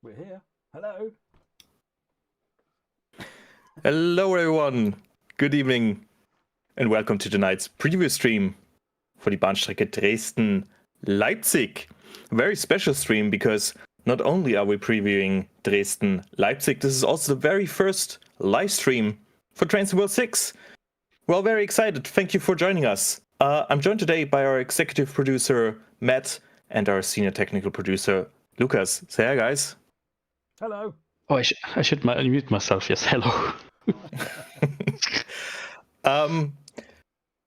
We're here. Hello. Hello everyone, good evening and welcome to tonight's preview stream for the Bahnstrecke Dresden Leipzig. A very special stream because not only are we previewing Dresden Leipzig, this is also the very first live stream for Trains World 6. We're all very excited. Thank you for joining us. I'm joined today by our executive producer Matt and our senior technical producer Lucas. Say hi guys. Hello. Oh, I should mute myself. Yes, hello.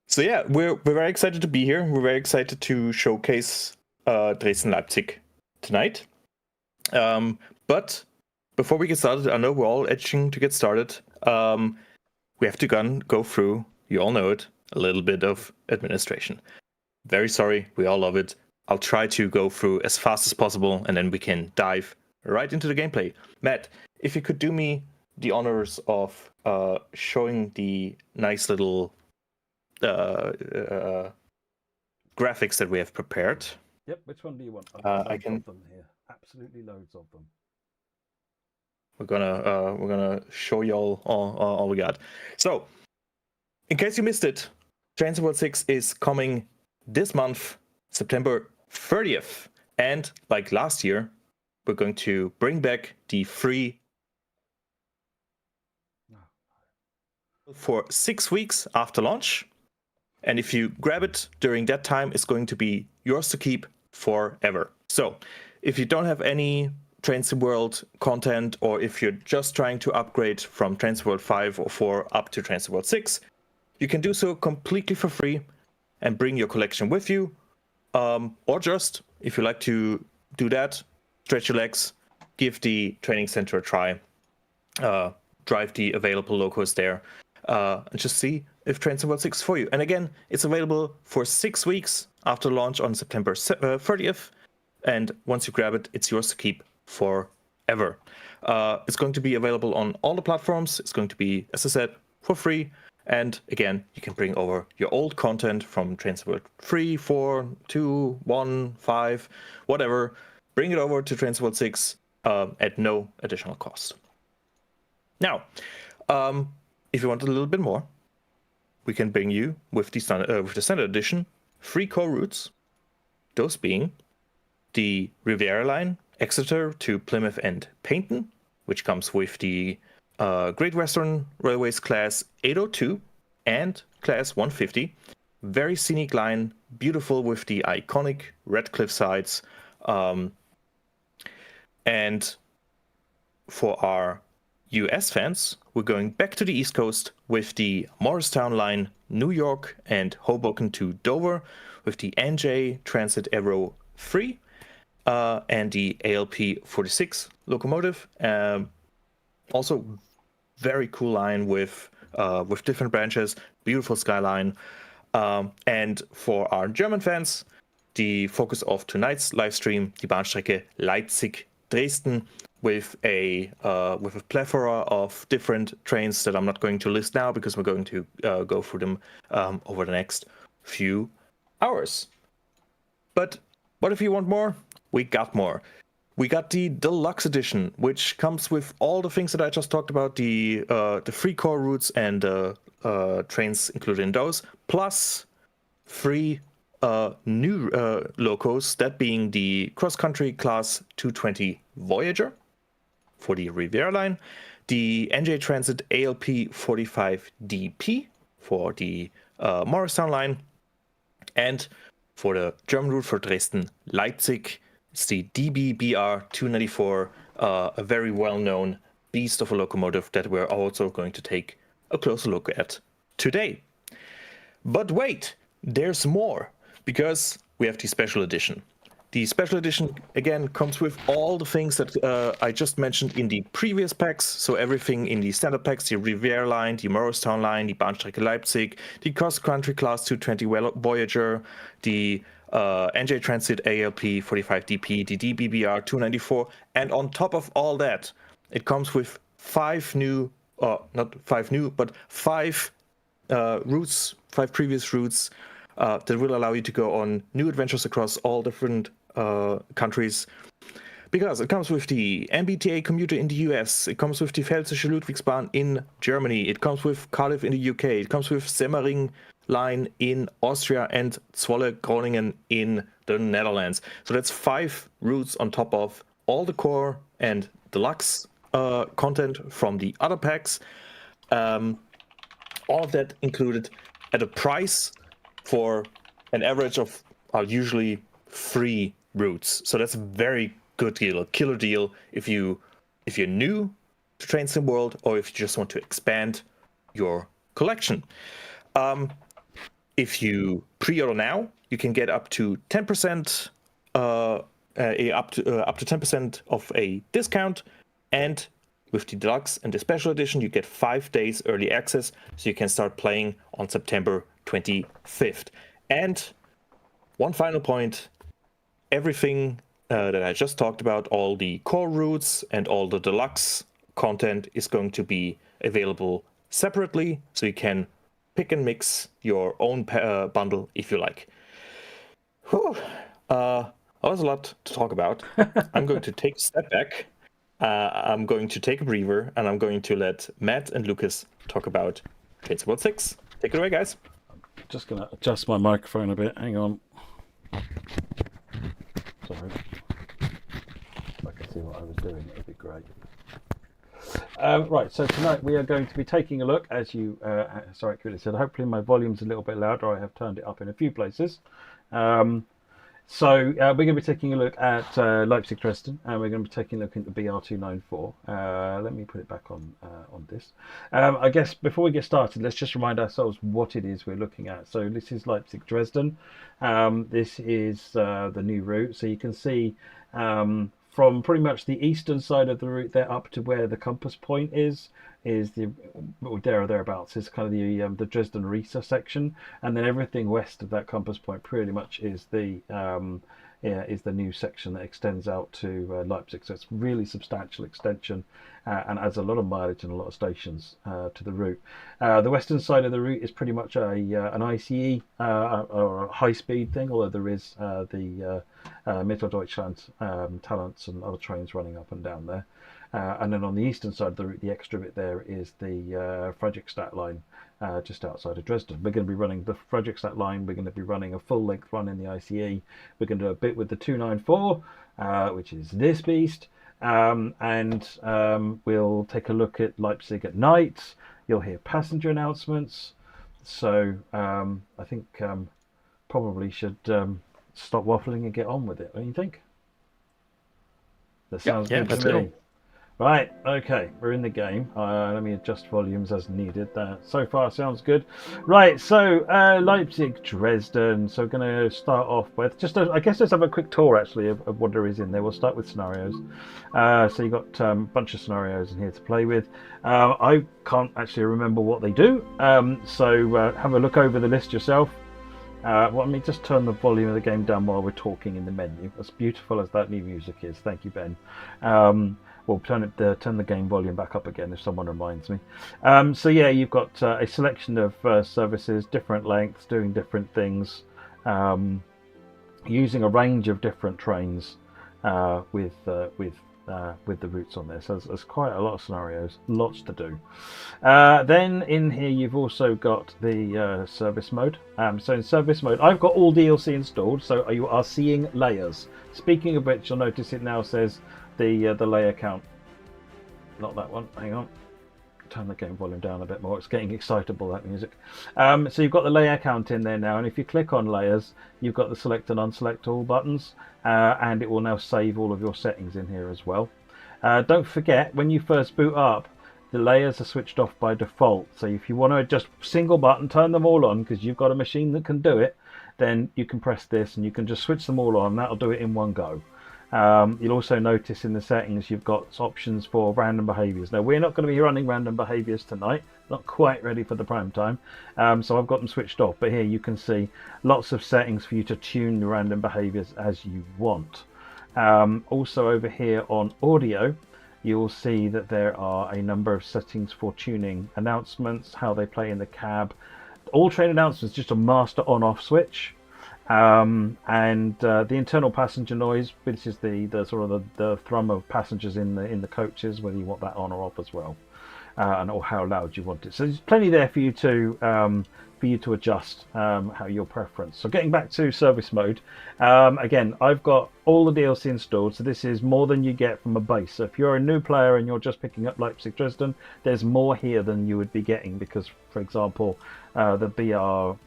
So yeah, we're very excited to be here. We're very excited to showcase Dresden Leipzig tonight. But before we get started, I know we're all itching to get started. We have to go through, you all know it, a little bit of administration. Very sorry, we all love it. I'll try to go through as fast as possible and then we can dive right into the gameplay. Matt, if you could do me the honors of showing the nice little graphics that we have prepared. Yep, which one do you want? I can. Of them here. Absolutely loads of them. We're gonna show you all we got. So, in case you missed it, Trains World 6 is coming this month, September 30th, and like last year, we're going to bring back the free for 6 weeks after launch. And if you grab it during that time, it's going to be yours to keep forever. So if you don't have any Trains World content, or if you're just trying to upgrade from Trains World 5 or 4 up to Trains World 6, you can do so completely for free and bring your collection with you. Or just, if you like to do that, stretch your legs, give the training center a try, drive the available locos there, and just see if Trains World 6 is for you. And again, it's available for 6 weeks after launch on September 30th. And once you grab it, it's yours to keep forever. It's going to be available on all the platforms. It's going to be, as I said, for free. And again, you can bring over your old content from Trains World 3, 4, 2, 1, 5, whatever. Bring it over to Trains World 6 at no additional cost. Now, if you want a little bit more, we can bring you with the standard edition 3 core routes. Those being the Riviera line, Exeter to Plymouth and Paignton, which comes with the Great Western Railways Class 802 and Class 150. Very scenic line, beautiful with the iconic red cliff sides. And for our US fans, we're going back to the East Coast with the Morristown line, New York and Hoboken to Dover, with the NJ Transit Aero 3 and the ALP 46 locomotive. Also, very cool line with different branches, beautiful skyline. And for our German fans, the focus of tonight's live stream, the Bahnstrecke Leipzig-Dresden, with a plethora of different trains that I'm not going to list now because we're going to go through them over the next few hours. But what if you want more? We got more. We got the deluxe edition, which comes with all the things that I just talked about, the 3 core routes and trains included in those, plus 3 new locos, that being the cross-country class 220 Voyager for the Riviera line, the NJ Transit ALP 45 DP for the Morristown line, and for the German route for Dresden Leipzig, it's the DBBR 294, a very well-known beast of a locomotive that we're also going to take a closer look at today. But wait, there's more, because we have the special edition. The special edition, again, comes with all the things that I just mentioned in the previous packs. So everything in the standard packs, the Riviera line, the Morristown line, the Bahnstrecke Leipzig, the cross-country class 220 Voyager, the NJ Transit ALP 45 DP, the DBBR 294. And on top of all that, it comes with 5 new, not 5 new, but 5 routes, 5 previous routes that will allow you to go on new adventures across all different countries. Because it comes with the MBTA commuter in the US, it comes with the Pfälzische Ludwigsbahn in Germany, it comes with Cardiff in the UK, it comes with Semmering line in Austria and Zwolle-Groningen in the Netherlands. So that's 5 routes on top of all the core and deluxe content from the other packs. All of that included at a price for an average of usually 3 routes. So that's a very good deal, a killer deal if you're new to Train Sim World or if you just want to expand your collection. If you pre-order now, you can get up to 10% up to 10% of a discount, and with the deluxe and the special edition, you get 5 days early access, so you can start playing on September 25th. And one final point, everything that I just talked about, all the core routes and all the deluxe content is going to be available separately, so you can pick and mix your own bundle if you like. Whew. That was a lot to talk about. I'm going to take a step back. I'm going to take a breather, and I'm going to let Matt and Lucas talk about Train Sim World 6. Take it away, guys. Just going to adjust my microphone a bit. Hang on. Sorry. If I could see what I was doing, it would be great. Right, so tonight we are going to be taking a look, as you so accurately said. Hopefully my volume's a little bit louder. I have turned it up in a few places. So we're going to be taking a look at Leipzig-Dresden, and we're going to be taking a look at the BR294. Let me put it back on this. I guess before we get started, let's just remind ourselves what it is we're looking at. So this is Leipzig-Dresden. This is the new route. So you can see from pretty much the eastern side of the route there up to where the compass point is the there or thereabouts is kind of the Dresden Riesa section, and then everything west of that compass point pretty much is the new section that extends out to Leipzig. So it's really substantial extension and adds a lot of mileage and a lot of stations to the route. The western side of the route is pretty much an ICE or a high-speed thing, although there is the Mitteldeutschland Talents and other trains running up and down there. And then on the eastern side of the route, the extra bit there is the Fredrikstad line just outside of Dresden. We're going to be running the Fredrikstad line. We're going to be running a full-length run in the ICE. We're going to do a bit with the 294, which is this beast. And we'll take a look at Leipzig at night. You'll hear passenger announcements. So I think probably should stop waffling and get on with it. What do you think? That sounds good to me. Right, okay, we're in the game. Let me adjust volumes as needed. So far sounds good. Right, so Leipzig, Dresden. So we're going to start off with I guess let's have a quick tour actually of what there is in there. We'll start with scenarios. So you've got a bunch of scenarios in here to play with. I can't actually remember what they do. So have a look over the list yourself. Well, let me just turn the volume of the game down while we're talking in the menu. As beautiful as that new music is. Thank you, Ben. We'll turn the game volume back up again if someone reminds me. So yeah, you've got a selection of services, different lengths, doing different things, using a range of different trains with the routes on there. So there's quite a lot of scenarios, lots to do. Then in here you've also got the service mode. So in service mode, I've got all DLC installed, so you are seeing layers. Speaking of which, you'll notice it now says the layer count. Not that one. Hang on. Turn the game volume down a bit more. It's getting excitable, that music. So you've got the layer count in there now, and if you click on layers, you've got the select and unselect all buttons, and it will now save all of your settings in here as well. Don't forget, when you first boot up, the layers are switched off by default. So if you want to just single button, turn them all on, because you've got a machine that can do it, then you can press this and you can just switch them all on. That'll do it in one go. You'll also notice in the settings you've got options for random behaviors. Now, we're not going to be running random behaviors tonight, not quite ready for the prime time, so I've got them switched off, but here you can see lots of settings for you to tune the random behaviors as you want. Also over here on audio, you'll see that there are a number of settings for tuning announcements, how they play in the cab. All train announcements, just a master on-off switch. And the internal passenger noise, which is the sort of the thrum of passengers in the coaches, whether you want that on or off as well, or how loud you want it. So there's plenty there for you to adjust how your preference. So getting back to service mode, again, I've got all the DLC installed, so this is more than you get from a base. So if you're a new player and you're just picking up Leipzig Dresden, there's more here than you would be getting because, for example, the BR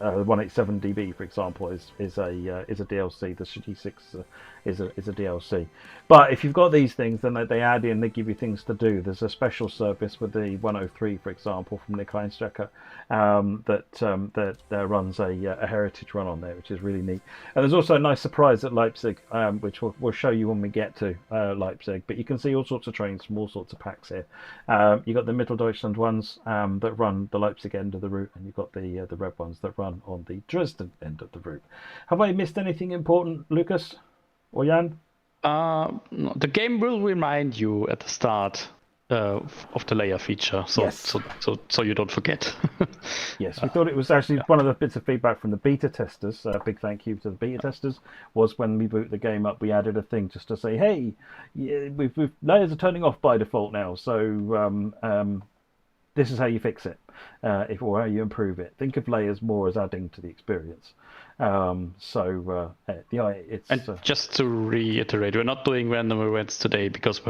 187DB, for example, is a DLC. The G6 is a DLC. But if you've got these things, then they add in, they give you things to do. There's a special service with the 103, for example, from the Bahnstrecke that runs a heritage run on there, which is really neat. And there's also a nice surprise at Leipzig, which we'll show you when we get to Leipzig. But you can see all sorts of trains from all sorts of packs here. You've got the Mitteldeutschland ones that run the Leipzig end of the route, and you've got the red ones that run on the Dresden end of the route. Have I missed anything important, Lucas or Jan? No, the game will remind you at the start of the layer feature, so Yes. so you don't forget. Yes, we thought it was actually one of the bits of feedback from the beta testers. Big thank you to the beta testers. Was when we boot the game up, we added a thing just to say, hey, we've layers are turning off by default now, so this is how you fix it, or how you improve it. Think of layers more as adding to the experience. It's Just to reiterate, we're not doing random events today because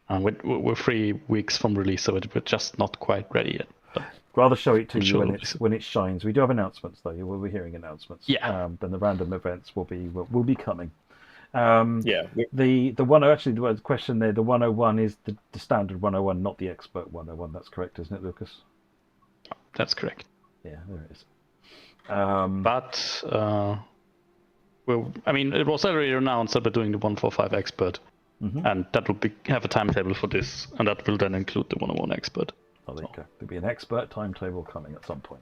we're 3 weeks from release, so we're just not quite ready yet. But rather show it to I'm you sure when it shines. We do have announcements though. You will be hearing announcements. Yeah. Then the random events will be coming. Yeah. The the question there. The 101 is the standard 101, not the expert 101. That's correct, isn't it, Lucas? That's correct. Yeah, there it is. But it was already announced that we're doing the 145 expert, and that will have a timetable for this, and that will then include the 101 expert. Oh, there you go. There'll be an expert timetable coming at some point.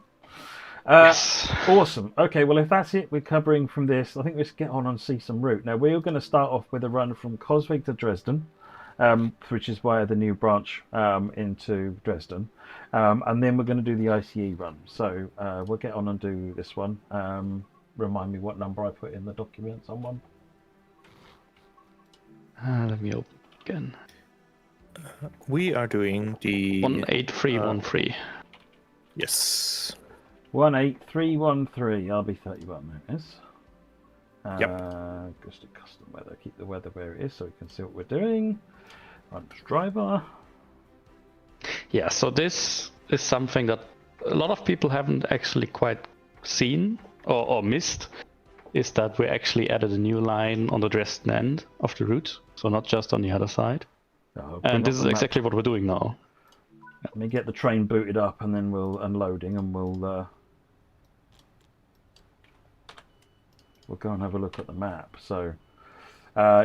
Yes. Awesome. Okay, well, if that's it, we're covering from this. I think let's get on and see some route. Now, we're going to start off with a run from Coswig to Dresden, which is via the new branch into Dresden. And then we're going to do the ICE run. So we'll get on and do this one. Remind me what number I put in the document, someone? Let me open again. We are doing the 18313. Yes. 18313. RB31. There it is. Yep. Just a custom weather. Keep the weather where it is so we can see what we're doing. Run driver. Yeah, so this is something that a lot of people haven't actually quite seen or missed, is that we actually added a new line on the Dresden end of the route, so not just on the other side. And this is exactly what we're doing now. Let me get the train booted up and then we'll unloading and we'll go and have a look at the map. So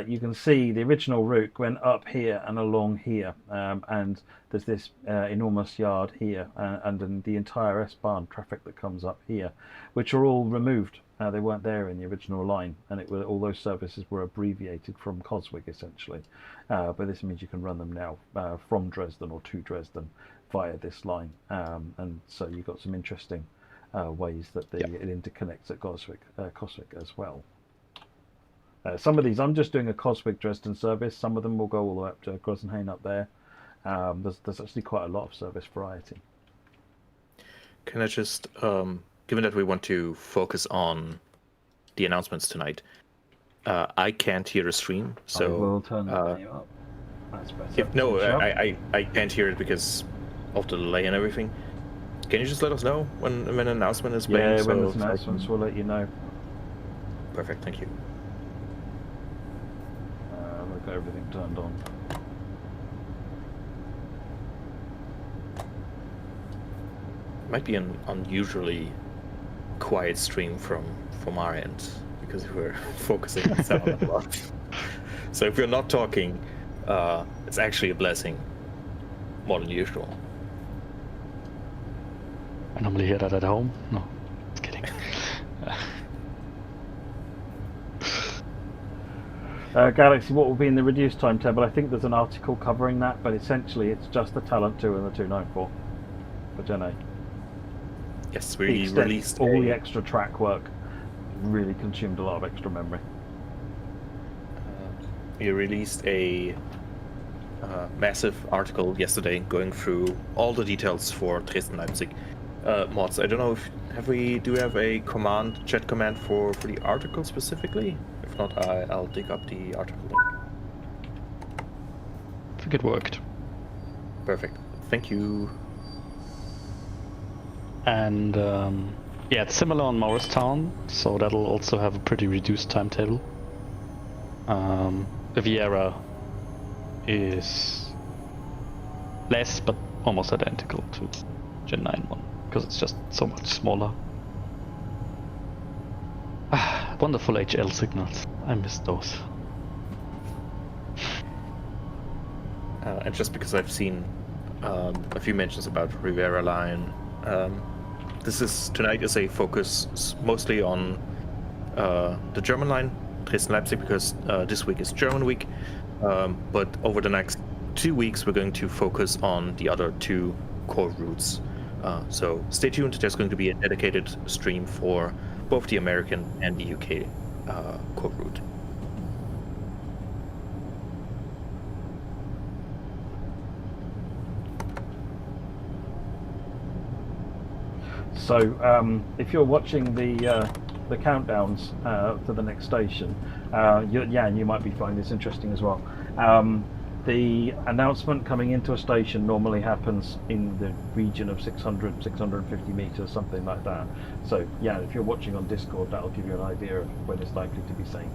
you can see the original route went up here and along here, and there's this enormous yard here, and then the entire S-Bahn traffic that comes up here, which are all removed. They weren't there in the original line, and all those services were abbreviated from Coswig essentially. But this means you can run them now from Dresden or to Dresden via this line, and so you've got some interesting ways that it interconnects at Coswig as well. Some of these, I'm just doing a Coswig Dresden service. Some of them will go all the way up to Grosenhain up there. There's actually quite a lot of service variety. Can I just, given that we want to focus on the announcements tonight, I can't hear the stream, so I will turn the volume up. That's better. I can't hear it because of the delay and everything. Can you just let us know when an announcement is playing? Yeah, when there's announcements, we'll let you know. Perfect, thank you. We've got everything turned on. Might be an unusually quiet stream from our end because we're focusing on sound a lot. So if we're not talking, it's actually a blessing more than usual. I normally hear that at home. No, just kidding. Galaxy, what will be in the reduced timetable? I think there's an article covering that, but essentially it's just the Talent 2 and the 294 for Gen A. Yes, The we extent- released all the extra track work really consumed a lot of extra memory. a massive article yesterday going through all the details for Dresden Leipzig mods. I don't know if do we have a chat command for the article specifically? If not, I'll dig up the article link. I think it worked. Perfect. Thank you. And yeah, it's similar on Morristown, so that'll also have a pretty reduced timetable. The Viera is less, but almost identical to Gen 9 one, because it's just so much smaller. Wonderful HL signals. I miss those. And just because I've seen a few mentions about Rivera Line, tonight is a focus mostly on the German line, Dresden Leipzig, because this week is German week. But over the next 2 weeks, we're going to focus on the other 2 core routes. So stay tuned. There's going to be a dedicated stream for both the American and the UK core route. So if you're watching the countdowns to the next station, you might be finding this interesting as well. The announcement coming into a station normally happens in the region of 600, 650 meters, something like that. So yeah, if you're watching on Discord, that'll give you an idea of when it's likely to be seen.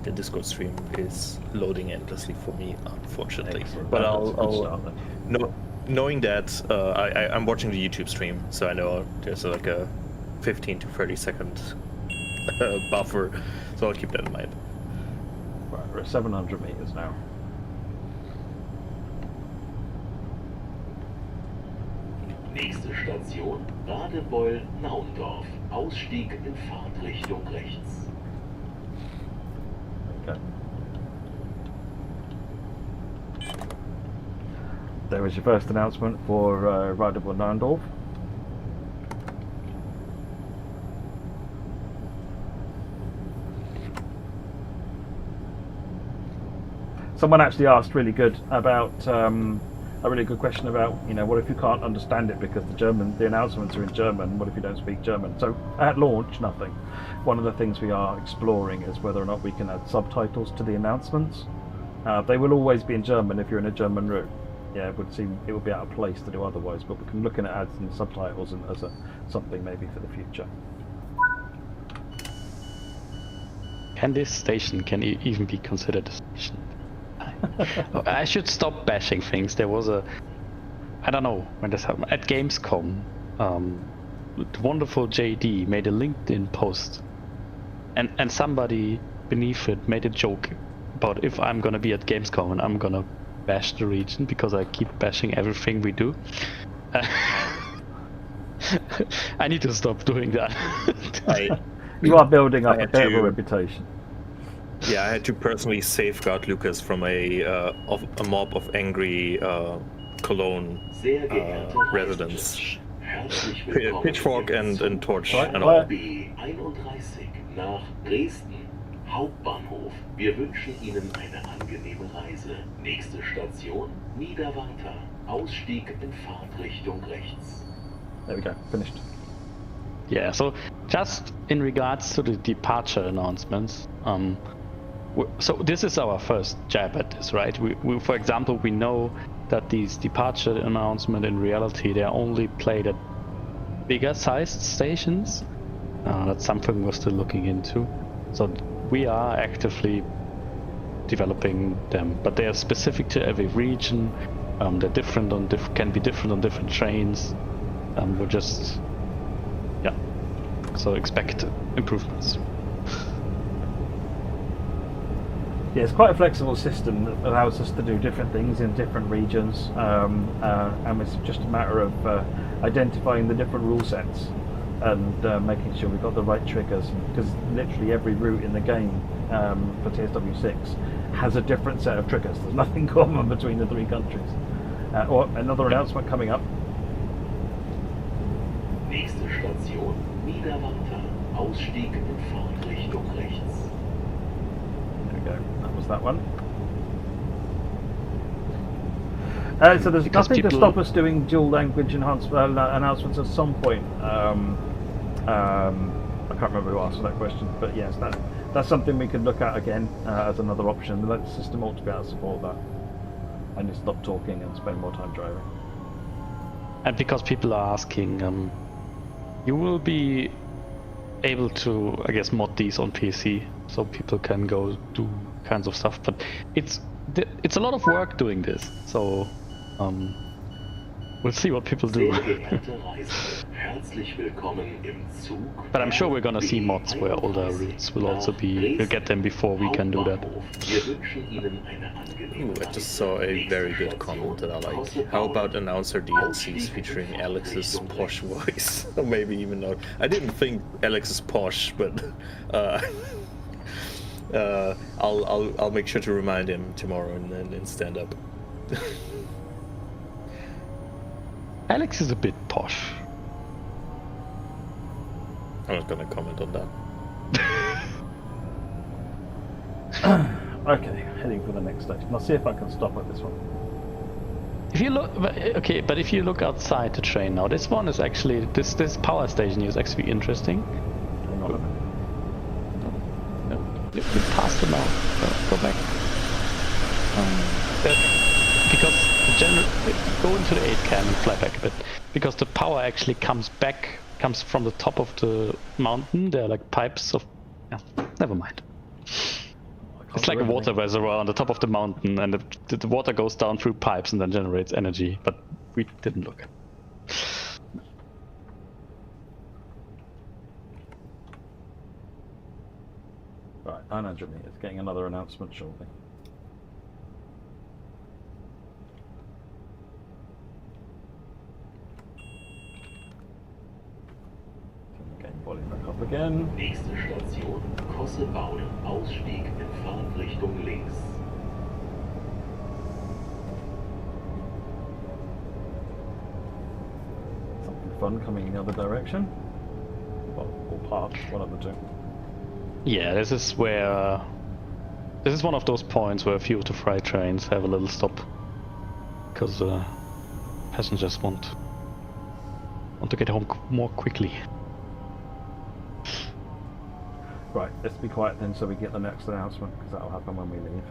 The Discord stream is loading endlessly for me, unfortunately. Excellent. But That's a good start then. knowing that, I'm watching the YouTube stream, so I know there's like a 15 to 30 second buffer, so I'll keep that in mind. Right, we're at 700 meters now. Nächste Station, Radebeul-Naundorf. Ausstieg in Fahrtrichtung rechts. Okay. There was your first announcement for Radebeul-Naundorf. Someone actually asked really good about a really good question about, what if you can't understand it because the announcements are in German? What if you don't speak German? So at launch, nothing. One of the things we are exploring is whether or not we can add subtitles to the announcements. They will always be in German if you're in a German route. Yeah, it would be out of place to do otherwise, but we can look at adding subtitles and as something maybe for the future. Can this station even be considered a station? I should stop bashing things. There was I don't know when this happened, at Gamescom, the wonderful JD made a LinkedIn post, and somebody beneath it made a joke about if I'm gonna be at Gamescom and I'm gonna bash the region because I keep bashing everything we do. I need to stop doing that. You are building up a bit of a reputation. Yeah, I had to personally safeguard Lucas from a mob of angry Cologne residents. Pitchfork and torch. And all. B31 nach Dresden Hauptbahnhof. Wir wünschen Ihnen eine angenehme Reise. Nächste Station Niederwarta. Ausstieg in Fahrtrichtung rechts. There we go. Finished. Yeah. So just in regards to the departure announcements, so this is our first jab at this, right? We, for example, we know that these departure announcements in reality they're only played at bigger sized stations. That's something we're still looking into. So we are actively developing them, but they are specific to every region. They're different can be different on different trains. We're just so expect improvements. Yeah, it's quite a flexible system that allows us to do different things in different regions, and it's just a matter of identifying the different rule sets and making sure we've got the right triggers, because literally every route in the game for TSW6 has a different set of triggers. There's nothing common between the 3 countries. Or another announcement coming up. Nächste Station Niederwarter. Ausstieg in Fahrtrichtung rechts. There we go. That was that one. So there's Because nothing to people- stop us doing dual language announcements at some point. I can't remember who asked that question, but yes, that's something we could look at again as another option. Let the system ought to be able to support that. And you stop talking and spend more time driving. And because people are asking, you will be able to, I guess, mod these on PC, so people can go do kinds of stuff. But it's a lot of work doing this, so we'll see what people do. Sehr geehrte Reisende, herzlich willkommen im Zug. But I'm sure we're gonna see mods where older routes will also be. We'll get them before we can do that. Wir wünschen Ihnen eine angenehme Ooh, I just saw a very good comment that I like. How about announcer DLCs featuring Alex's posh voice? Or maybe even not. I didn't think Alex is posh, but I'll make sure to remind him tomorrow in stand up. Alex is a bit posh. I'm not gonna comment on that. Okay, heading for the next station. I'll see if I can stop at this one. If you look, okay, but if you look outside the train now, this one is actually this power station here is actually interesting. Hang on a minute. You passed it now. Go back. Because go into the 8 cam and fly back a bit. Because the power actually comes from the top of the mountain. There are like pipes of. Yeah, never mind. It's like a water reservoir on the top of the mountain, and the water goes down through pipes and then generates energy. But we didn't look. Right, I know Jimmy is getting another announcement shortly. Game volume back up again. Nächste Station Kossebauen. Ausstieg in Fahrtrichtung links. Something fun coming in the other direction. Well, or parts, one of the two. Yeah, this is where. This is one of those points where a few of the freight trains have a little stop, because passengers want to get home more quickly. Right, let's be quiet then so we get the next announcement, because that'll happen when we leave.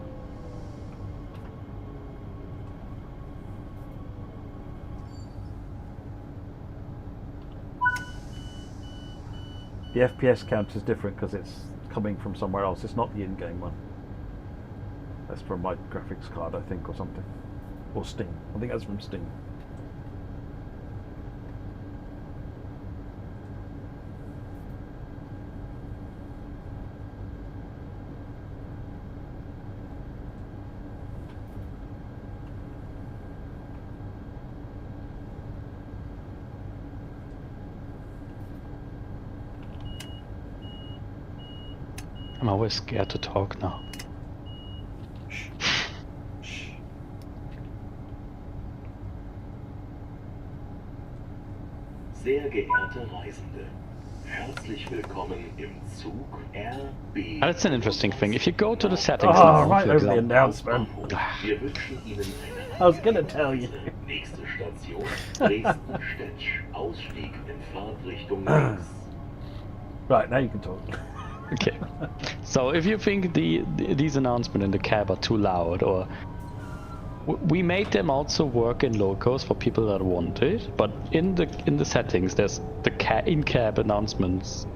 The FPS count is different because it's coming from somewhere else. It's not the in-game one. That's from my graphics card, I think, or something. Or Steam. I think that's from Steam. I'm always scared to talk now. Sehr geehrte Reisende, herzlich willkommen im Zug RB. That's an interesting thing. If you go to the settings, Oh, now, right for over the example, announcement. Wir wünschen Ihnen eine I was gonna tell you. Nächste Station Dresden-Stetsch. Ausstieg in Fahrtrichtung links. Right, now you can talk. Okay. So if you think these announcements in the cab are too loud, or we made them also work in locals for people that want it, but in the settings there's the in-cab announcements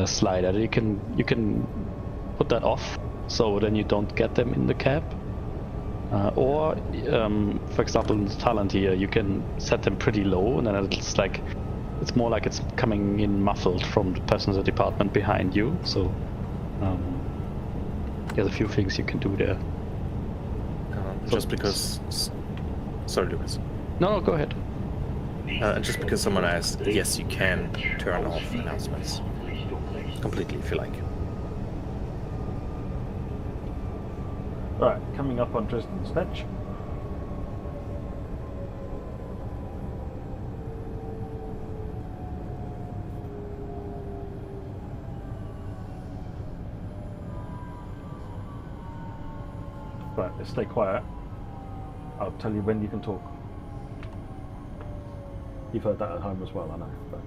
slider. You can put that off, so then you don't get them in the cab. Or for example, in the talent here, you can set them pretty low, and then it's more like it's coming in muffled from the passenger department behind you. So there's a few things you can do there. Just because. Sorry, Lucas. No, go ahead. Just because someone asked, yes, you can turn off announcements completely if you like. Right, coming up on Dresden Stetsch. Right, let's stay quiet. I'll tell you when you can talk. You've heard that at home as well, I know. But...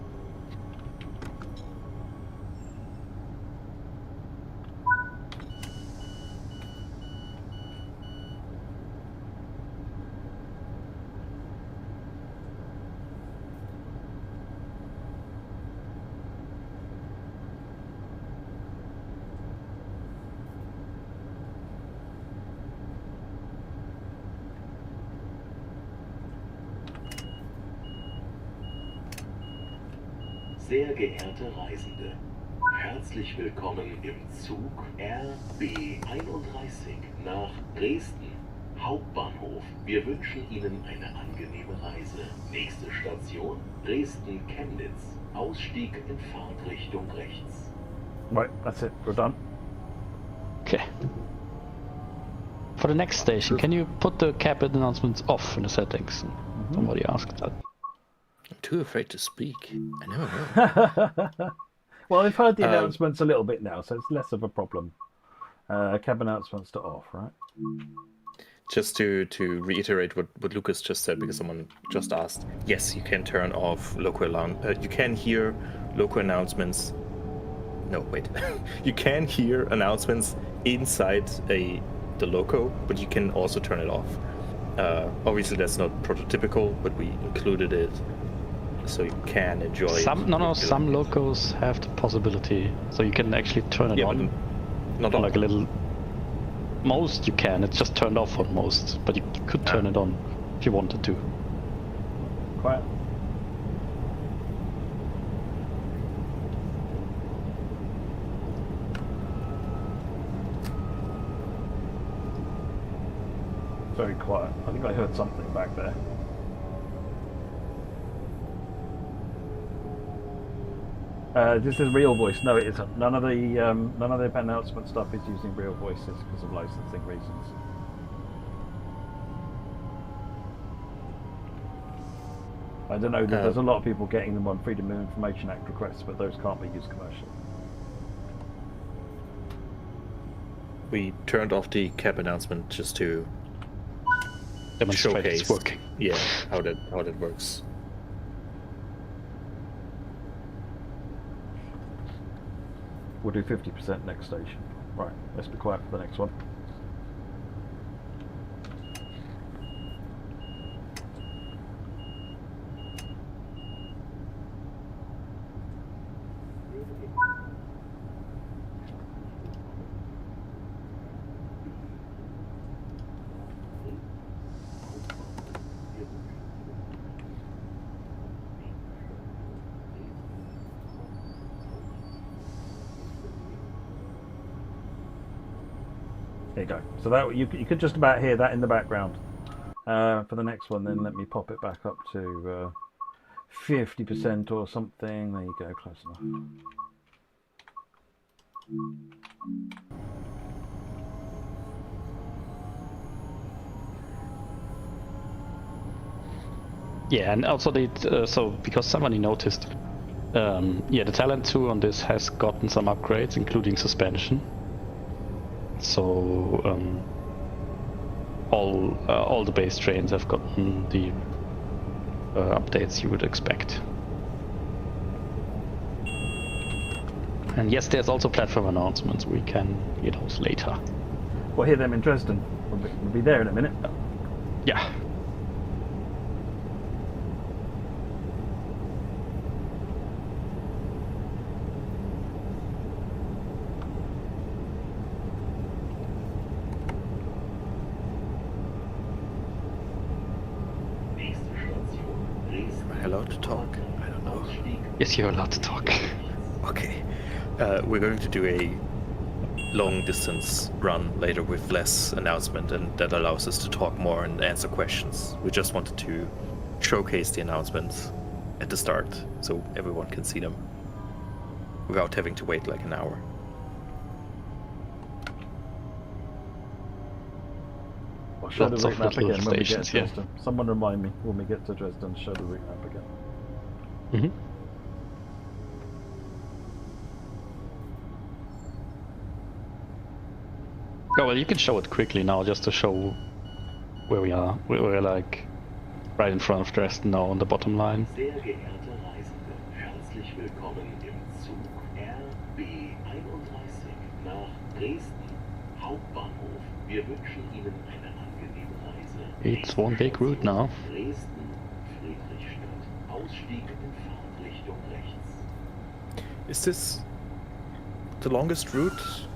Sehr geehrte Reisende, herzlich willkommen im Zug RB31 nach Dresden Hauptbahnhof. Wir wünschen Ihnen eine angenehme Reise. Nächste Station Dresden-Chemnitz. Ausstieg in Fahrtrichtung rechts. Right, that's it. We're done. Okay. For the next station, can you put the cabin announcements off in the settings? Somebody asked that. I'm too afraid to speak. I know. Well, we've heard the announcements a little bit now, so it's less of a problem. Cab announcements to off, right? Just to reiterate what Lucas just said, because someone just asked. Yes, you can turn off local you can hear local announcements. No, wait. You can hear announcements inside the loco, but you can also turn it off. Obviously, that's not prototypical, but we included it so you can enjoy it. Some locos have the possibility, so you can actually turn it on. Not all. Like a little. Most you can. It's just turned off on most, but you could turn it on if you wanted to. Quiet. Very quiet. I think I heard something back there. This is real voice. No, it isn't. None of the announcement stuff is using real voices because of licensing reasons. I don't know. There's a lot of people getting them on Freedom of Information Act requests, but those can't be used commercially. We turned off the cab announcement just to demonstrate it's working. Yeah, how that works. We'll do 50% next station. Right, let's be quiet for the next one. There you go. So that you could just about hear that in the background. For the next one, then let me pop it back up to 50% or something. There you go, close enough. Yeah, and also so because somebody noticed, yeah, the Talent 2 on this has gotten some upgrades, including suspension. So all the base trains have gotten the updates you would expect. And yes, there's also platform announcements. We can hear those later. We'll hear them in Dresden. We'll be there in a minute. Yeah. Allowed to talk? I don't know. Yes, you're allowed to talk. Okay. We're going to do a long distance run later with less announcement, and that allows us to talk more and answer questions. We just wanted to showcase the announcements at the start so everyone can see them without having to wait like an hour. I'll show the Lots route of map little again when we get to stations, yeah. Dresden. Someone remind me when we get to Dresden, show the route map again. Mm-hmm. Oh well, you can show it quickly now, just to show where we are. We're like right in front of Dresden now on the bottom line. Sehr geehrte Reisende, herzlich willkommen im Zug RB31 nach Dresden Hauptbahnhof. Wir wünschen Ihnen eine angenehme Reise. It's one big route now. Dresden Friedrichstadt. Ausstieg in Fahrtrichtung rechts. Is this the longest route,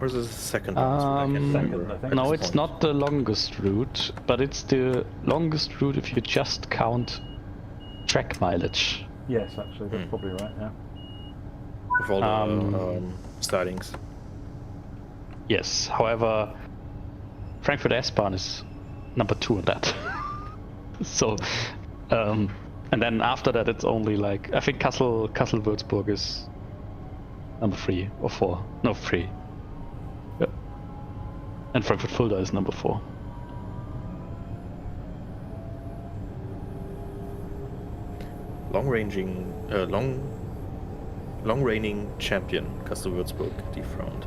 or is this the second longest route? I can't remember. I think No, it's it's not the longest route, but it's the longest route if you just count track mileage. Yes, actually, that's probably right. Yeah. With all the startings. Yes, however, Frankfurt S-Bahn is number 2 on that. So, and then after that, it's only like, I think Kassel-Würzburg is number 3 or 4. No, 3. Yep. And Frankfurt-Fulda is number 4. Long reigning champion Kassel-Würzburg dethroned.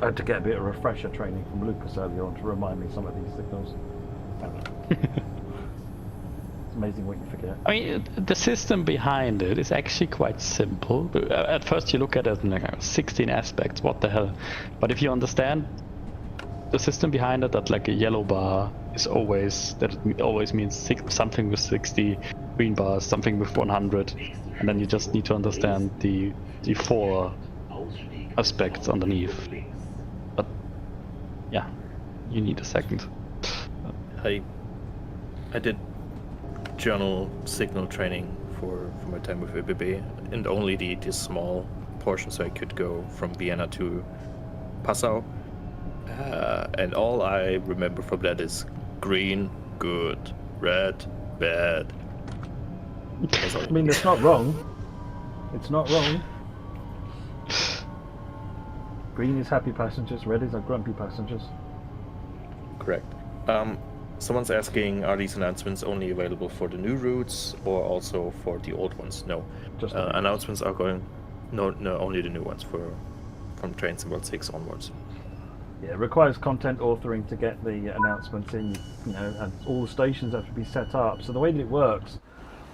I had to get a bit of refresher training from Lucas earlier on to remind me some of these signals. It's amazing what you forget. I mean, the system behind it is actually quite simple. At first you look at it and like 16 aspects, what the hell. But if you understand the system behind it, that like a yellow bar is always, that it always means something with 60, green bars, something with 100, and then you just need to understand the 4 aspects underneath. But yeah, you need a second. I did journal signal training for my time with ÖBB, and only the small portion, so I could go from Vienna to Passau. And all I remember from that is green, good, red, bad. I mean, it's not wrong. It's not wrong. Green is happy passengers, red is our grumpy passengers. Correct. Someone's asking, are these announcements only available for the new routes or also for the old ones? No. Just the new announcements are going. No, only the new ones from train symbol 6 onwards. Yeah, it requires content authoring to get the announcements in, you know, and all the stations have to be set up. So the way that it works,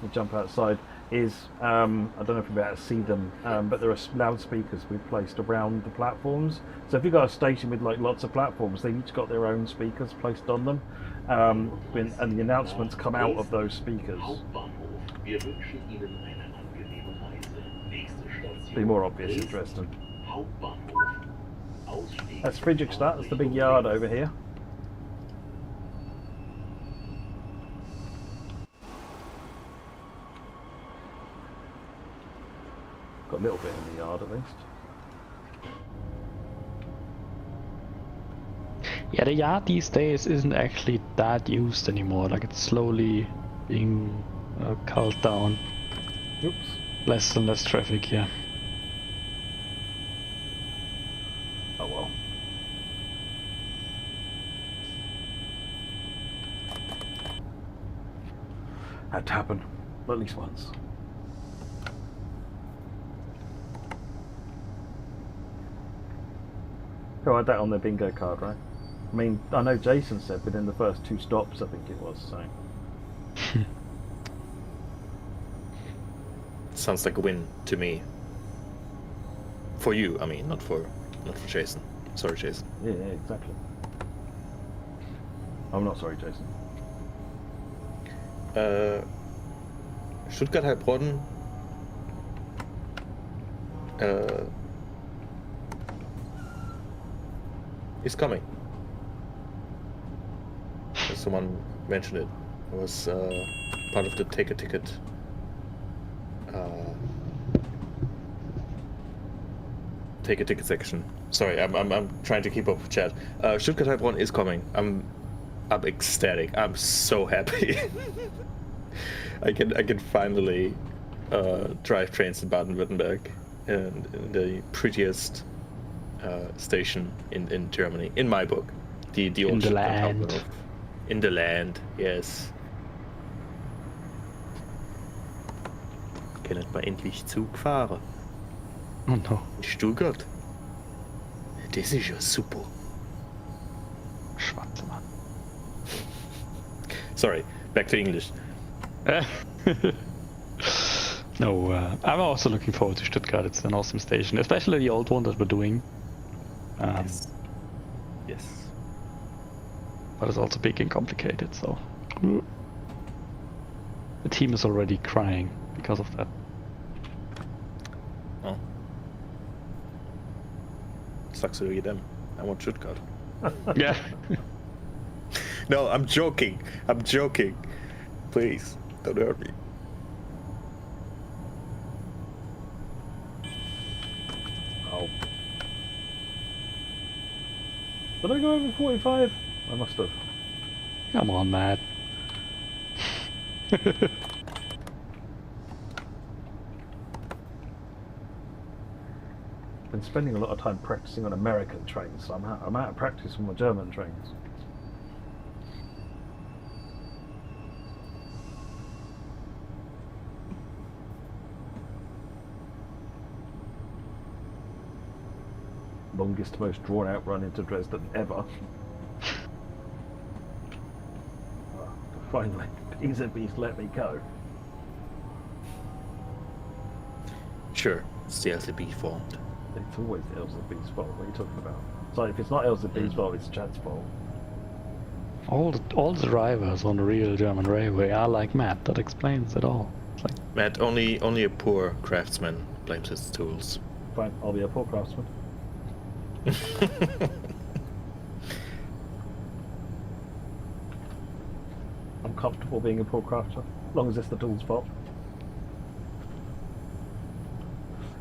we jump outside, is, I don't know if you'll be able to see them, but there are loudspeakers we've placed around the platforms. So if you've got a station with like lots of platforms, they've each got their own speakers placed on them, and the announcements come out of those speakers. Be more obvious in Dresden. That's Friedrichstadt, that's the big yard over here. Got a little bit in the yard at least. Yeah, the yard these days isn't actually that used anymore. Like, it's slowly being culled down. Oops. Less and less traffic here. Oh well. Had to happen, at least once. Who had that on their bingo card, right? I mean, I know Jason said within the first 2 stops, I think it was, so. Sounds like a win to me. For you, I mean, not for Jason. Sorry, Jason. Yeah, exactly. I'm not sorry, Jason. Stuttgart Heilbronn. Is coming. Someone mentioned it. It was part of the take a ticket. Take a ticket section. Sorry, I'm trying to keep up with chat. Stuttgart Heilbronn is coming. I'm I'm ecstatic. I'm so happy. I can finally drive trains in Baden-Württemberg, and in the prettiest station in Germany, in my book. The In old the Stuttgart land. Hauptbahnhof. In the land, yes. Können wir endlich Zug fahren? Oh no. In Stuttgart? Das ist ja super. Schwarze Mann. Sorry, back to English. No, I'm also looking forward to Stuttgart. It's an awesome station, especially the old one that we're doing. Yes. Yes. But it's also big and complicated, so the team is already crying because of that. Oh. Sucks to be them. I want Stuttgart. Yeah. No, I'm joking. I'm joking. Please, don't hurt me. Oh. Did I go over 45? I must have. Come on, Matt. Been spending a lot of time practicing on American trains, so I'm out of practice on my German trains. Longest, most drawn-out run into Dresden ever. Finally, ESRB's let me go. Sure, it's the LCB fault. It's always ESRB's fault. What are you talking about? So if it's not ESRB's fault, it's Chad's fault. All the drivers on the real German railway are like Matt. That explains it all. It's like, Matt, only a poor craftsman blames his tools. Fine, I'll be a poor craftsman. I'm comfortable being a poor crafter, as long as it's the tool's fault.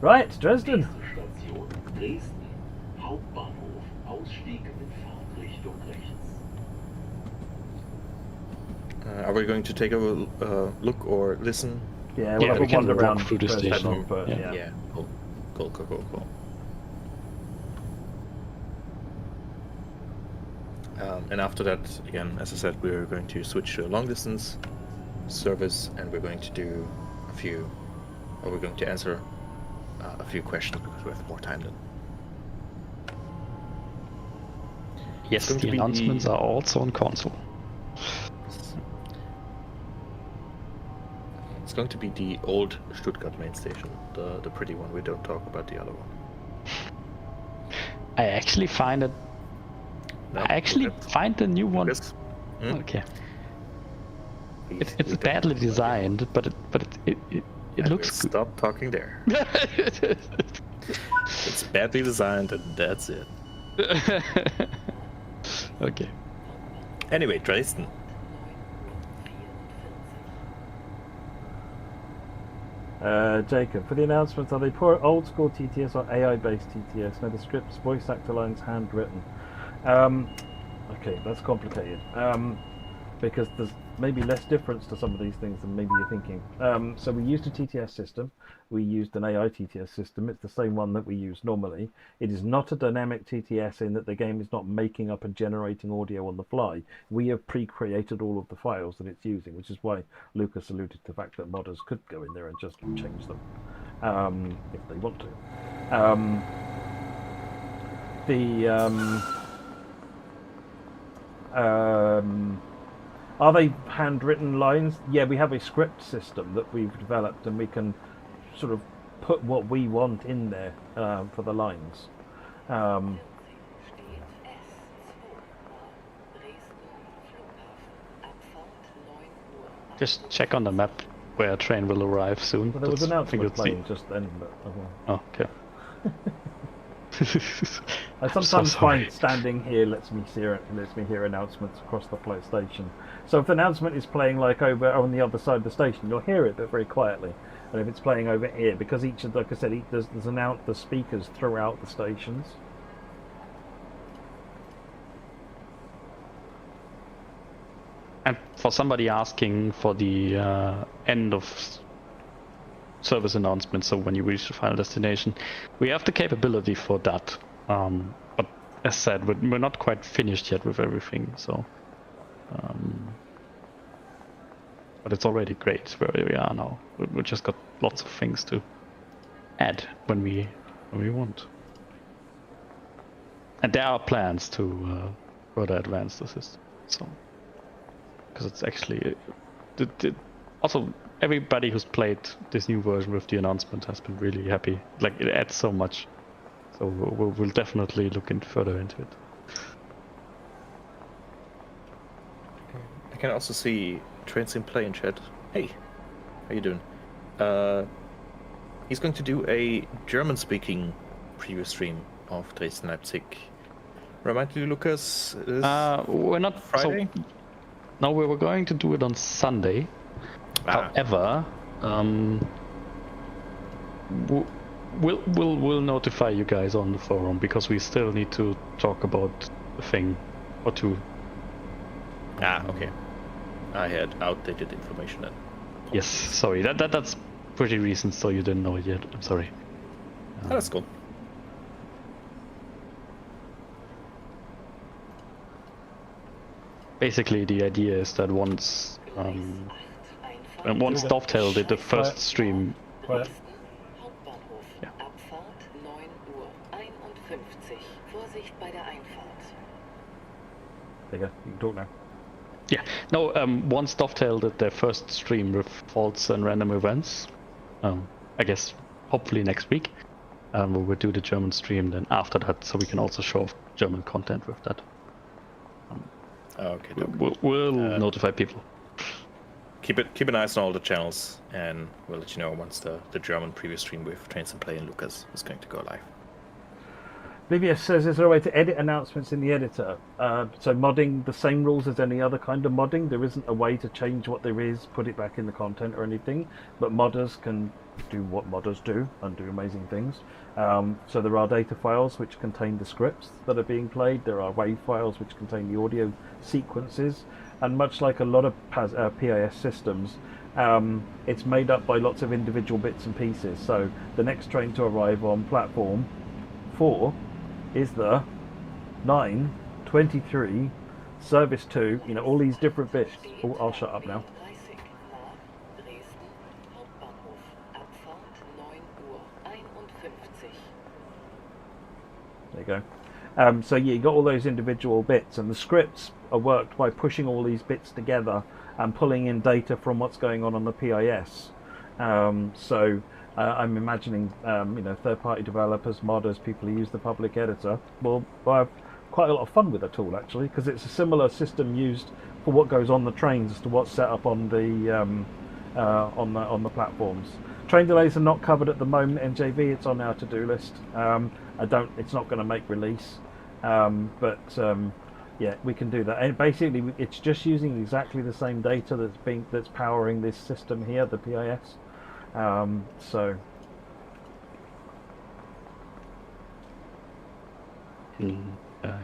Right, Dresden. Nächste Station Dresden Hauptbahnhof. Ausstieg in Fahrtrichtung rechts. Are we going to take a look or listen? Yeah, we'll Yeah, have we a can wander walk around through the first, station. but Yeah. Yeah. Cool. Cool. And after that, again, as I said, we're going to switch to a long distance service, and we're going to do we're going to answer a few questions because we have more time then. yes, going to the be announcements the- are also on console. It's going to be the old Stuttgart main station, the pretty one. We don't talk about the other one. I actually find it. No, I actually look at- find the new one. Lucas. Hmm? Okay. Please, It's we badly don't- designed, but it I will looks good. Stop talking there. It's badly designed, and that's it. Okay. Anyway, Dresden. Jacob, for the announcements, are they poor old school TTS or AI based TTS? No, the scripts, voice actor lines, handwritten. Okay, that's complicated. Because there's maybe less difference to some of these things than maybe you're thinking. So we used a TTS system. We used an AI TTS system. It's the same one that we use normally. It is not a dynamic TTS in that the game is not making up and generating audio on the fly. We have pre-created all of the files that it's using, which is why Lucas alluded to the fact that modders could go in there and just change them if they want to. Are they handwritten lines? Yeah, we have a script system that we've developed, and we can sort of put what we want in there for the lines. Just check on the map where a train will arrive soon. But there was That's- an I think announcement that's the- playing just then. But, Oh, okay. I I'm so sometimes sorry. find standing here lets me hear announcements across the station. So if the announcement is playing like over on the other side of the station, you'll hear it, but very quietly. And if it's playing over here, because each of, like I said, there's the speakers throughout the stations. And for somebody asking for the end of service announcement, so when you reach the final destination, we have the capability for that. But as said, we're not quite finished yet with everything, so. But it's already great where we are now. We just got lots of things to add when we want. And there are plans to further advance the system. So, because it's actually also everybody who's played this new version with the announcement has been really happy. Like, it adds so much. So we'll definitely look further into it. I can also see Trains in Play in chat. Hey, how you doing? He's going to do a German-speaking preview stream of Dresden Leipzig. Remind you, Lucas. We're not Friday. So, no, we were going to do it on Sunday. However, we'll notify you guys on the forum because we still need to talk about a thing or two. Okay. I had outdated information then. Yes, sorry. That's pretty recent, so you didn't know it yet. I'm sorry. That's cool. Basically, the idea is that once Dovetail did the first stream. Right. Ja. Abfahrt 9:51. Vorsicht bei der Einfahrt. There you go. You can talk now. Yeah, no, once Dovetail did their first stream with faults and random events, I guess hopefully next week, we will do the German stream then after that, so we can also show German content with that. Okay. We'll notify people. Keep an eye on all the channels, and we'll let you know once the German preview stream with Trains in Play and Lucas is going to go live. BBS says, is there a way to edit announcements in the editor? So modding, the same rules as any other kind of modding. There isn't a way to change what there is, put it back in the content or anything. But modders can do what modders do and do amazing things. So there are data files which contain the scripts that are being played. There are WAV files which contain the audio sequences. And much like a lot of PIS systems, it's made up by lots of individual bits and pieces. So the next train to arrive on platform 4 is the 9:23 service 2, all these different bits. Oh, I'll shut up now. Dresden Hauptbahnhof. Abfahrt 9:51. There you go. So yeah, you got all those individual bits, and the scripts are worked by pushing all these bits together and pulling in data from what's going on the PIS. I'm imagining, third-party developers, modders, people who use the public editor will have quite a lot of fun with the tool actually, because it's a similar system used for what goes on the trains as to what's set up on the on the platforms. Train delays are not covered at the moment. NJV, it's on our to-do list. It's not going to make release, yeah, we can do that. And basically, it's just using exactly the same data that's powering this system here, the PIS.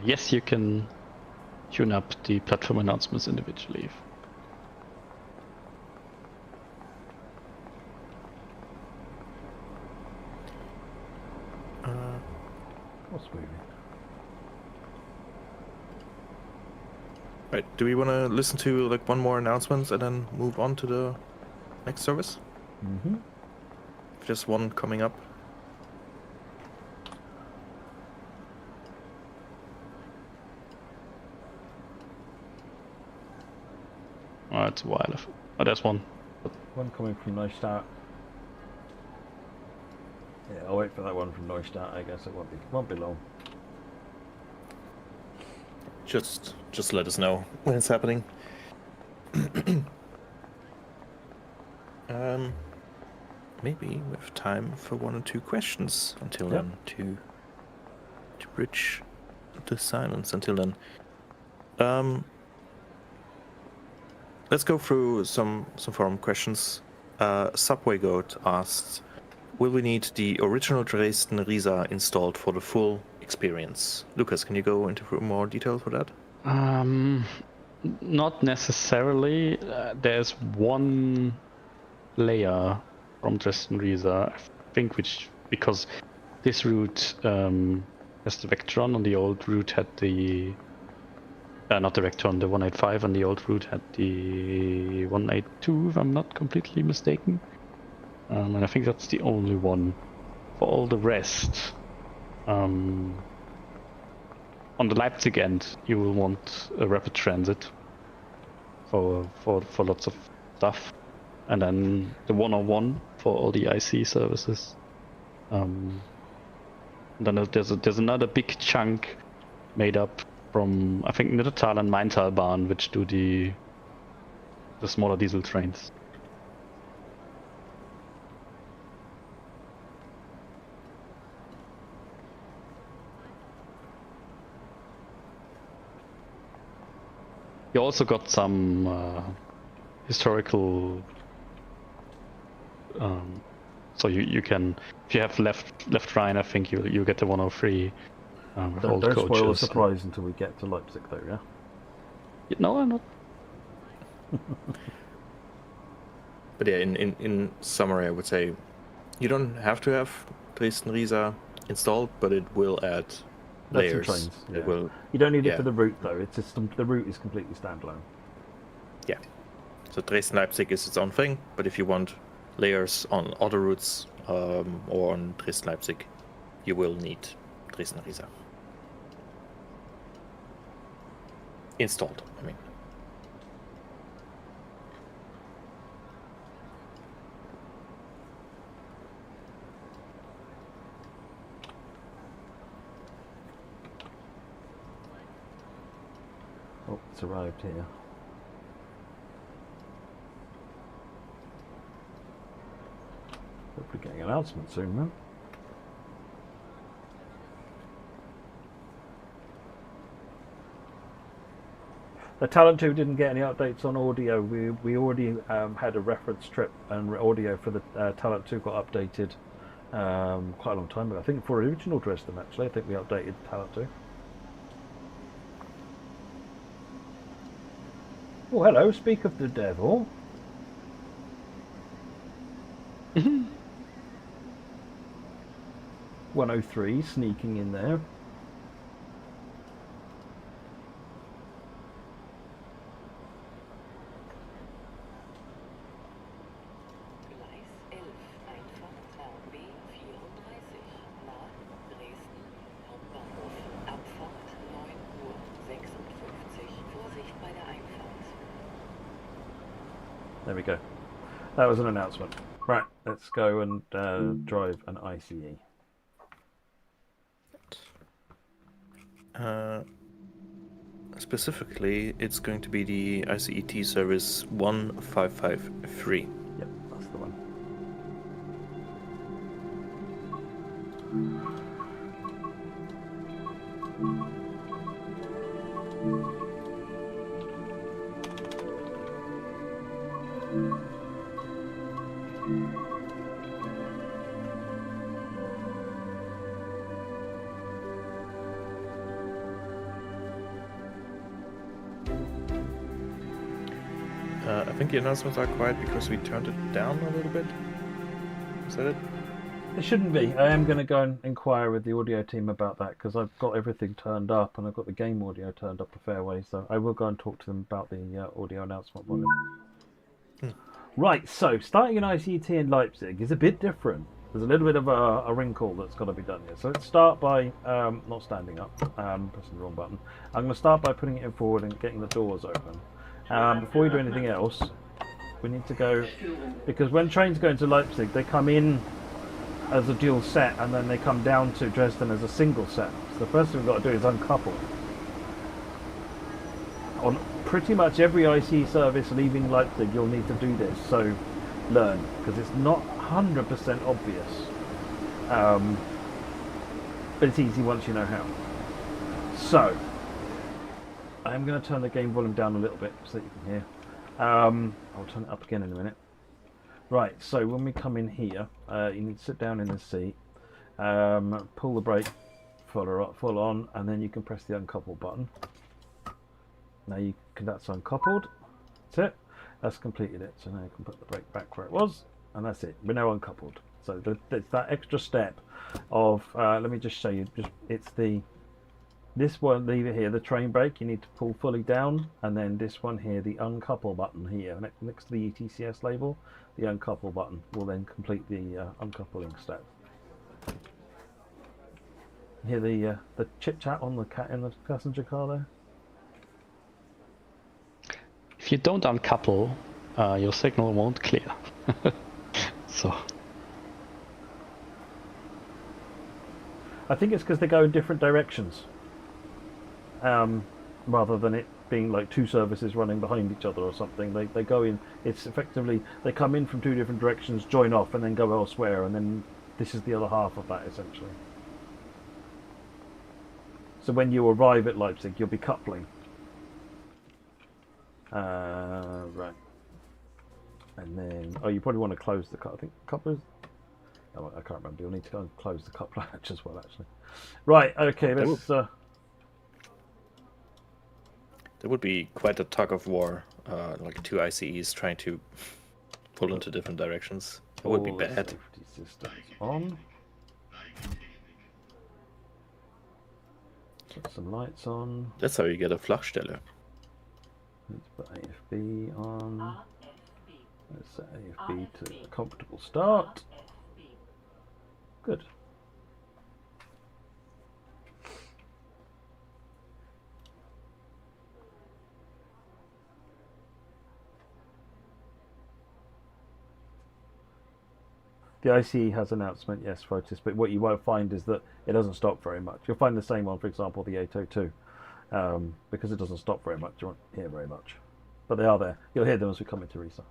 Yes, you can tune up the platform announcements individually. What's moving? Right. Do we want to listen to one more announcement and then move on to the next service? Mm-hmm. Just one coming up. Oh, it's a while. Oh, there's one. One coming from Neustadt. Yeah, I'll wait for that one from Neustadt. I guess it won't be long. Just let us know when it's happening. Maybe we have time for one or two questions until then to bridge the silence until then. Let's go through some forum questions. Subway Goat asked, will we need the original Dresden Risa installed for the full experience? Lucas, can you go into more detail for that? Not necessarily. There's one layer from Dresden Riesa, I think, which because this route has the Vectron, on the old route had the not the Vectron, the 185 on the old route had the 182, if I'm not completely mistaken. And I think that's the only one. For all the rest, on the Leipzig end, you will want a rapid transit for lots of stuff, and then the 101 for all the IC services. Then there's another big chunk made up from, I think, Niddertal and Maintalbahn, which do the smaller diesel trains. You also got some historical. So you can, if you have left Rhine, I think you get the 103. Don't spoil the surprise until we get to Leipzig, though. Yeah. No, I'm not. But yeah, in summary, I would say you don't have to have Dresden Riesa installed, but it will add layers. Trains, yeah. It will. You don't need it for the route, though. It's just the route is completely standalone. Yeah. So Dresden Leipzig is its own thing, but if you want layers on other routes or on Dresden Leipzig, you will need Dresden Riesa installed. I mean. Oh, it's arrived here. Hopefully getting an announcement soon, then. The Talent 2 didn't get any updates on audio. We already had a reference trip, and audio for the Talent 2 got updated quite a long time ago. I think for original Dresden, actually. I think we updated Talent 2. Oh, hello. Speak of the devil. 103 sneaking in there. Gleis 11, Einfahrt RB 34 nach Dresden Hauptbahnhof. Abfahrt 9:56 Uhr. Vorsicht bei der Einfahrt. There we go. That was an announcement. Right, let's go and drive an ICE. Specifically, it's going to be the ICET service 1553. Yep, that's the one. I think the announcements are quiet because we turned it down a little bit. Is that it? It shouldn't be. I am going to go and inquire with the audio team about that because I've got everything turned up and I've got the game audio turned up a fair way. So I will go and talk to them about the audio announcement volume. Right, so starting an ICT in Leipzig is a bit different. There's a little bit of a wrinkle that's got to be done here. So let's start by not standing up, pressing the wrong button. I'm going to start by putting it in forward and getting the doors open. Before we do anything else, we need to go, because when trains go into Leipzig, they come in as a dual set and then they come down to Dresden as a single set. So the first thing we've got to do is uncouple. On pretty much every IC service leaving Leipzig, you'll need to do this, so learn, because it's not 100% obvious, but it's easy once you know how. So I'm going to turn the game volume down a little bit so that you can hear. I'll turn it up again in a minute. Right, so when we come in here, you need to sit down in the seat, pull the brake full on, and then you can press the uncouple button. Now that's uncoupled. That's it. That's completed it. So now you can put the brake back where it was, and that's it. We're now uncoupled. So it's that extra step of. Let me just show you. It's this one lever here, the train brake. You need to pull fully down, and then this one here, the uncouple button here, next to the ETCS label. The uncouple button will then complete the uncoupling step. Hear the chit chat on the cat in the passenger car there. If you don't uncouple, your signal won't clear. So I think it's because they go in different directions, rather than it being like two services running behind each other or something. They go in. It's effectively they come in from two different directions, join off, and then go elsewhere, and then this is the other half of that essentially. So when you arrive at Leipzig, you'll be coupling. Right. And then, you probably want to close the I think couplers. Oh, I can't remember. You'll need to go and close the coupler hatch as well, actually. Right. Okay. Let's. There would be quite a tug of war, like two ICEs trying to pull into different directions. That would be bad. Safety systems on. Put some lights on. That's how you get a Flachstelle. Let's put AFB on. Let's set AFB to a comfortable start. Good. The ICE has announcement, yes, Fotis, but what you won't find is that it doesn't stop very much. You'll find the same on, for example, the 802, because it doesn't stop very much. You won't hear very much, but they are there. You'll hear them as we come into Riesa.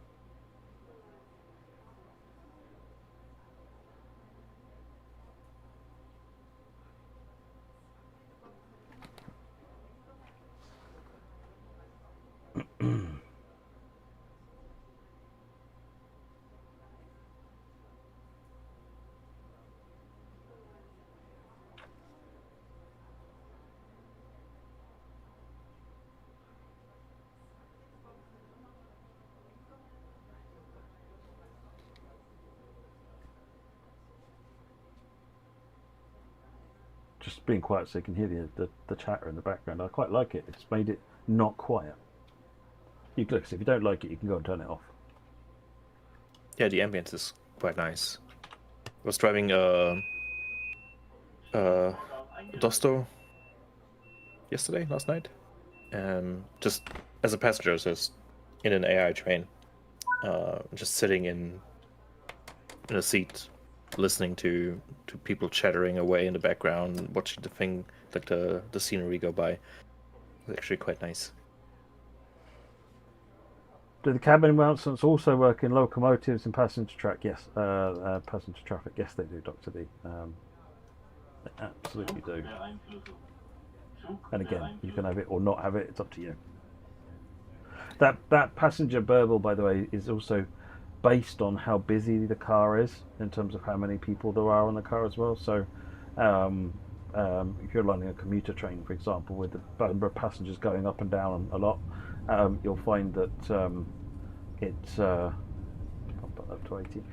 Just being quiet so you can hear the chatter in the background. I quite like it. It's made it not quiet. You look, if you don't like it, you can go and turn it off. Yeah, the ambience is quite nice. I was driving Dosto last night, just as a passenger, so it's in an AI train, just sitting in a seat, listening to people chattering away in the background, watching the thing, like the scenery go by. It's actually quite nice. Do the cabin announcements also work in locomotives and passenger track? Yes, passenger traffic. Yes, they do, Dr. D. They absolutely do. And again, you can have it or not have it. It's up to you. That passenger burble, by the way, is also based on how busy the car is in terms of how many people there are on the car as well. So if you're running a commuter train, for example, with the number of passengers going up and down a lot, you'll find that I'll put that to 80.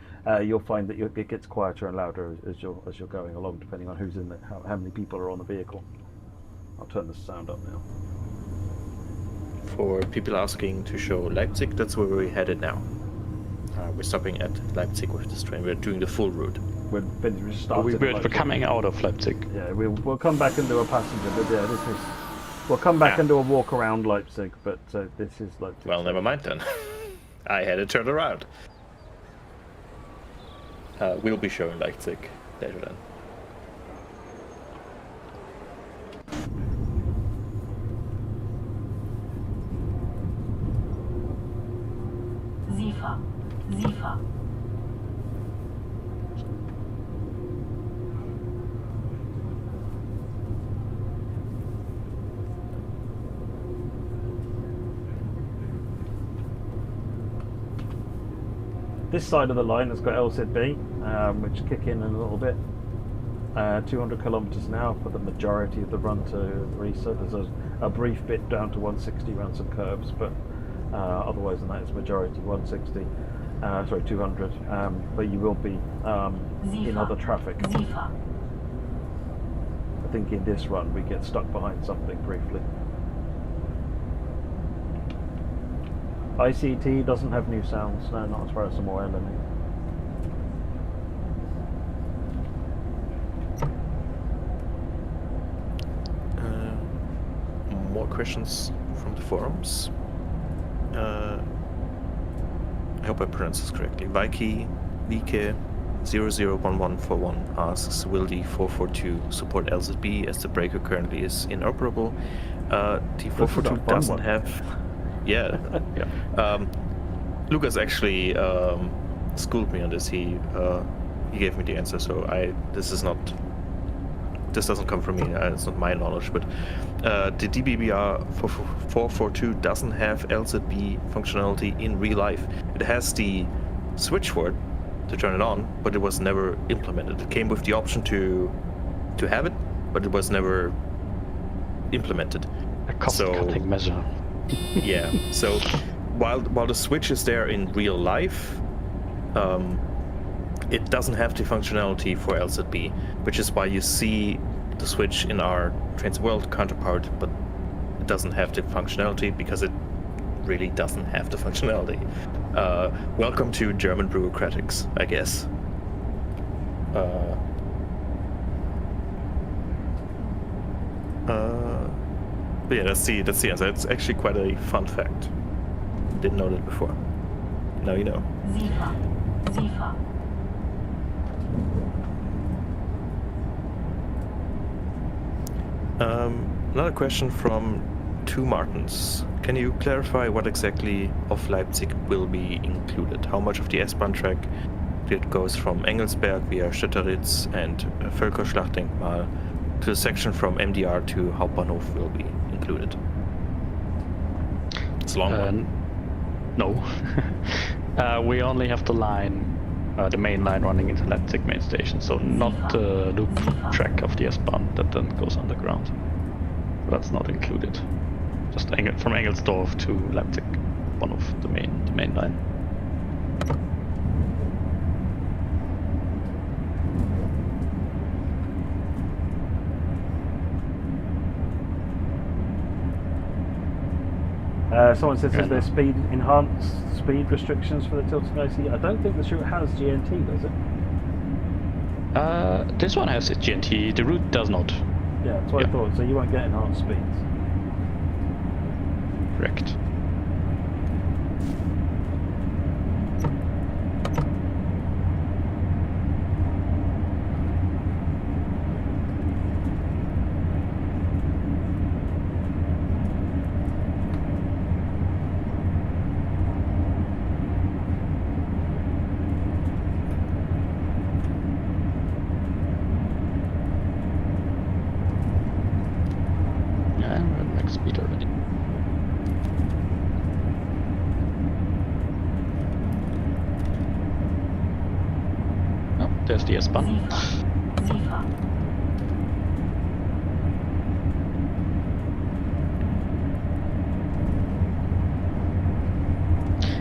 You'll find that it gets quieter and louder as you're going along, depending on who's in how many people are on the vehicle. I'll turn the sound up now. For people asking to show Leipzig, that's where we're headed now. We're stopping at Leipzig with this train. We're doing the full route. We're coming out of Leipzig. Yeah, we'll come back and do a passenger, but yeah, this is. We'll come back and do a walk around Leipzig, but this is Leipzig. Well, never mind then. I had it turned around. We'll be showing Leipzig later then. Sifa. This side of the line has got LZB, which kick in a little bit. 200 kilometers an hour for the majority of the run to Riesa. There's a brief bit down to 160 around some curves, but otherwise than that, it's majority 160. 200. But you will be in other traffic. I think in this run we get stuck behind something briefly. ICT doesn't have new sounds, no, not as far as the more enemy. More questions from the forums. I hope I pronounce this correctly. Vike 001141 asks, will the 442 support LZB as the breaker currently is inoperable? The 442 doesn't have... Yeah. Lucas actually schooled me on this. He gave me the answer, so this doesn't come from me, it's not my knowledge, but the DBBR 442 doesn't have LZB functionality in real life. It has the switch for it to turn it on, but it was never implemented. It came with the option to have it, but it was never implemented. A cost-cutting measure. Yeah, so while the switch is there in real life, it doesn't have the functionality for LZB, which is why you see the switch in our Trans-World counterpart, but it doesn't have the functionality because it really doesn't have the functionality. Welcome to German bureaucratics, I guess. But yeah, that's the answer. It's actually quite a fun fact. Didn't know that before. Now you know. Another question from Two Martins. Can you clarify what exactly of Leipzig will be included? How much of the S-Bahn track that goes from Engelsberg via Stötteritz and Völkerschlachtdenkmal to the section from MDR to Hauptbahnhof will be included? It's a long one. No. We only have the line, the main line running into Leipzig main station, so not the loop track of the S-Bahn that then goes underground. So that's not included. Just from Engelsdorf to Leipzig, one of the main line. Someone says, is there enhanced speed restrictions for the tilting IC? I don't think the route has GNT, does it? This one has a GNT, the route does not. Yeah, that's what I thought, so you won't get enhanced speeds. Correct. Speed already. Oh, there's the S-Bahn.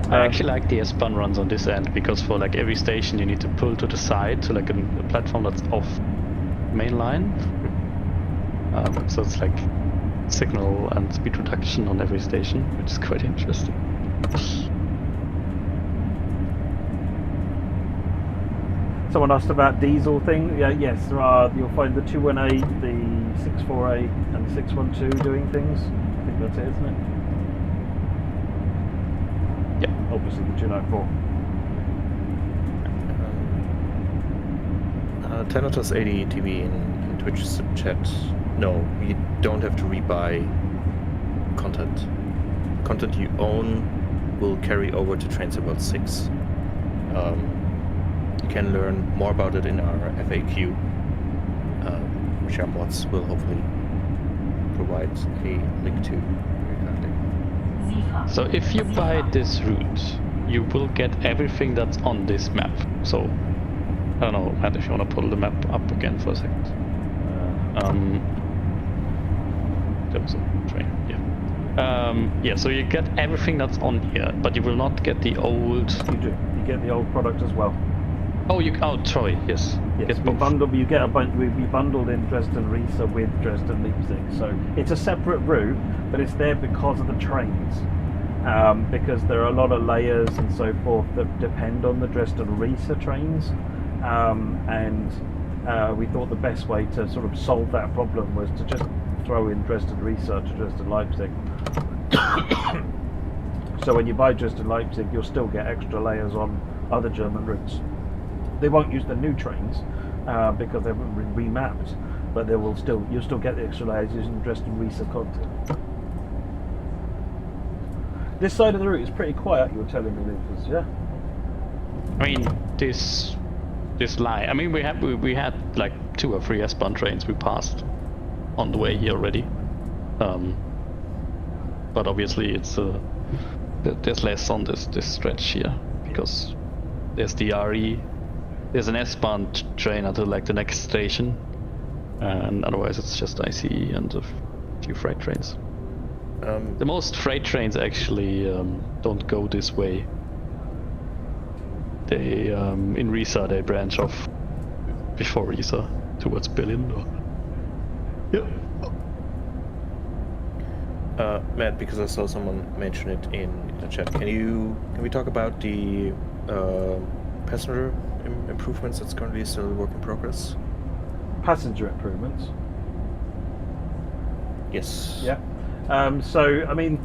I actually like the S-Bahn runs on this end because for like every station you need to pull to the side to like a platform that's off main line. So it's like signal and speed reduction on every station, which is quite interesting. Someone asked about diesel thing. Yeah, yes, there are. You'll find the 218, the 648, and the 612 doing things. I think that's it, isn't it? Yeah, obviously the 294. 1080 TV in Twitch chat. No, you don't have to rebuy content. Content you own will carry over to Trans-World 6. You can learn more about it in our FAQ, which our mods will hopefully provide a link to. So if you buy this route, you will get everything that's on this map. So don't know, Matt, if you want to pull the map up again for a second. There was a train, yeah. Yeah, so you get everything that's on here, but you will not get the old... You do. You get the old product as well. Oh, sorry, yes. Yes, Get we both. bundle. You get a bunch. We bundled in Dresden Riesa with Dresden Leipzig, so it's a separate route, but it's there because of the trains. Because there are a lot of layers and so forth that depend on the Dresden Riesa trains, and we thought the best way to sort of solve that problem was to just throw in Dresden Riesa to Dresden Leipzig. So when you buy Dresden Leipzig, you'll still get extra layers on other German routes. They won't use the new trains because they haven't been remapped, but you'll still get the extra layers using Dresden Riesa content. This side of the route is pretty quiet. You were telling me, Lucas, yeah? I mean, this line. I mean, we had like 2 or 3 S-Bahn trains we passed on the way here already. But obviously, it's there's less on this stretch here because there's the RE. There's an S-Bahn train until like the next station, and otherwise it's just ICE and a few freight trains. The most freight trains actually don't go this way. They in Riesa they branch off before Riesa towards Berlin. Yeah. Matt, because I saw someone mention it in the chat, can we talk about the passenger improvements that's currently still a work in progress? Passenger improvements. Yes. Yeah. So I mean,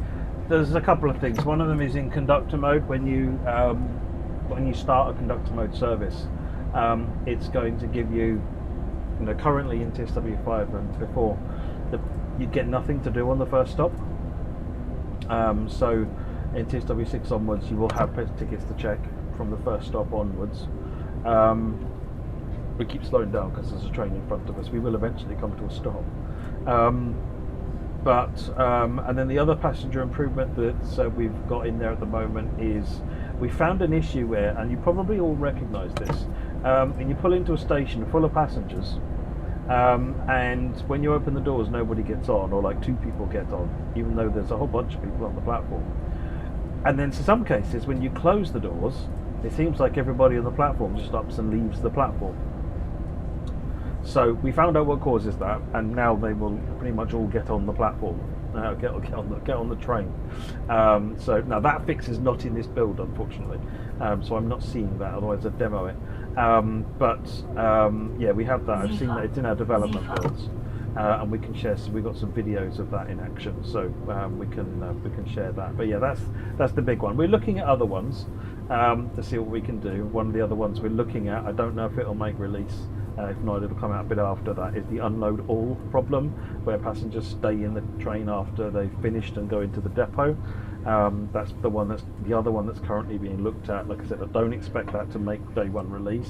there's a couple of things. One of them is in conductor mode. When you start a conductor mode service, it's going to give you, currently in TSW5 and before, you get nothing to do on the first stop. So in TSW6 onwards, you will have tickets to check from the first stop onwards. We keep slowing down because there's a train in front of us. We will eventually come to a stop. And then the other passenger improvement that we've got in there at the moment is we found an issue where, and you probably all recognise this, when you pull into a station full of passengers, and when you open the doors nobody gets on, or like 2 people get on, even though there's a whole bunch of people on the platform. And then in some cases when you close the doors, it seems like everybody on the platform just stops and leaves the platform. So we found out what causes that, and now they will pretty much all get on the platform, get on the train. So now that fix is not in this build, unfortunately. So I'm not seeing that, otherwise I'd demo it. Yeah, we have that. I've seen that it's in our development builds, and we can share. So we've got some videos of that in action, so we can share that. But yeah, that's the big one. We're looking at other ones to see what we can do. One of the other ones we're looking at, I don't know if it'll make release. If not, it'll come out a bit after that, is the unload all problem, where passengers stay in the train after they've finished and go into the depot. That's the other one that's currently being looked at. Like I said, I don't expect that to make day 1 release,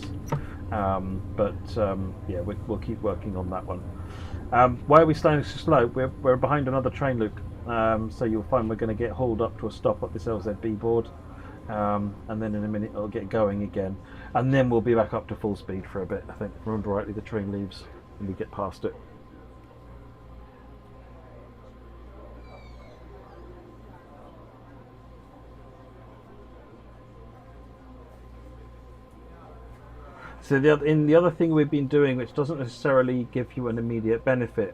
yeah, we'll keep working on that one. Why are we staying so slow? We're behind another train loop, so you'll find we're going to get hauled up to a stop at this LZB board. And then in a minute it'll get going again, and then we'll be back up to full speed for a bit. I think, if I remember rightly, the train leaves and we get past it. So the other thing we've been doing, which doesn't necessarily give you an immediate benefit,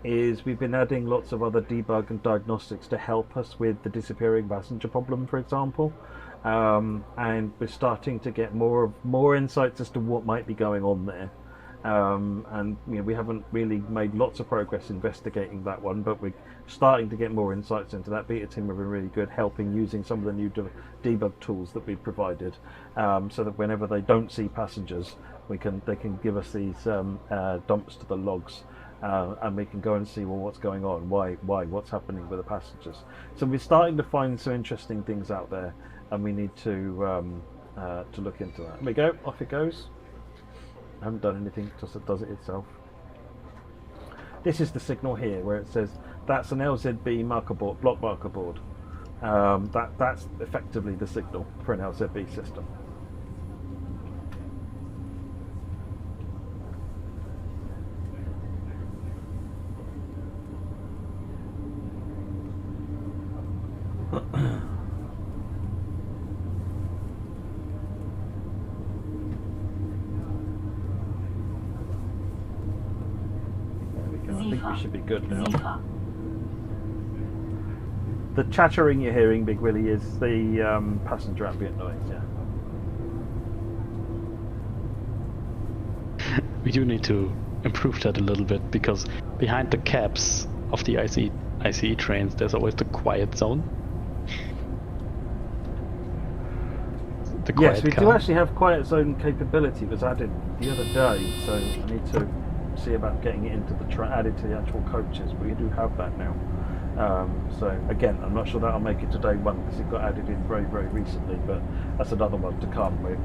is we've been adding lots of other debug and diagnostics to help us with the disappearing passenger problem, for example. And we're starting to get more insights as to what might be going on there. And we haven't really made lots of progress investigating that one, but we're starting to get more insights into that. Beta team have been really good, helping using some of the new debug tools that we've provided, so that whenever they don't see passengers, they can give us these dumps to the logs. And we can go and see, well, what's going on, what's happening with the passengers. So we're starting to find some interesting things out there, and we need to look into that. There we go, off it goes. I haven't done anything, just it does it itself. This is the signal here where it says that's an LZB marker board, block marker board. That's effectively the signal for an LZB system. There we go. I think we should be good now. The chattering you're hearing, Big Willie, is the passenger ambient noise, yeah. We do need to improve that a little bit, because behind the cabs of the ICE trains there's always the quiet zone. The quiet Yes, we car. do actually have quiet zone capability. It was added the other day, so I need to see about getting it into the added to the actual coaches. But we do have that now. So again, I'm not sure that'll make it to day one because it got added in very, very recently. But that's another one to come. Where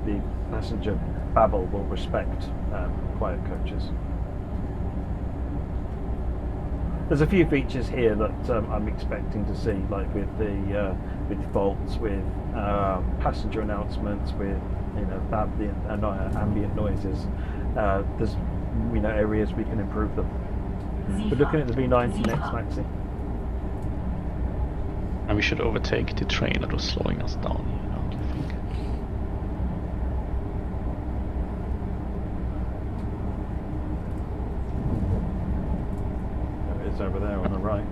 the passenger babble will respect quiet coaches. There's a few features here that I'm expecting to see, like with the with vaults, with passenger announcements, with the ambient noises. There's areas we can improve them. We're looking at the V90 next, Maxi. And we should overtake the train that was slowing us down, I think. There it is over there on the right.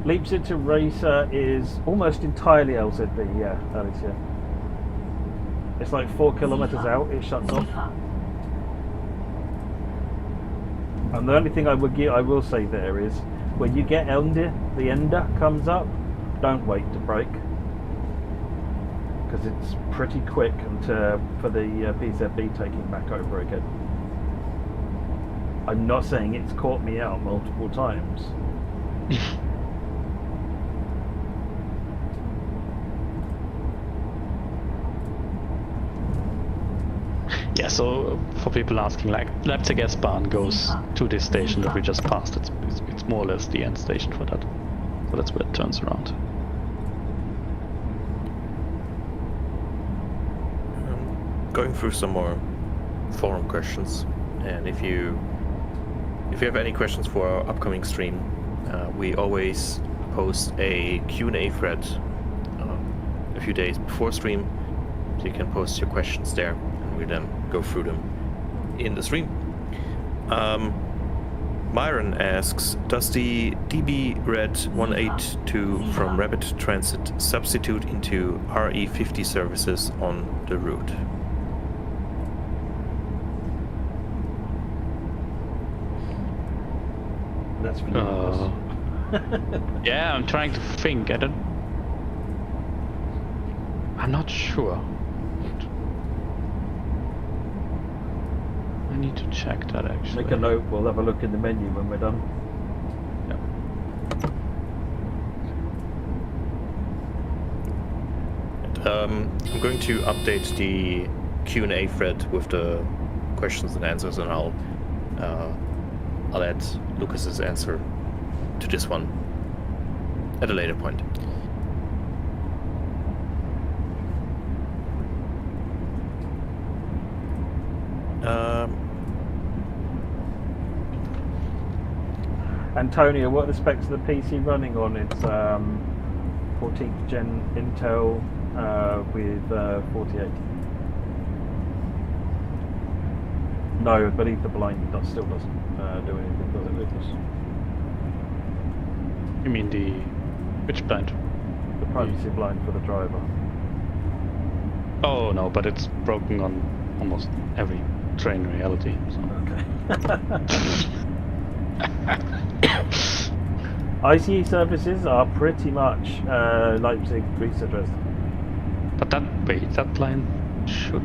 Leipzig to Racer is almost entirely LZB, yeah, that is, yeah. It's like 4 kilometers out, it shuts off. And the only thing I will say there is, when you get Ende, the Ender comes up, don't wait to brake. Because it's pretty quick for the PZB taking back over again. I'm not saying it's caught me out multiple times. Yeah, so for people asking, like, Leipzig S-Bahn goes to this station that we just passed. It's more or less the end station for that. So that's where it turns around. Going through some more forum questions, and if you have any questions for our upcoming stream, we always post a Q&A thread a few days before stream, so you can post your questions there. We then go through them in the stream. Myron asks, does the DB Red 182 from Rapid Transit substitute into RE50 services on the route? That's for you. Yeah, I'm trying to think. I'm not sure. I need to check that actually. Make a note, we'll have a look in the menu when we're done. I'm going to update the Q&A thread with the questions and answers, and I'll add Lucas's answer to this one at a later point. Antonio, what are the specs of the PC running on? It's 14th gen Intel with 4080. No, I believe the blind still doesn't do anything, does it, Lucas? You mean which blind? The privacy blind for the driver. Oh no, but it's broken on almost every train in reality. So. Okay. ICE services are pretty much Leipzig, Dresden. But that line should.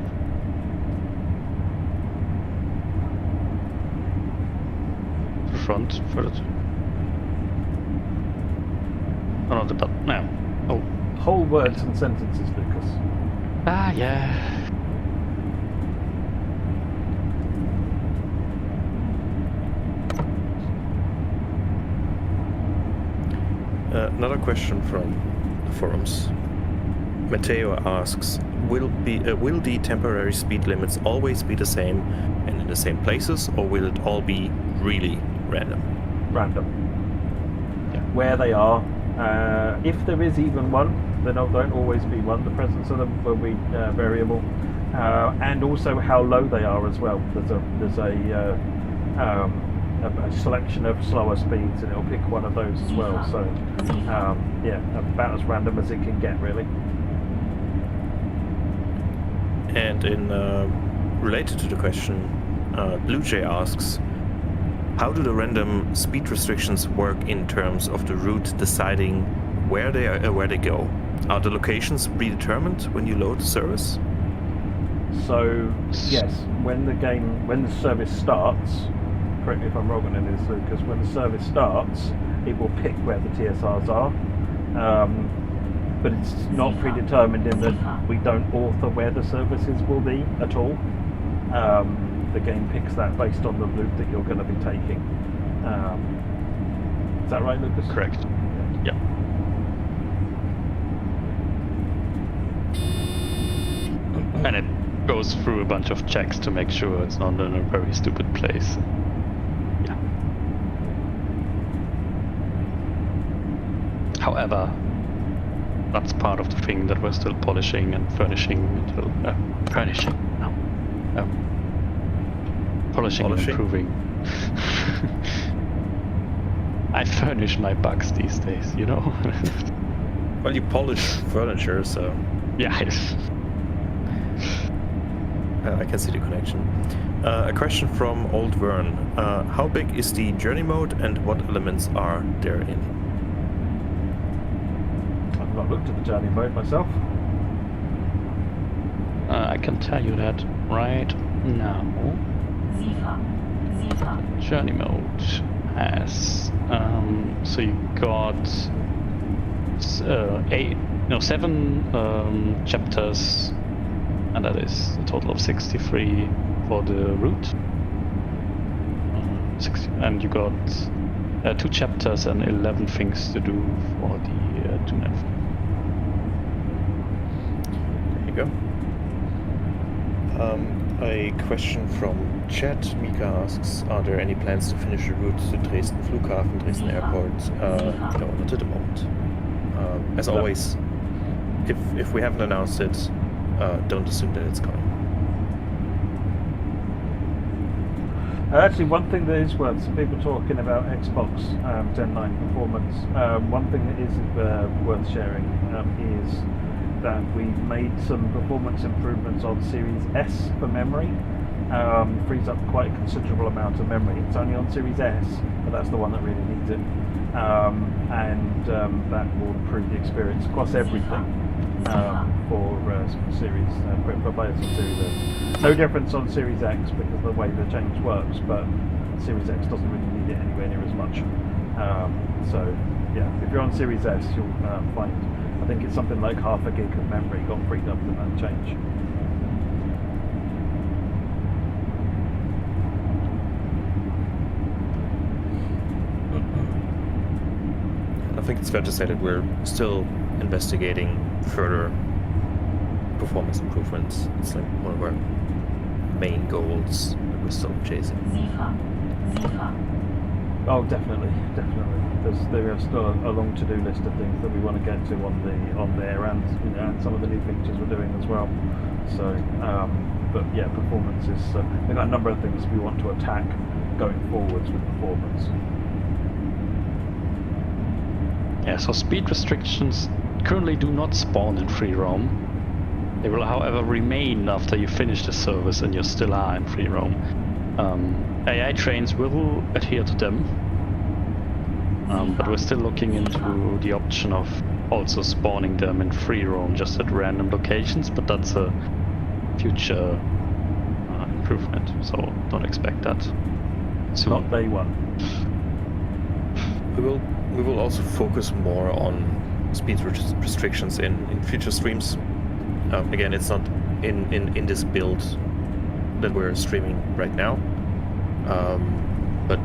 Front further. Oh no, the no. Oh. Whole words and sentences, Lucas. Ah, yeah. Another question from the forums. Matteo asks, will the temporary speed limits always be the same and in the same places, or will it all be really random? Random. Where they are. If there is even one, there don't always be one. The presence of them will be variable, and also how low they are as well. There's a selection of slower speeds, and it'll pick one of those as well. So yeah, about as random as it can get, really. And in related to the question, Blue Jay asks, how do the random speed restrictions work in terms of the route deciding where they go? Are the locations predetermined when you load the service? So yes, when the service starts, correct me if I'm wrong on this, because when the service starts, it will pick where the TSRs are, but it's not predetermined in that we don't author where the services will be at all. The game picks that based on the route that you're going to be taking. Is that right, Lucas? Correct. Yeah. And it goes through a bunch of checks to make sure it's not in a very stupid place. Yeah. However, that's part of the thing that we're still polishing and furnishing until polishing and improving. I furnish my bugs these days, you know. Well, you polish furniture, so Yeah. I can see the connection. A question from Old Vern. How big is the journey mode and what elements are therein? I've not looked at the journey mode myself. I can tell you that right now. Journey mode has so you got 7 chapters, and that is a total of 63 for the route. and you got 2 chapters and 11 things to do for the tunnel. There you go. A question from chat. Mika asks, are there any plans to finish the route to Dresden Flughafen, Dresden Airport? No, not at the moment. As always, if we haven't announced it, don't assume that it's coming. Actually, one thing that is worth, some people talking about Xbox Gen 9 performance, one thing that is worth sharing is that we've made some performance improvements on Series S for memory. Frees up quite a considerable amount of memory. It's only on Series S, but that's the one that really needs it. And that will improve the experience across everything for Series, for players on Series S. No difference on Series X because of the way the change works, but Series X doesn't really need it anywhere near as much. So yeah, if you're on Series S, you'll find, I think it's something like half a gig of memory got freed up in that change. I think it's fair to say that we're still investigating further performance improvements. It's like one of our main goals that we're still chasing. Oh, definitely. There is still a long to-do list of things that we want to get to on there, and and some of the new features we're doing as well. So, but yeah, performance is. We've got a number of things we want to attack going forwards with performance. Yeah, so speed restrictions currently do not spawn in free roam. They will, however, remain after you finish the service and you still are in free roam. AI trains will adhere to them, but we're still looking into the option of also spawning them in free roam just at random locations, but that's a future improvement, so don't expect that soon. Not day one. We will also focus more on speed restrictions in future streams. Again, it's not in this build that we're streaming right now, but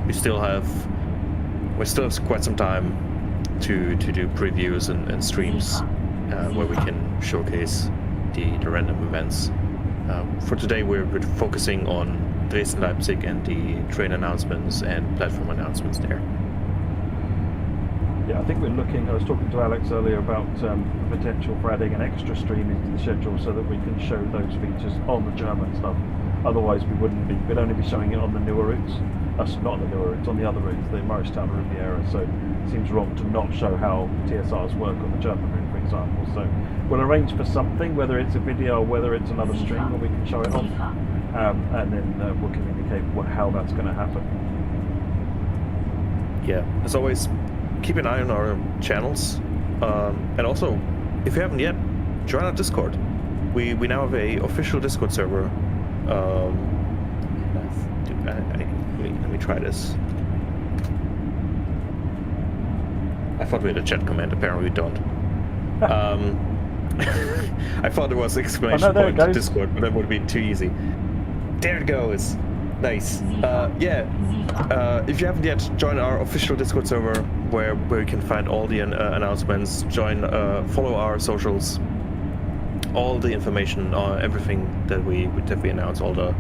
we still have quite some time to do previews and streams where we can showcase the random events. For today, we're focusing on Dresden Leipzig and the train announcements and platform announcements there. Yeah, I think we're looking. I was talking to Alex earlier about the potential for adding an extra stream into the schedule so that we can show those features on the German stuff. Otherwise, we'd only be showing it on the newer routes. Not on the newer routes, on the other routes, the Morristown Riviera. So it seems wrong to not show how TSRs work on the German route, for example. So we'll arrange for something, whether it's a video or whether it's another stream, where we can show it on, and then we'll communicate how that's going to happen. Yeah, as always, keep an eye on our channels, and also, if you haven't yet, join our Discord. We now have a official Discord server. Let me try this. I thought we had a chat command. Apparently, we don't. I thought there was an exclamation point to Discord, but that would be too easy. There it goes. Nice. If you haven't yet, join our official Discord server where you can find all the announcements. Follow our socials, all the information, everything that we announce, all the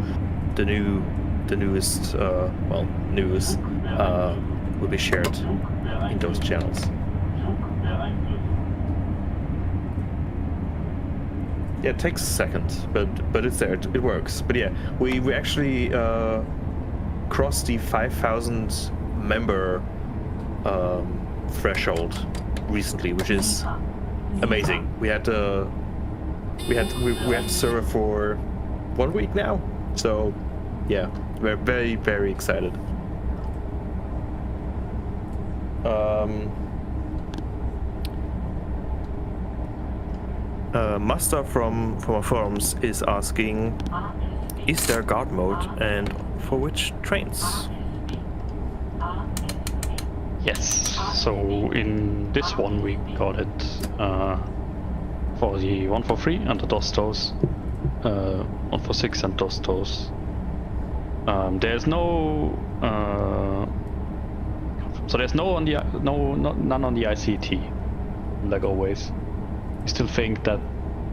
newest news will be shared in those channels. Yeah, it takes a second, but it's there. It works. But yeah, we actually crossed the 5,000 member threshold recently, which is amazing. We had the server for 1 week now, so yeah, we're very, very excited. Master from our forums is asking, is there guard mode and for which trains? Yes, so in this one we got it for the 143 and the Dostos, 146 and Dostos. There's no so there's none on the ICT, like always. We still think that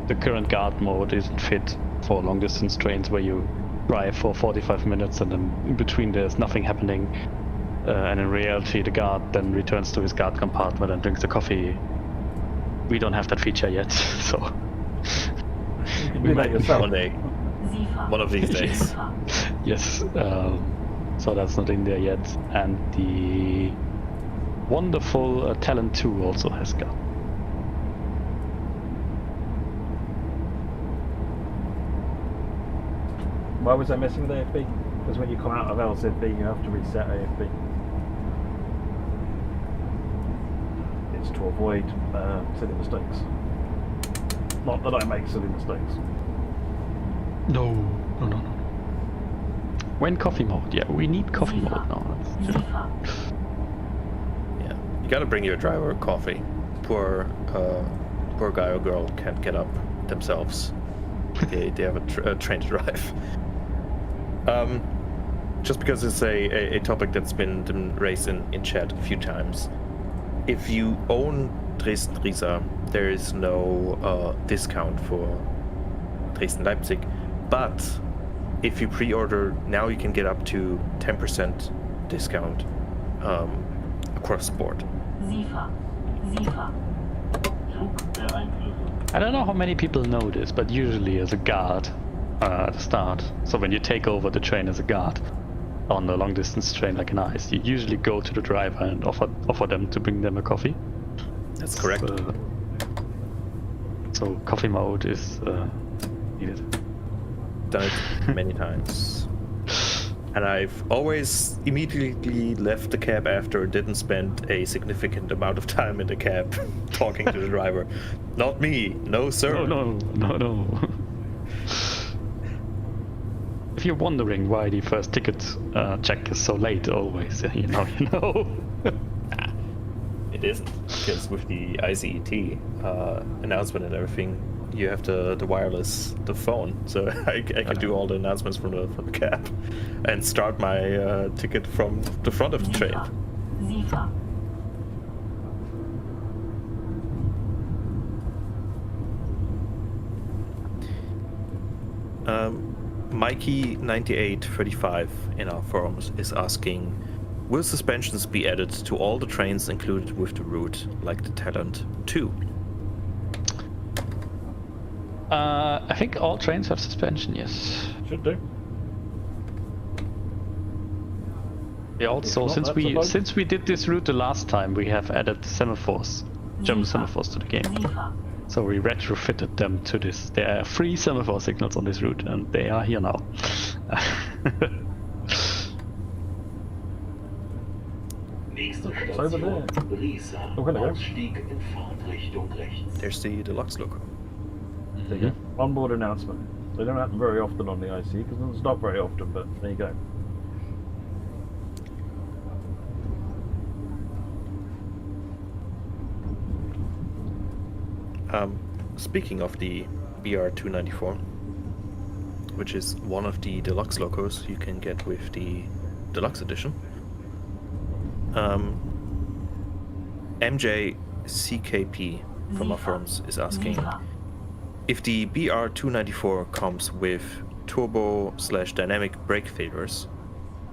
the current guard mode isn't fit for long distance trains where you drive for 45 minutes and then in between there's nothing happening, and in reality the guard then returns to his guard compartment and drinks a coffee. We don't have that feature yet, so we might yourself one day, one of these days. Yes, so that's not in there yet, and the wonderful Talent 2 also has got. Why was I messing with AFB? Because when you come out of LZB, you have to reset AFB. It's to avoid silly mistakes. Not that I make silly mistakes. No. When coffee mode? Yeah, we need coffee mode now. Yeah, you gotta bring your driver coffee. Poor guy or girl can't get up themselves. They have a train to drive. Just because it's a topic that's been raised in chat a few times. If you own Dresden Riesa, there is no discount for Dresden Leipzig, but if you pre-order now, you can get up to 10% discount across the board. I don't know how many people know this, but usually as a guard at the start, so when you take over the train as a guard on a long distance train like an ICE, you usually go to the driver and offer them to bring them a coffee. That's correct. So coffee mode is needed. Done it many times. And I've always immediately left the cab after, didn't spend a significant amount of time in the cab talking to the driver. Not me, no sir. No. If you're wondering why the first ticket check is so late always, you know. It isn't, because with the ICET announcement and everything, you have the wireless, the phone, so I can do all the announcements from the cab and start my ticket from the front of the train. Mikey9835 in our forums is asking, will suspensions be added to all the trains included with the route, like the Talent 2? I think all trains have suspension, yes. Should do. Yeah, also, not, since that's a bug. we did this route the last time, we have added semaphores, German semaphores to the game. So we retrofitted them to this. There are 3 semaphore signals on this route, and they are here now. Nächste over Station, there. Riesa, Oh, hello. Ausstieg in Fahrtrichtung rechts. There's the deluxe loco. There you go. Onboard announcement. They don't happen very often on the IC because it doesn't stop very often, but there you go. Speaking of the BR294, which is one of the deluxe locos you can get with the deluxe edition, MJCKP from our forums is asking if the BR294 comes with turbo/dynamic brake failures,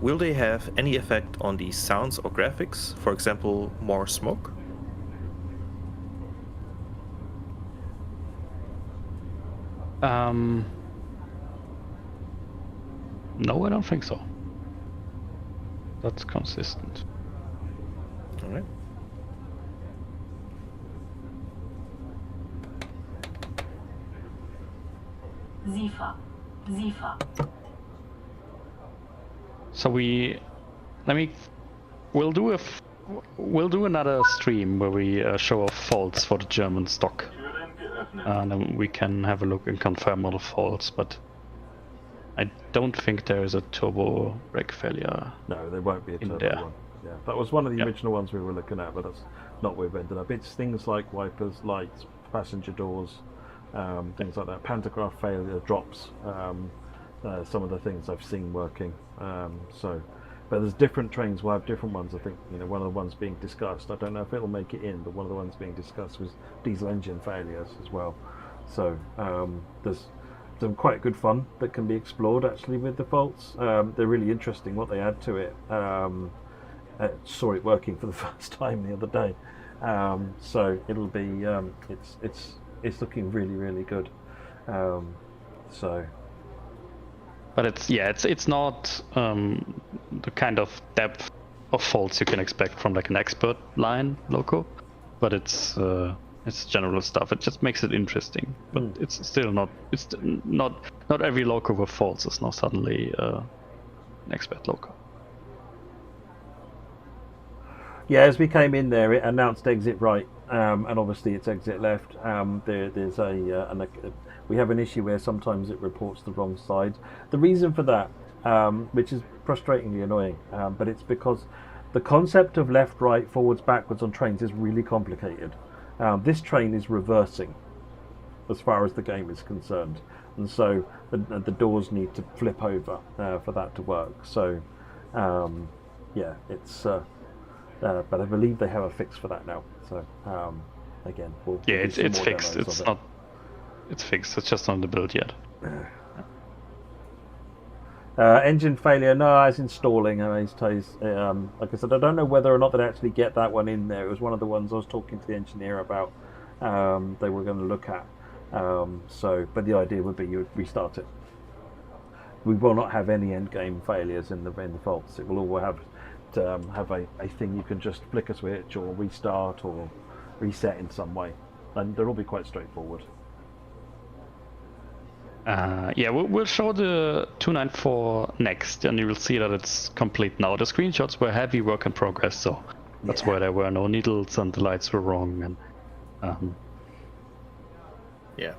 will they have any effect on the sounds or graphics? For example, more smoke? No, I don't think so. That's consistent. All right. Sifa. So we'll do another stream where we show off faults for the German stock, and then we can have a look and confirm all the faults. But I don't think there is a turbo brake failure. No, there won't be a In turbo there. one. Yeah, that was one of the Yeah. original ones we were looking at, but that's not where we've ended up. It's things like wipers, lights, passenger doors, things like that. Pantograph failure, drops. Some of the things I've seen working. But there's different trains will have different ones. I think one of the ones being discussed. I don't know if it'll make it in, but one of the ones being discussed was diesel engine failures as well. So there's some quite good fun that can be explored actually with the faults. They're really interesting what they add to it. I saw it working for the first time the other day. So it'll be it's looking really good. But it's not the kind of depth of faults you can expect from like an expert line loco, but it's general stuff. It just makes it interesting, but it's still not. It's not every loco with faults is now suddenly an expert loco. Yeah, as we came in there, it announced exit right, and obviously it's exit left. There's we have an issue where sometimes it reports the wrong side. The reason for that, which is frustratingly annoying, but it's because the concept of left, right, forwards, backwards on trains is really complicated. This train is reversing, as far as the game is concerned, and so the doors need to flip over for that to work. So, yeah, it's. But I believe they have a fix for that now. So again, we'll do some it's more fixed. demos It's of it. not. It's fixed. It's just not on the build yet. Engine failure, no, as installing. Like I said, I don't know whether or not they'd actually get that one in there. It was one of the ones I was talking to the engineer about. They were going to look at. But the idea would be you would restart it. We will not have any end game failures in the faults. It will all have a thing you can just flick a switch or restart or reset in some way, and they'll all be quite straightforward. We'll show the 294 next, and you will see that it's complete now. The screenshots were heavy work in progress, so that's why there were no needles and the lights were wrong. And Yeah,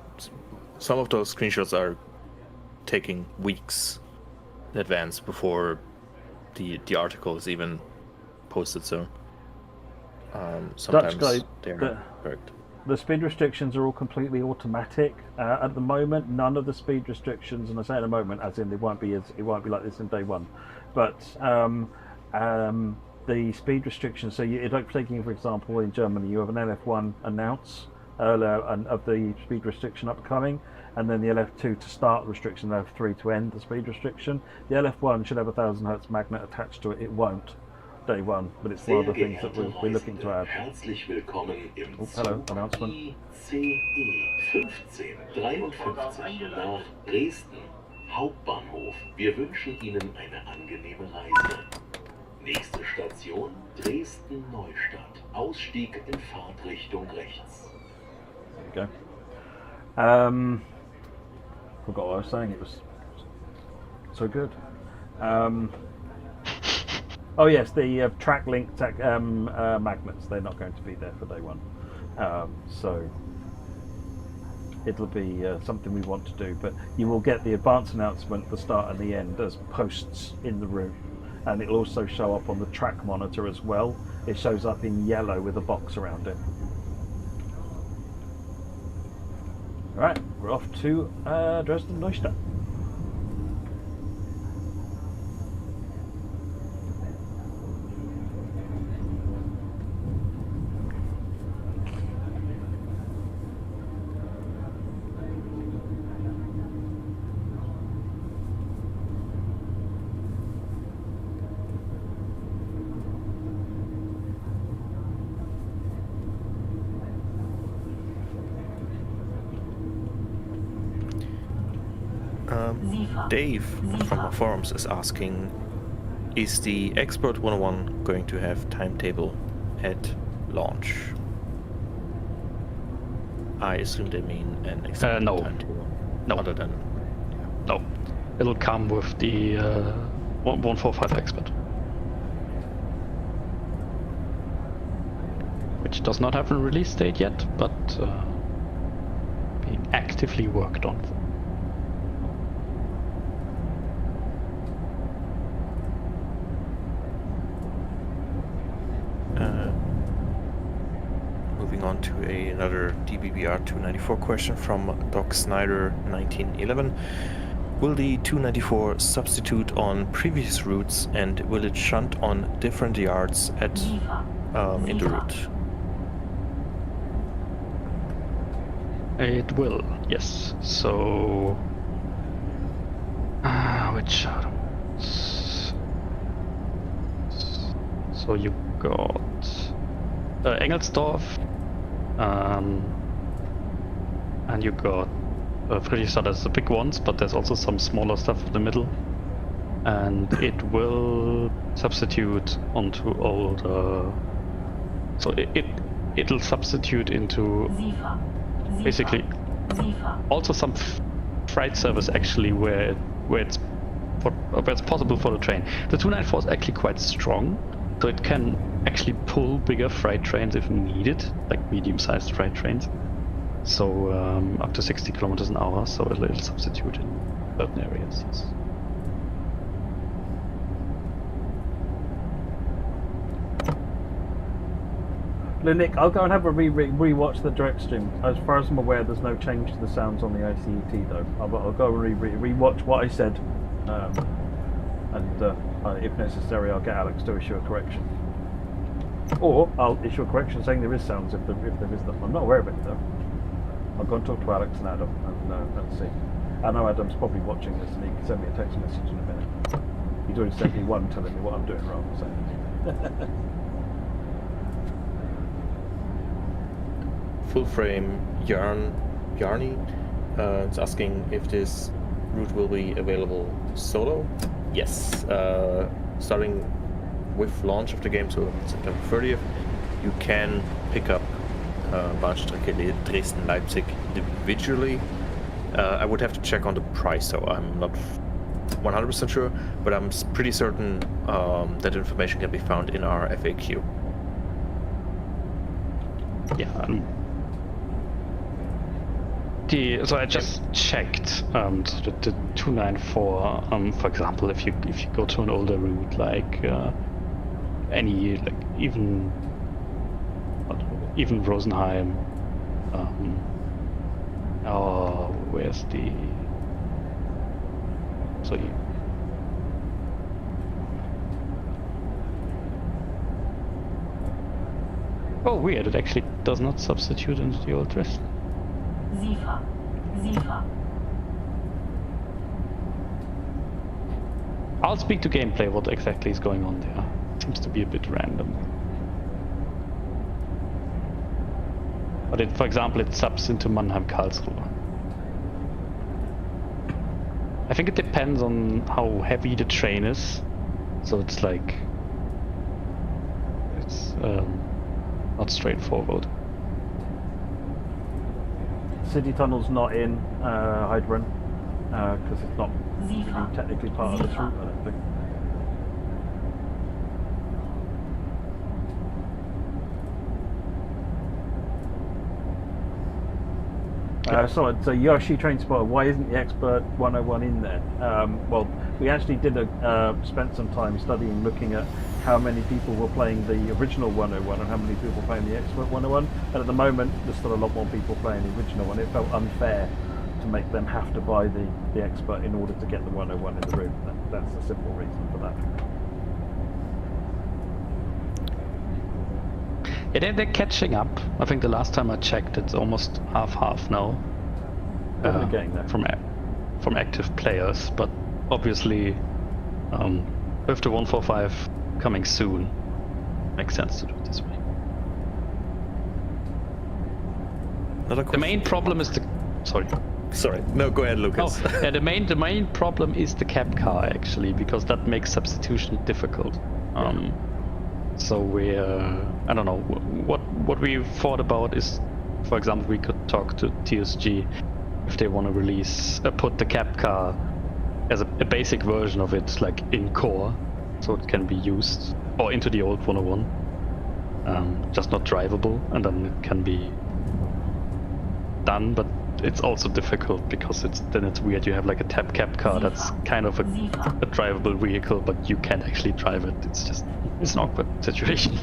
some of those screenshots are taking weeks in advance before the article is even posted. So sometimes guy, they're not correct. The speed restrictions are all completely automatic at the moment. None of the speed restrictions, and I say at the moment, as in it won't be like this in day one, but the speed restrictions. So, like taking for example in Germany, you have an LF1 announce and of the speed restriction upcoming, and then the LF2 to start the restriction, LF3 to end the speed restriction. The LF1 should have a 1000 Hertz magnet attached to it. It won't, day one, but it's one of the things that we're looking to add. Herzlich willkommen im Hello, announcement. ICE 1553 nach Dresden Hauptbahnhof. Wir wünschen Ihnen eine angenehme Reise. Nächste Station Dresden Neustadt. Ausstieg in Fahrtrichtung rechts. There you go. Forgot what I was saying. It was so good. Oh yes, the track link magnets. They're not going to be there for day one, so it'll be something we want to do. But you will get the advance announcement, the start and the end, as posts in the room, and it'll also show up on the track monitor as well. It shows up in yellow with a box around it. All right, we're off to Dresden Neustadt. Dave from the forums is asking, is the Expert 101 going to have timetable at launch? I assume they mean an exact No. timetable. No. Other than... No, it'll come with the 145 Expert, which does not have a release date yet, but being actively worked on. Moving on to another DBBR 294 question from Doc Snyder 1911. Will the 294 substitute on previous routes, and will it shunt on different yards at in the route? It will, yes. So, which so you got Engelsdorf, and you got Friedrichstadt. That's the big ones, but there's also some smaller stuff in the middle, and it will substitute onto older. So it'll substitute into basically also some freight service actually where it's possible for the train. The 294 is actually quite strong, so it can actually pull bigger freight trains if needed, like medium-sized freight trains. So up to 60 kilometers an hour. So it'll substitute in certain areas. Yes. Nick, I'll go and have a re-watch the direct stream. As far as I'm aware, there's no change to the sounds on the ICET though. I'll go and re-watch what I said, and if necessary, I'll get Alex to issue a correction, or I'll issue a correction saying there is sounds if there is them. I'm not aware of it though. I'll go and talk to Alex and Adam and see. I know Adam's probably watching this, and he can send me a text message in a minute. He's already sent me one telling me what I'm doing wrong. So. Full frame Yarny is asking if this route will be available solo. Yes, starting with launch of the game, so September 30th, you can pick up Bahnstrecke Dresden Leipzig individually. I would have to check on the price, so I'm not 100% sure, but I'm pretty certain that information can be found in our FAQ. Yeah. So I just checked the 294. For example, if you go to an older route like even Rosenheim, or where's the Oh, weird. It actually does not substitute into the old Dresden. Sifa. Sifa. I'll speak to gameplay what exactly is going on there. Seems to be a bit random. But it, for example, it subs into Mannheim-Karlsruhe. I think it depends on how heavy the train is. So it's like... It's not straightforward. City Tunnel's not in Heidrun because it's not really technically part of this route, I don't think. So I'd say Yoshi Train Spotter, why isn't the Expert 101 in there? Well, we actually did spent some time studying, looking at how many people were playing the original 101 and how many people were playing the Expert 101. And at the moment, there's still a lot more people playing the original one. It felt unfair to make them have to buy the Expert in order to get the 101 in the room. That's the simple reason for that. Yeah, they're catching up. I think the last time I checked, it's almost half now. Getting there. From active players, but obviously with the 145 coming soon, makes sense to do it this way. The main problem is the... Sorry. No, go ahead, Lucas. Oh, yeah, the main problem is the cab car actually, because that makes substitution difficult. So we, I don't know, what we thought about is, for example, we could talk to TSG if they want to release, put the cab car as a basic version of it, like in core, so it can be used, or into the old 101, just not drivable, and then it can be done, but it's also difficult because it's weird. You have like a cab car that's kind of a drivable vehicle, but you can't actually drive it. It's an awkward situation.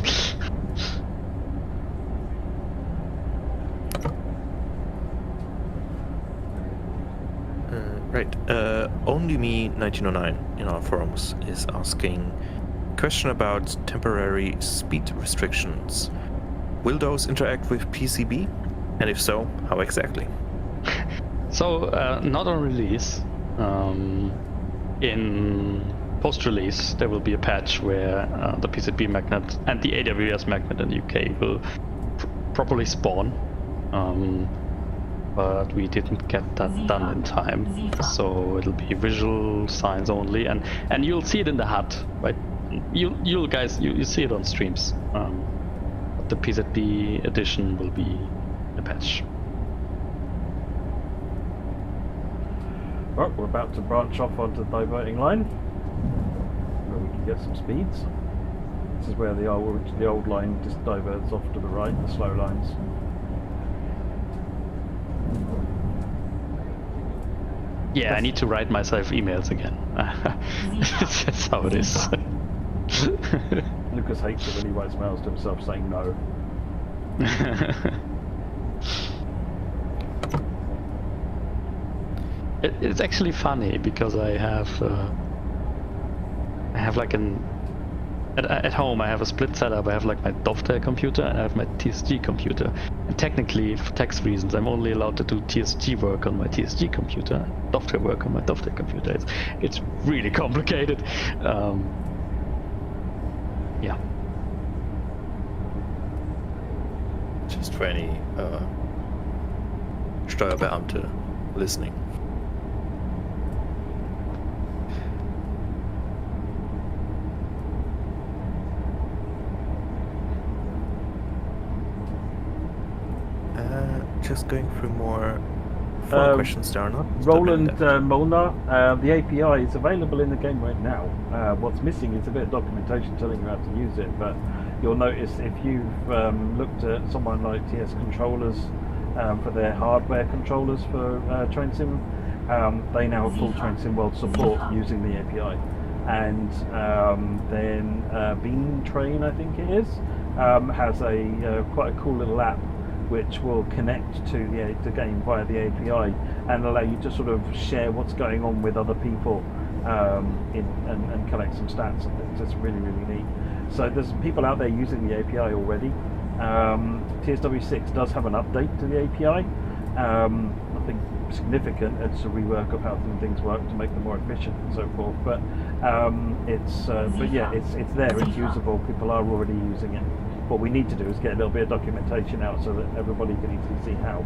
Right. Only Me 1909 in our forums is asking a question about temporary speed restrictions. Will those interact with PCB? And if so, how exactly? So, not on release. In post-release, there will be a patch where the PCB magnet and the AWS magnet in the UK will properly spawn. But we didn't get that done in time, so it'll be visual signs only, and you'll see it in the HUD, right? You guys see it on streams. But the PZB edition will be a patch. Right, we're about to branch off onto the diverting line, where we can get some speeds. This is where the old line just diverts off to the right, the slow lines. Yeah, I need to write myself emails again. That's how it is. Lucas hates it when he writes mails to himself saying no. It's actually funny because I have like at home I have a split setup. I have like my Dovetail computer and I have my TSG computer. And technically, for tax reasons, I'm only allowed to do TSG work on my TSG computer, and Dovetail work on my Dovetail computer. It's really complicated. Yeah. Just for any Steuerbeamte listening. Just going through more questions there are not. Roland Molnar, the API is available in the game right now. What's missing is a bit of documentation telling you how to use it, but you'll notice if you've looked at someone like TS Controllers for their hardware controllers for Train Sim, they now have full Train Sim World support using the API. And then Bean Train, I think it is, has a quite a cool little app which will connect to the game via the API and allow you to sort of share what's going on with other people and collect some stats and things. It's really, really neat. So there's people out there using the API already, TSW6 does have an update to the API. Nothing significant. It's a rework of how things work to make them more efficient and so forth. But it's there. It's usable. People are already using it. What we need to do is get a little bit of documentation out so that everybody can easily see how.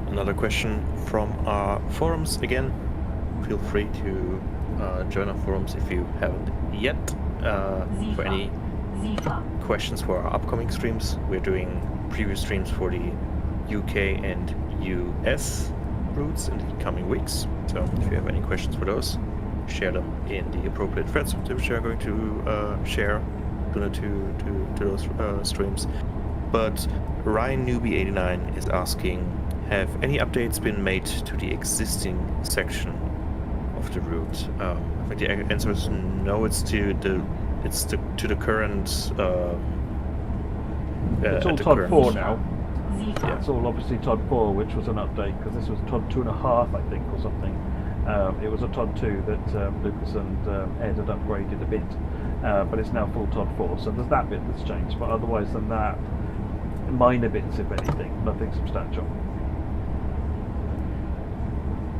Another question from our forums again. Feel free to join our forums if you haven't yet. For any questions for our upcoming streams, we're doing preview streams for the UK and US routes in the coming weeks. So if you have any questions for those, share them in the appropriate threads, which we are going to share to those streams. But Ryan Newbie 89 is asking, have any updates been made to the existing section of the route? I think the answer is no. It's to the current. It's all TOD 4 now. Yeah. It's all obviously TOD 4, which was an update because this was TOD 2.5, I think, or something. It was a TOD 2 that Lucas and Ed had upgraded a bit, but it's now full TOD 4. So there's that bit that's changed, but otherwise than that, minor bits, if anything, nothing substantial.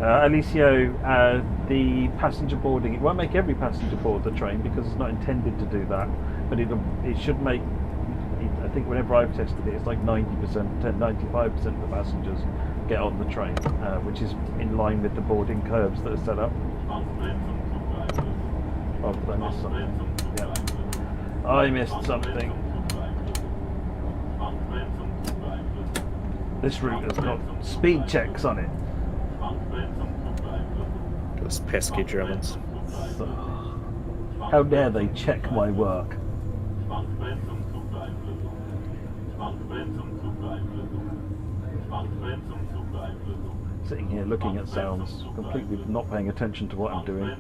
Alicio, the passenger boarding, it won't make every passenger board the train because it's not intended to do that, but it should make, I think whenever I've tested it, it's like 90%, 95% of the passengers get on the train, which is in line with the boarding curves that are set up. Oh, did I miss something? Yeah. I missed something. This route has got speed checks on it. Those pesky Germans. So, how dare they check my work? Sitting here looking at sounds, completely not paying attention to what I'm doing.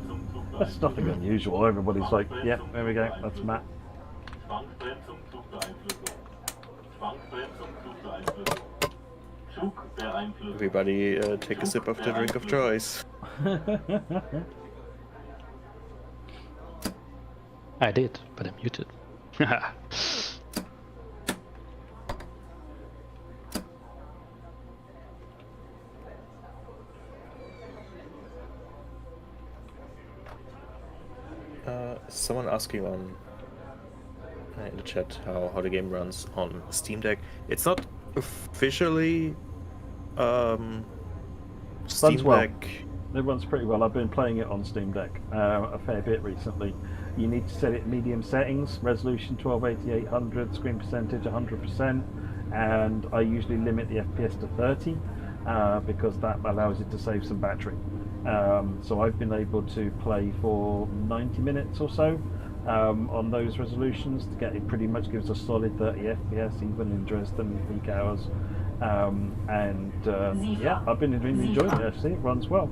That's nothing unusual. Everybody's like, yeah, there we go, that's Matt. Everybody take a sip of the drink of choice. I did, but I'm muted. Someone asking on in the chat how the game runs on Steam Deck. It's not officially Steam well. Deck. It runs pretty well. I've been playing it on Steam Deck a fair bit recently. You need to set it medium settings, resolution 1280-800, screen percentage 100%, and I usually limit the FPS to 30 because that allows it to save some battery. So I've been able to play for 90 minutes or so on those resolutions to get it. Pretty much gives a solid 30 FPS even in Dresden peak hours. Yeah, I've been really enjoying it actually. It runs well.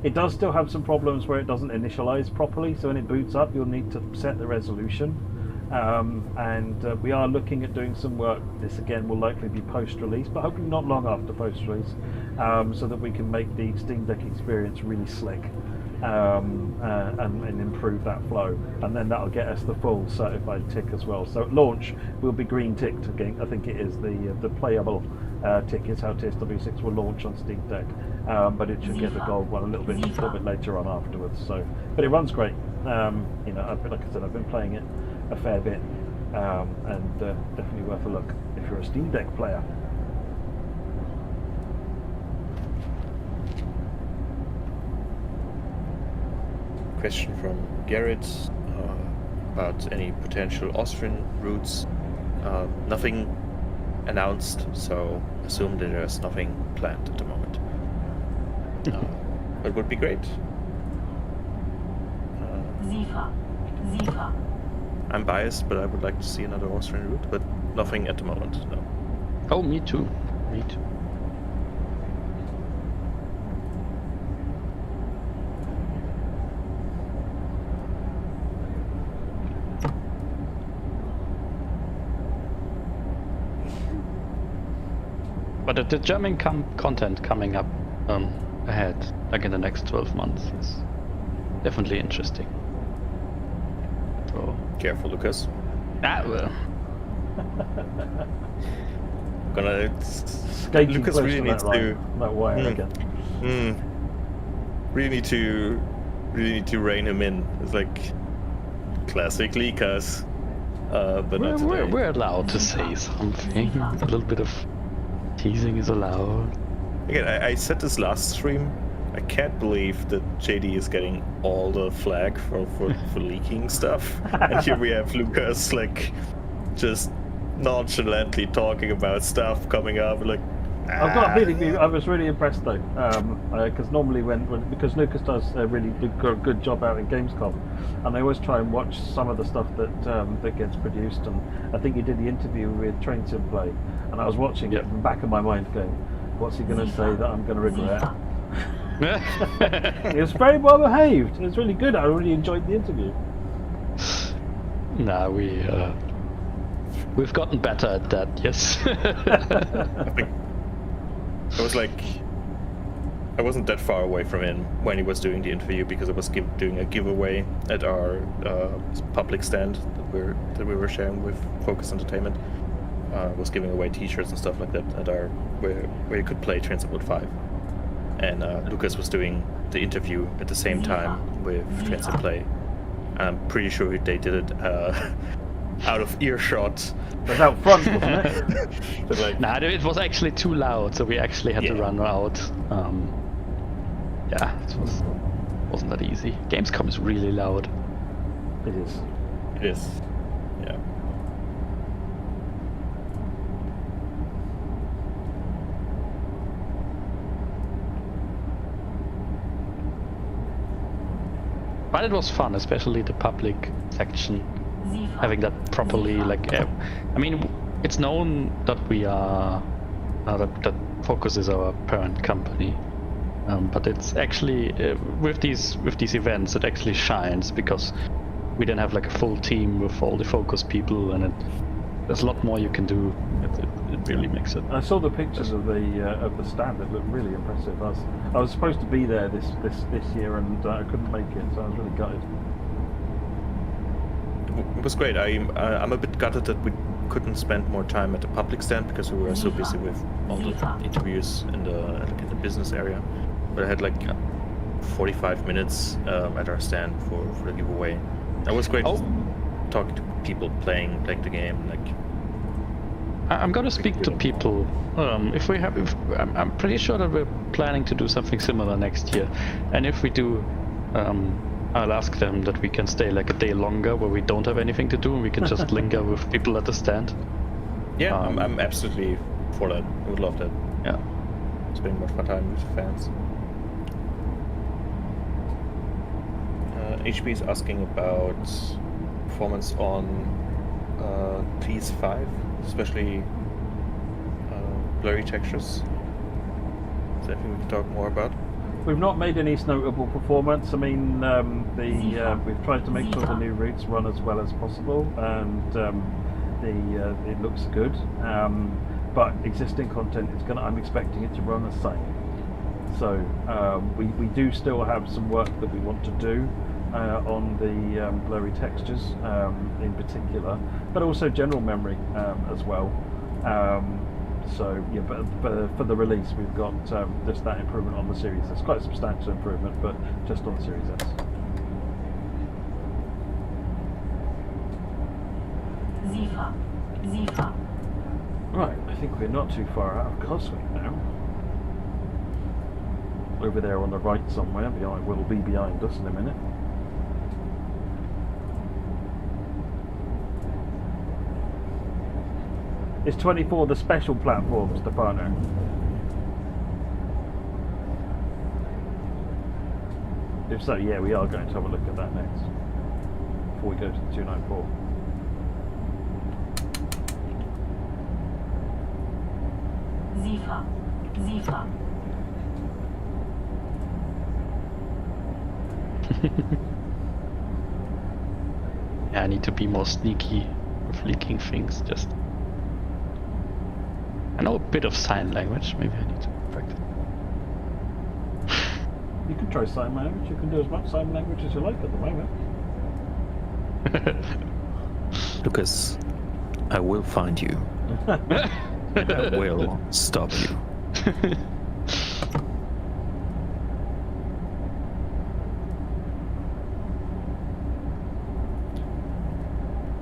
It does still have some problems where it doesn't initialize properly, so when it boots up you'll need to set the resolution. We are looking at doing some work. This again will likely be post-release, but hopefully not long after post-release, so that we can make the Steam Deck experience really slick and improve that flow, and then that'll get us the full certified tick as well. So at launch we'll be green ticked again. I think it is the playable tick is how TSW6 will launch on Steam Deck, but it should get the gold one a little bit later on afterwards. So, but it runs great. Like I said, I've been playing it a fair bit, and definitely worth a look if you're a Steam Deck player. Question from Garrett about any potential Austrian routes. Nothing announced, so assume that there's nothing planned at the moment. But it would be great. I'm biased, but I would like to see another Austrian route, but nothing at the moment, no. Oh, me too. Me too. But the German content coming up ahead, like in the next 12 months, is definitely interesting. So Careful, Lucas. well, Skating Lucas close really to needs that to. that wire again. Really need to rein him in. It's like classic Likas. But not today. we're allowed to say something. A little bit of teasing is allowed. Again, I said this last stream. I can't believe that JD is getting all the flag for leaking stuff, and here we have Lucas like just nonchalantly talking about stuff coming up. Like, I've got to really, I was really impressed though, because normally because Lucas does a really good job out in Gamescom, and I always try and watch some of the stuff that gets produced. And I think he did the interview with Train Sim Play, and I was watching it from the back of my mind, going, "What's he going to say that I'm going to regret?" It was very well behaved. It was really good. I really enjoyed the interview. Nah, we've gotten better at that. Yes. I was like, I wasn't that far away from him when he was doing the interview because I was doing a giveaway at our public stand that we were sharing with Focus Entertainment. Was giving away T-shirts and stuff like that at our where you could play Train Sim 5. And Lucas was doing the interview at the same time with Train Sim Play. I'm pretty sure they did it out of earshot. It was out front, wasn't it? But like, Nah, it was actually too loud, so we actually had to run out. Yeah, wasn't that easy. Gamescom is really loud. It is. it is. Yeah. But it was fun, especially the public section. Having that properly, like, I mean, it's known that we are that Focus is our parent company, but it's actually with these events it actually shines because we then have like a full team with all the Focus people, and there's a lot more you can do. It really makes it. I saw the pictures of the stand. It looked really impressive. I was supposed to be there this year, and I couldn't make it, so I was really gutted. It was great. I'm a bit gutted that we couldn't spend more time at the public stand because we were so busy with all the interviews in the business area. But I had like 45 minutes at our stand for the giveaway. That was great. Talking to people playing the game. Like, I'm gonna speak to people. I'm pretty sure that we're planning to do something similar next year, and if we do, I'll ask them that we can stay like a day longer where we don't have anything to do and we can just linger with people at the stand. yeah, I'm absolutely for that. I would love that. Yeah. Spending more time with the fans. HB is asking about performance on PS5, especially blurry textures. Is that anything we can talk more about? We've not made any notable performance. I mean, we've tried to make sure the new routes run as well as possible, and it looks good. But existing content I'm expecting it to run the same. So we do still have some work that we want to do on the blurry textures in particular, but also general memory as well. So yeah, but for the release we've got just that improvement on the Series S. Quite a substantial improvement, but just on the Series S. Zifa. Right, I think we're not too far out of Coswick now. Over there on the right somewhere, will be behind us in a minute. Is 24 the special platform, Stefano? If so, yeah, we are going to have a look at that next, before we go to the 294. Zifa. Yeah, I need to be more sneaky with leaking things. Just I know a bit of sign language. Maybe I need to practice. You can try sign language. You can do as much sign language as you like at the moment. Lucas, I will find you. And I will stop you.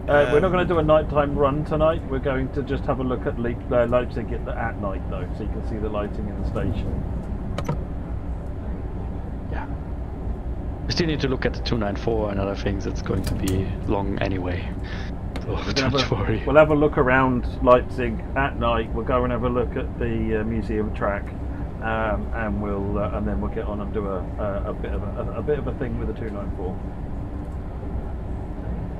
We're not going to do a nighttime run tonight. We're going to just have a look at Leipzig at night, though, so you can see the lighting in the station. Yeah. We still need to look at the 294 and other things. It's going to be long anyway. So don't worry. We'll have a look around Leipzig at night. We'll go and have a look at the museum track, and then we'll get on and do a bit of a thing with the 294.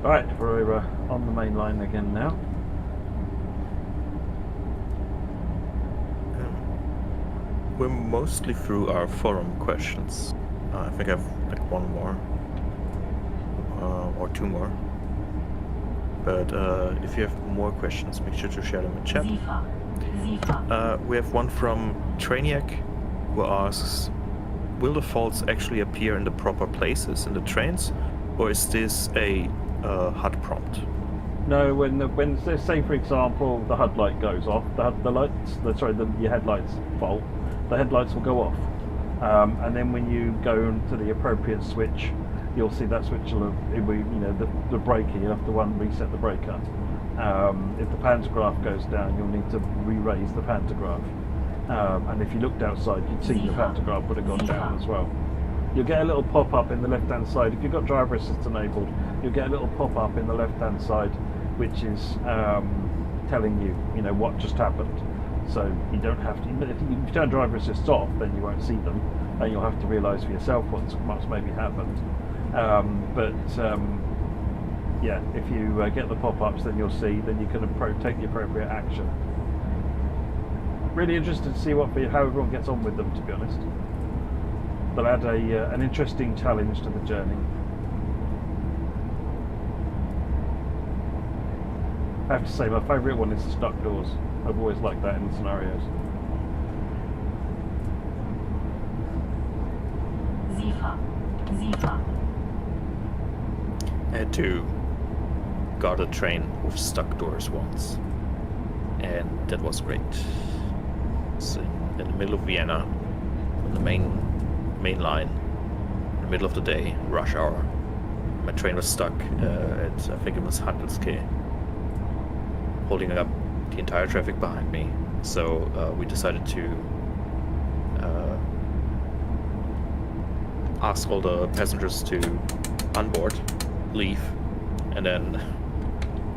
Right, we're on the main line again now. We're mostly through our forum questions. I think I have like one more or two more. But if you have more questions, make sure to share them in chat. We have one from Trainiac who asks, will the faults actually appear in the proper places in the trains, or is this a HUD prompt? No, when say for example the HUD light goes off, your headlights fault, the headlights will go off, and then when you go to the appropriate switch, you'll see that switch will the breaker. You have to reset the breaker. If the pantograph goes down, you'll need to re-raise the pantograph, and if you looked outside, you'd see the pantograph would have gone down as well. You'll get a little pop-up in the left-hand side. If you've got driver assist enabled, you'll get a little pop-up in the left-hand side, which is telling you, what just happened. So you don't have to. If you turn driver assist off, then you won't see them, and you'll have to realise for yourself what's maybe happened. Yeah, if you get the pop-ups, then you'll see. Then you can take the appropriate action. Really interested to see how everyone gets on with them, to be honest. They'll add an interesting challenge to the journey. I have to say, my favourite one is the stuck doors. I've always liked that in the scenarios. I had to guard a train with stuck doors once, and that was great. It's in the middle of Vienna, on the main line, in the middle of the day, rush hour. My train was stuck at, I think it was Handelsquai, holding up the entire traffic behind me. So we decided to ask all the passengers to unboard, leave, and then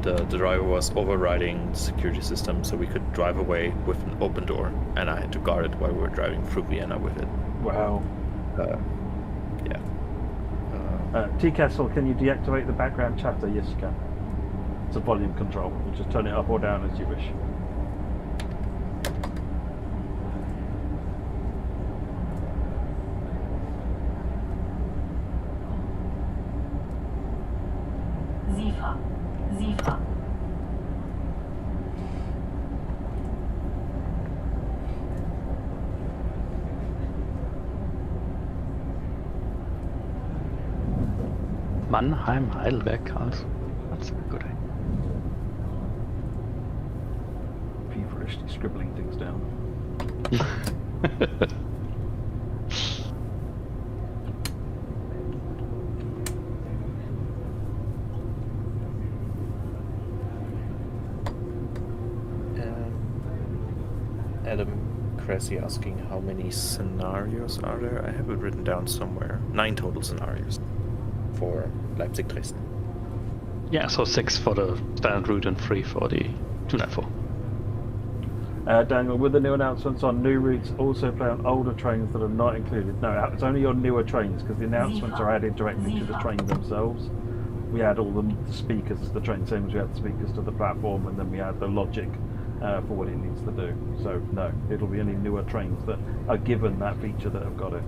the driver was overriding the security system, so we could drive away with an open door, and I had to guard it while we were driving through Vienna with it. Wow. Yeah. T-Castle, can you deactivate the background chatter? Yes, you can. It's a volume control. You just turn it up or down as you wish. Zifa. Mannheim, Heidelberg, Karlsruhe. That's a good idea. Feverishly scribbling things down. Adam Cressy asking how many scenarios are there? I have it written down somewhere. 9 total scenarios for Leipzig Dresden. Yeah, so 6 for the standard route and 3 for the 294. Daniel, with the new announcements on new routes also play on older trains that are not included? No, it's only on newer trains because the announcements are added directly to the train themselves. We add all the speakers to the train, same as we add the speakers to the platform, and then we add the logic for what it needs to do. So no, it'll be only newer trains that are given that feature that have got it.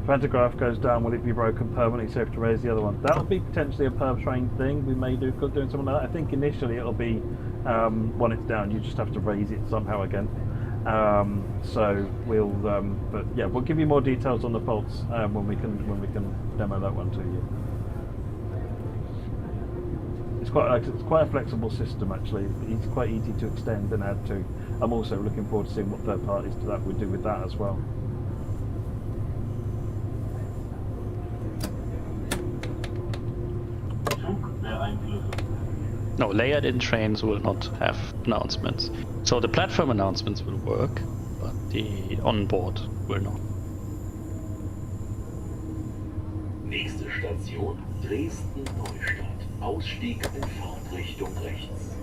Pantograph goes down, will it be broken permanently, so you have to raise the other one? That'll be potentially a per train thing. We may do doing something like that. I think initially it'll be when it's down, you just have to raise it somehow again. So we'll, but yeah, we'll give you more details on the faults when we can demo that one to you. It's quite a flexible system actually. It's quite easy to extend and add to. I'm also looking forward to seeing what third parties to that would do with that as well. No, layered-in trains will not have announcements. So the platform announcements will work, but the onboard will not. Nächste Station, Dresden Neustadt. Ausstieg in Fahrtrichtung rechts.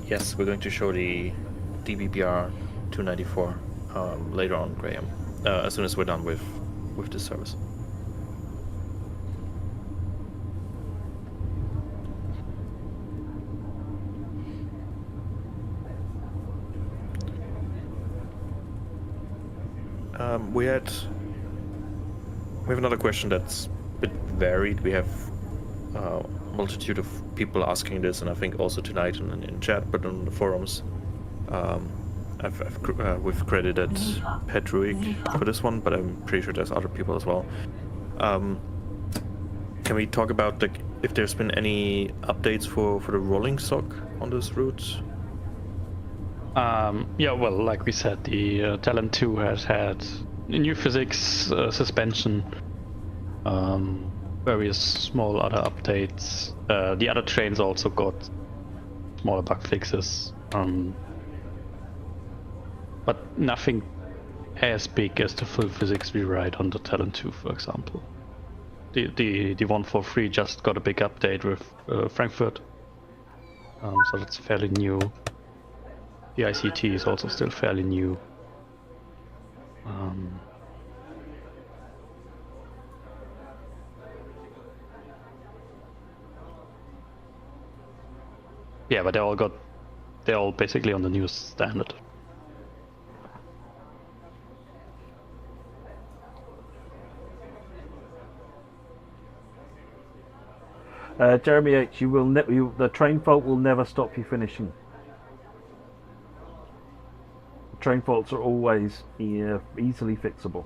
Yes, we're going to show the DBBR 294 later on, Graham, as soon as we're done with this service. We have another question that's a bit varied. We have a multitude of people asking this, and I think also tonight in chat, but on the forums. We've credited Petruik for this one, but I'm pretty sure there's other people as well. Can we talk about if there's been any updates for the rolling stock on this route? Yeah, well, like we said, the Talent 2 has had new physics suspension, various small other updates. The other trains also got smaller bug fixes, but nothing as big as the full physics rewrite on the Talent 2, for example. The 143 just got a big update with Frankfurt, so that's fairly new. The ICT is also still fairly new. Yeah, but they're all basically on the new standard. Jeremy H, the train fault will never stop you finishing. Train faults are always easily fixable.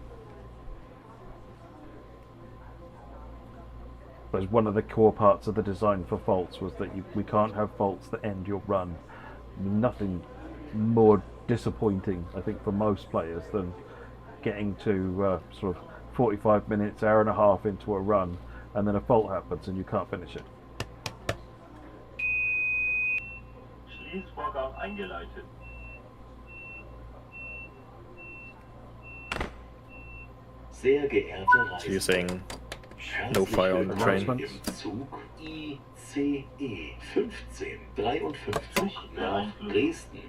Because one of the core parts of the design for faults was that we can't have faults that end your run. Nothing more disappointing, I think, for most players than getting to sort of 45 minutes, hour and a half into a run, and then a fault happens and you can't finish it. Schließvorgang eingeleitet. Sehr geehrte So you're saying Reisende, no fire on the train? im Zug ICE 1553 nach Dresden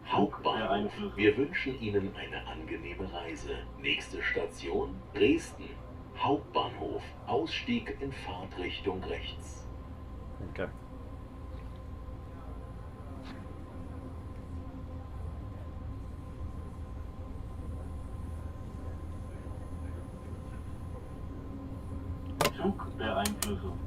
Hauptbahnhof. Wir wünschen Ihnen eine angenehme Reise. Nächste Station Dresden Hauptbahnhof. Ausstieg in Fahrtrichtung rechts. Okay. Zugbeeinflussung.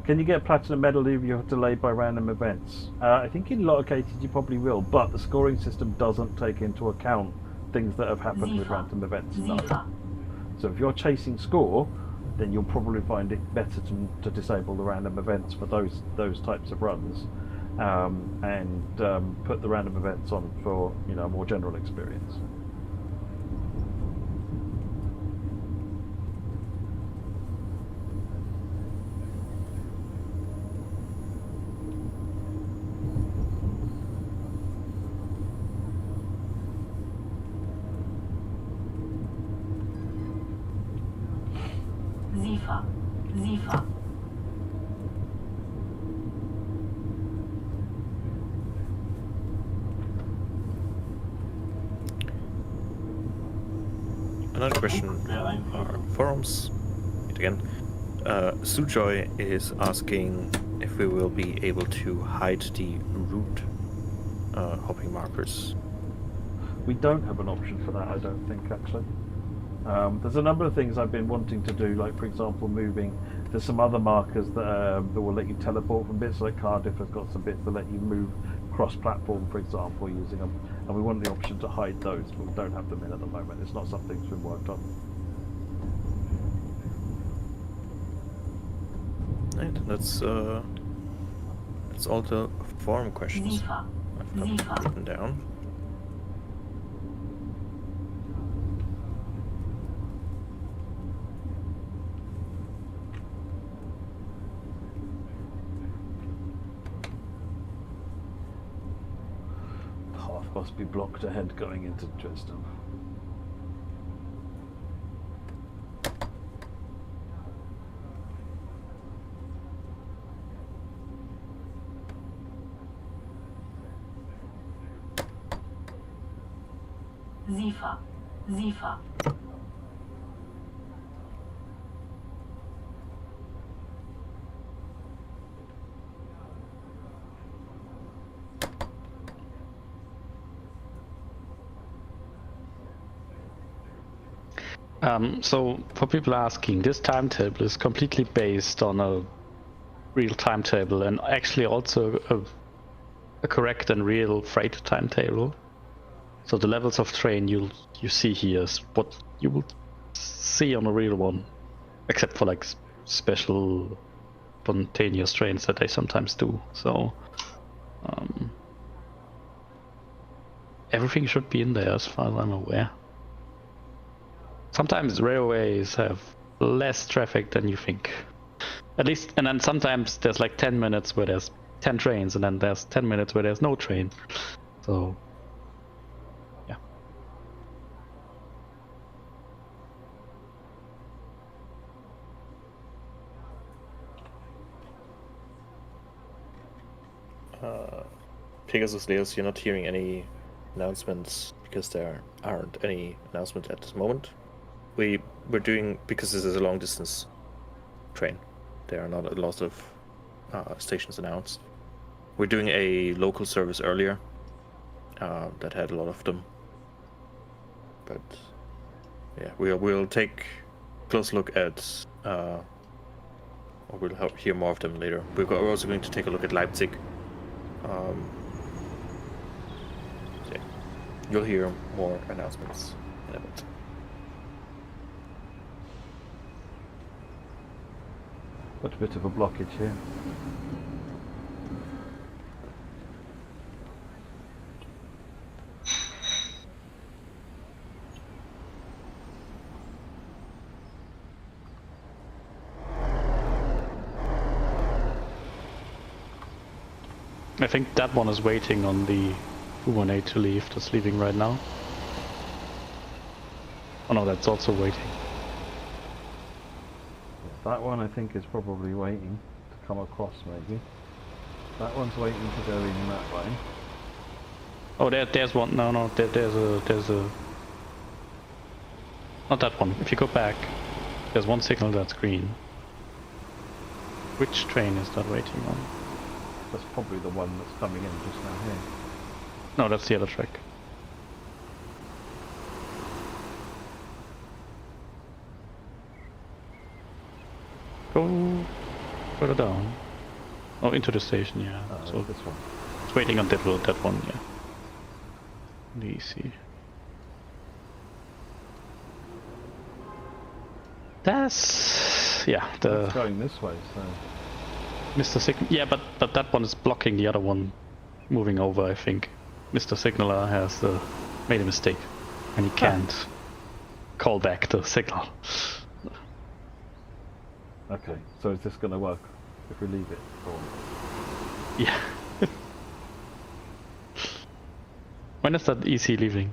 Can you get a platinum medal if you're delayed by random events? I think in a lot of cases you probably will, but the scoring system doesn't take into account things that have happened with random events. No. So if you're chasing score, then you'll probably find it better to disable the random events for those types of runs, and put the random events on for a more general experience. SIFA. Another question on our forums. Again, Sujoy is asking if we will be able to hide the route hopping markers We don't have an option for that, I don't think, actually. There's a number of things I've been wanting to do, like, for example, moving. There's some other markers that will let you teleport from bits, like Cardiff has got some bits that let you move cross-platform, for example, using them. And we want the option to hide those, but we don't have them in at the moment. It's not something that's been worked on. Right, that's all the forum questions Sifa. I've got written down. Path must be blocked ahead going into Dresden. Sifa. Sifa. So for people asking, this timetable is completely based on a real timetable and actually also a correct and real freight timetable. So the levels of train you see here is what you will see on a real one, except for like special spontaneous trains that they sometimes do. So everything should be in there as far as I'm aware. Sometimes railways have less traffic than you think. At least, and then sometimes there's like 10 minutes where there's 10 trains, and then there's 10 minutes where there's no train. So, yeah. Pegasus Leos, you're not hearing any announcements because there aren't any announcements at this moment. We're doing, because this is a long distance train, there are not a lot of stations announced. We're doing a local service earlier that had a lot of them, but yeah, we'll take a close look at or we'll hear more of them later. We're also going to take a look at Leipzig. Yeah, you'll hear more announcements in a bit. Got a bit of a blockage here. I think that one is waiting on the 218 to leave, that's leaving right now. Oh no, that's also waiting. That one I think is probably waiting to come across, maybe. That one's waiting to go in that way. Oh, there's one. No, there's a. Not that one. If you go back, there's one signal that's green. Which train is that waiting on? That's probably the one that's coming in just now here. No, that's the other track. Go further down. Oh, into the station, yeah. So this one. it's waiting on that road, that one, yeah. DC. That's yeah. It's going this way, so. Mr. Signal. Yeah, but that one is blocking the other one moving over. I think Mr. Signaler has made a mistake, and he can't call back the signal. Okay, so is this going to work if we leave it? Or... Yeah. When is that EC leaving?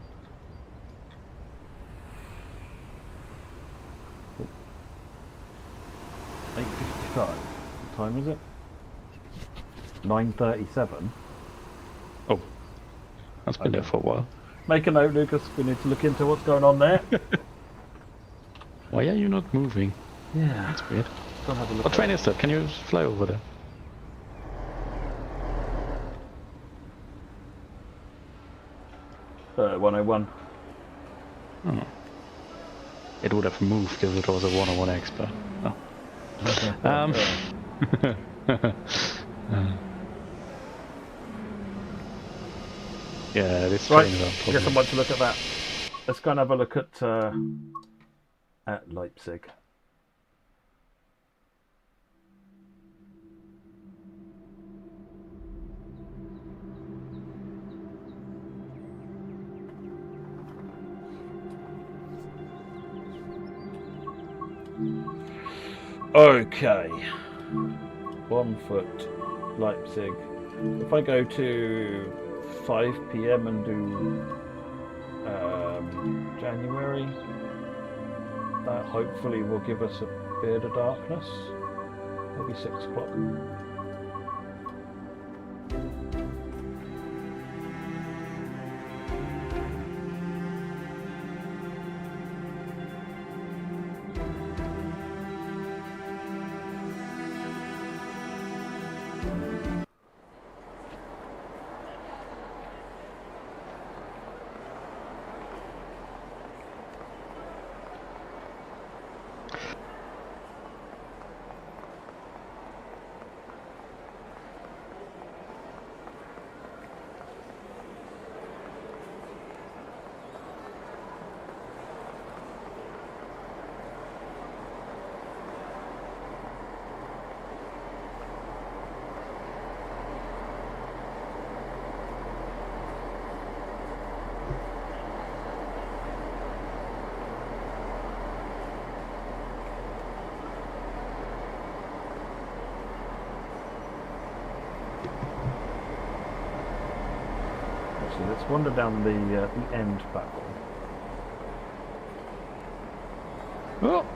$8:55. What time is it? 9:37. Oh, that's been there for a while. Make a note, Lucas. We need to look into what's going on there. Why are you not moving? Yeah, That's weird. go and have a look. What train is that? Can you fly over there? 101. It would have moved if it was a 101X, but yeah, this Right, train is I guess I want to look at that. Let's go and have a look at Leipzig. Okay, 1 foot Leipzig. If I go to 5 p.m. and do January, that hopefully will give us a bit of darkness. Maybe 6 o'clock. Actually, let's wander down the end platform. Oh.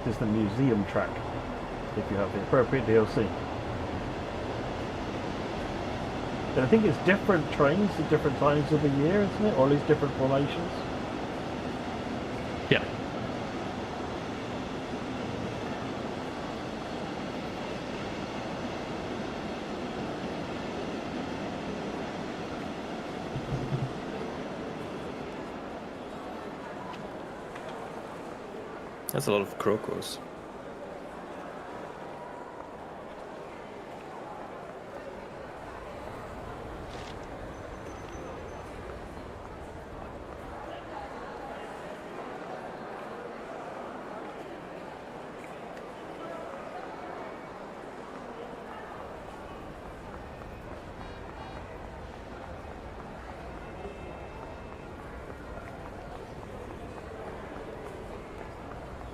This is the museum track, if you have the appropriate DLC. And I think it's different trains at different times of the year, isn't it? Or at least different formations. Yeah. That's a lot of crocos.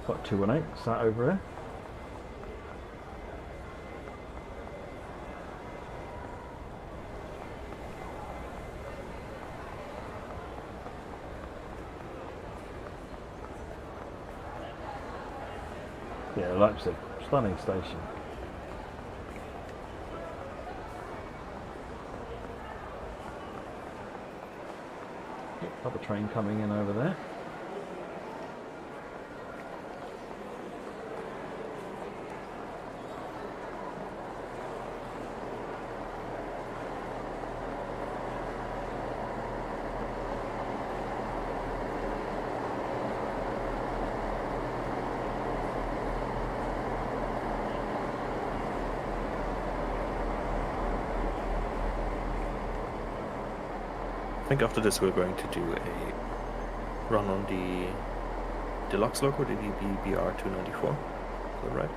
Got 218, sat over there. Yeah, Leipzig, stunning station. Another train coming in over there. I think after this we're going to do a run on the deluxe loco, the BR 294. Is that right?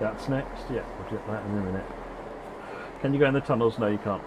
That's next. Yeah, we'll get that in a minute. Can you go in the tunnels? No, you can't.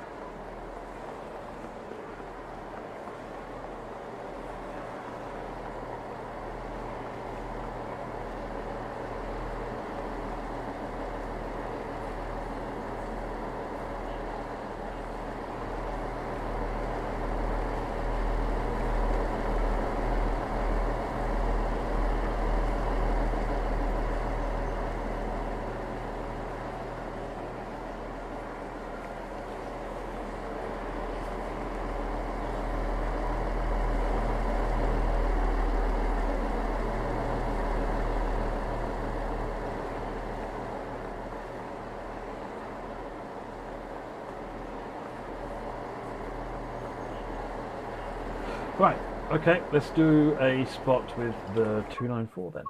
Right. Okay. Let's do a spot with the 294 then.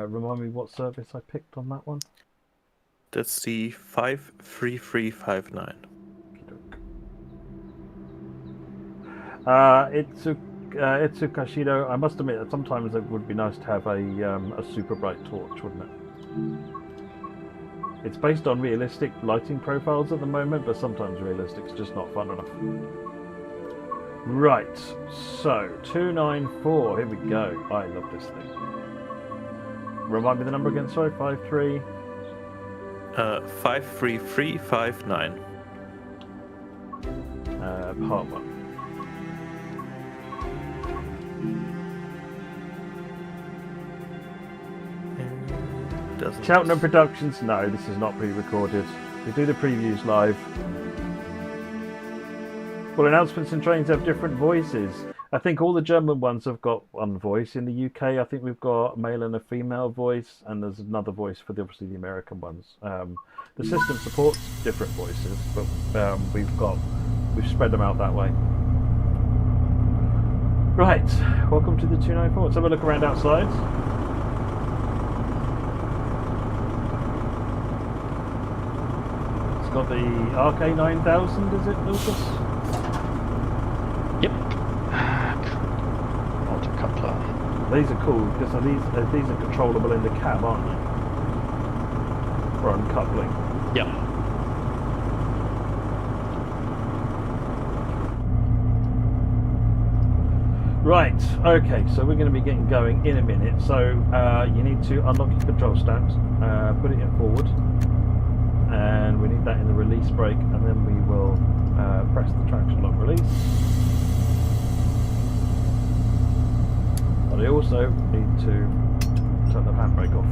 Remind me what service I picked on that one. That's the 53359. It's a Kashido. I must admit that sometimes it would be nice to have a super bright torch, wouldn't it? It's based on realistic lighting profiles at the moment, but sometimes realistic's just not fun enough. Right, so 294. Here we go. I love this thing. Remind me the number again. Sorry, 53. 53359. Part 1. Cheltenham Productions. No, this is not pre-recorded. We do the previews live. Well, announcements and trains have different voices. I think all the German ones have got one voice. In the UK, I think we've got a male and a female voice, and there's another voice for obviously the American ones. The system supports different voices, but we've spread them out that way. Right, welcome to the 294. Let's have a look around outside. It's got the RK9000, is it, Lucas? Yep. Autocoupler. These are cool because these are controllable in the cab, aren't they? For uncoupling. Yep. Right, okay, so we're going to be getting going in a minute. So you need to unlock your control stamps, put it in forward, and we need that in the release brake, and then we will press the traction lock release. But I also need to turn the handbrake off.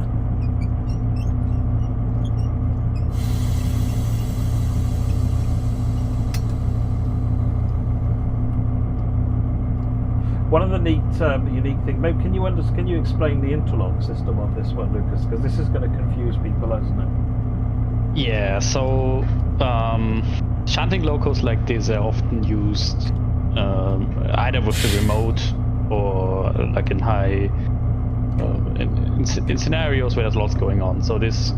One of the neat, unique things. Maybe can you explain the interlock system on this one, Lucas? Because this is going to confuse people, isn't it? Yeah. So shunting locos like this are often used either with the remote or like in high in scenarios where there's lots going on. So this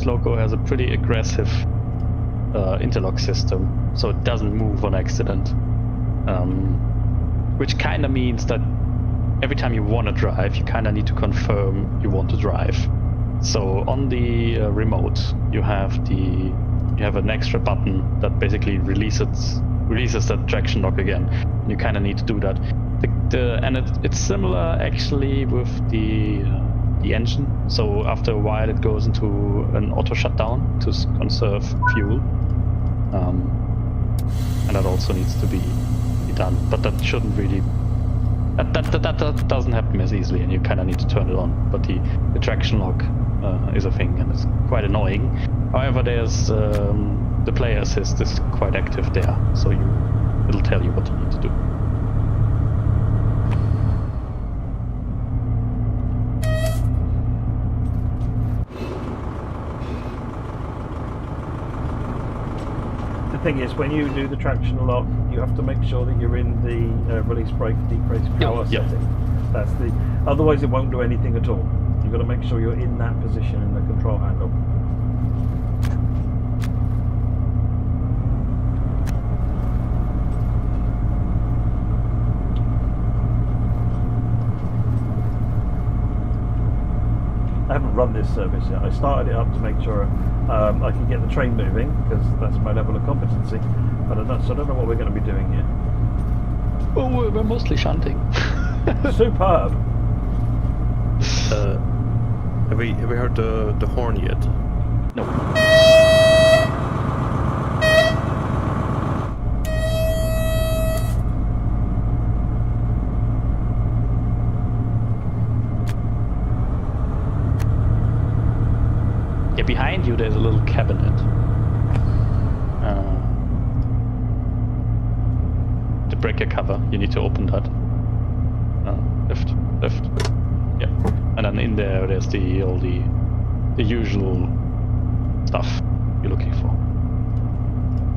loco has a pretty aggressive interlock system, so it doesn't move on accident. Which kind of means that every time you want to drive, you kind of need to confirm you want to drive. So on the remote, you have an extra button that basically releases that traction lock again. And you kind of need to do that. It's similar actually with the engine. So after a while, it goes into an auto shutdown to conserve fuel, and that also needs to be done, but that shouldn't really. That doesn't happen as easily, and you kind of need to turn it on. But the traction lock is a thing, and it's quite annoying. However, there's the player assist is quite active there, so it'll tell you what you need to do. The thing is, when you do the traction lock, you have to make sure that you're in the release brake decrease power setting. That's otherwise it won't do anything at all. You've got to make sure you're in that position in the control handle. I haven't run this service yet. I started it up to make sure I can get the train moving, because that's my level of competency. But I don't know what we're going to be doing yet. Well, we're mostly shunting. Superb. Have we heard the horn yet? No. Yeah, behind you there's a little cabinet. The breaker cover, you need to open that. Left. Yeah. And then in there's all the usual stuff you're looking for.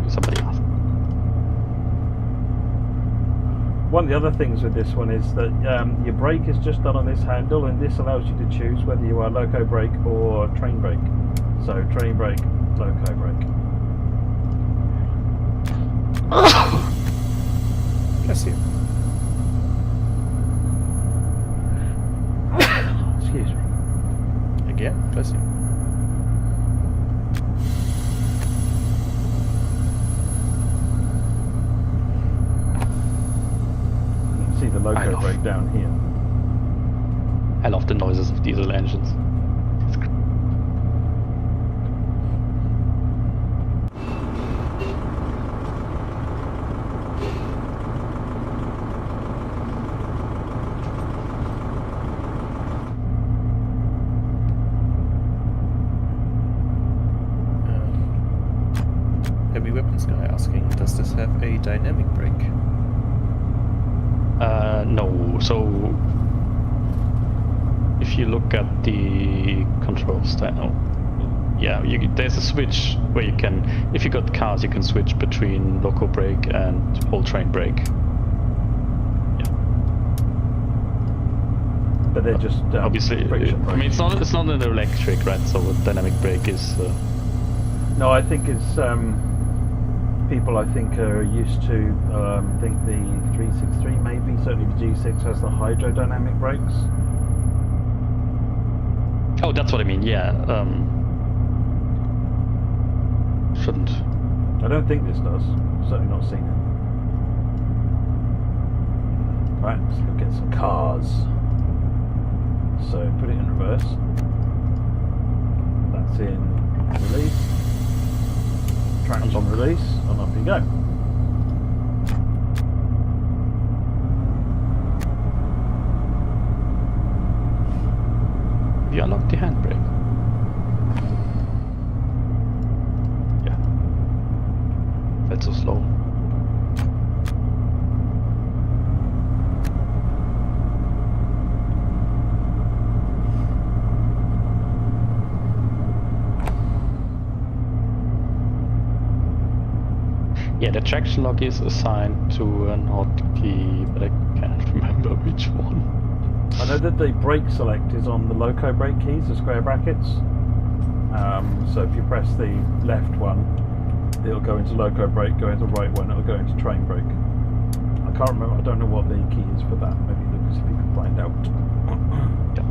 Somebody asked. One of the other things with this one is that your brake is just done on this handle, and this allows you to choose whether you are loco brake or train brake. So train brake, loco brake. Bless you. Excuse me. Again, bless you. You can see the loco brake down here. I love the noises of diesel engines. It's great. Heavy Weapons guy asking, does this have a dynamic brake? No. So if you look at the control style, yeah, there's a switch where you can, if you got cars, you can switch between loco brake and whole train brake. Yeah. But they're just Obviously, friction I mean, it's not an electric, right? So dynamic brake is. No, I think it's people I think are used to. I think the 363 maybe, certainly the G6 has the hydrodynamic brakes. Oh, that's what I mean. Yeah. Shouldn't. I don't think this does. Certainly not seen it. Right, let's look at some cars. So put it in reverse. That's in release. Tracks on release, and off you go. You unlock the handbrake. Yeah. That's so slow. Yeah, the traction lock is assigned to an hotkey, but I can't remember which one. I know that the brake select is on the loco brake keys, the square brackets. So if you press the left one, it'll go into loco brake, go into the right one, it'll go into train brake. I can't remember, I don't know what the key is for that. Maybe Lucas, if you can find out. Yeah.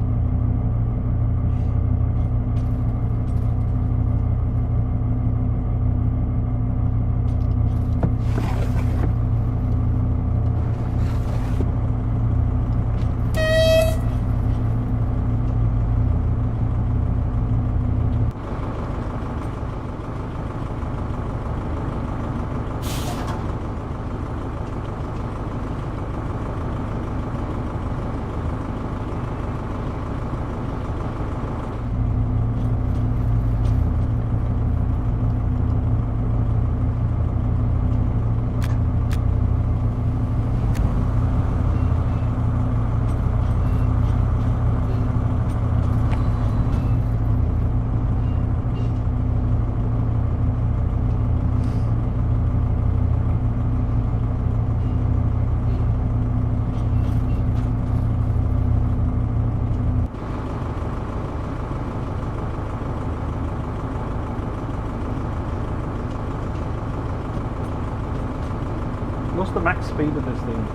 What's the max speed of this thing,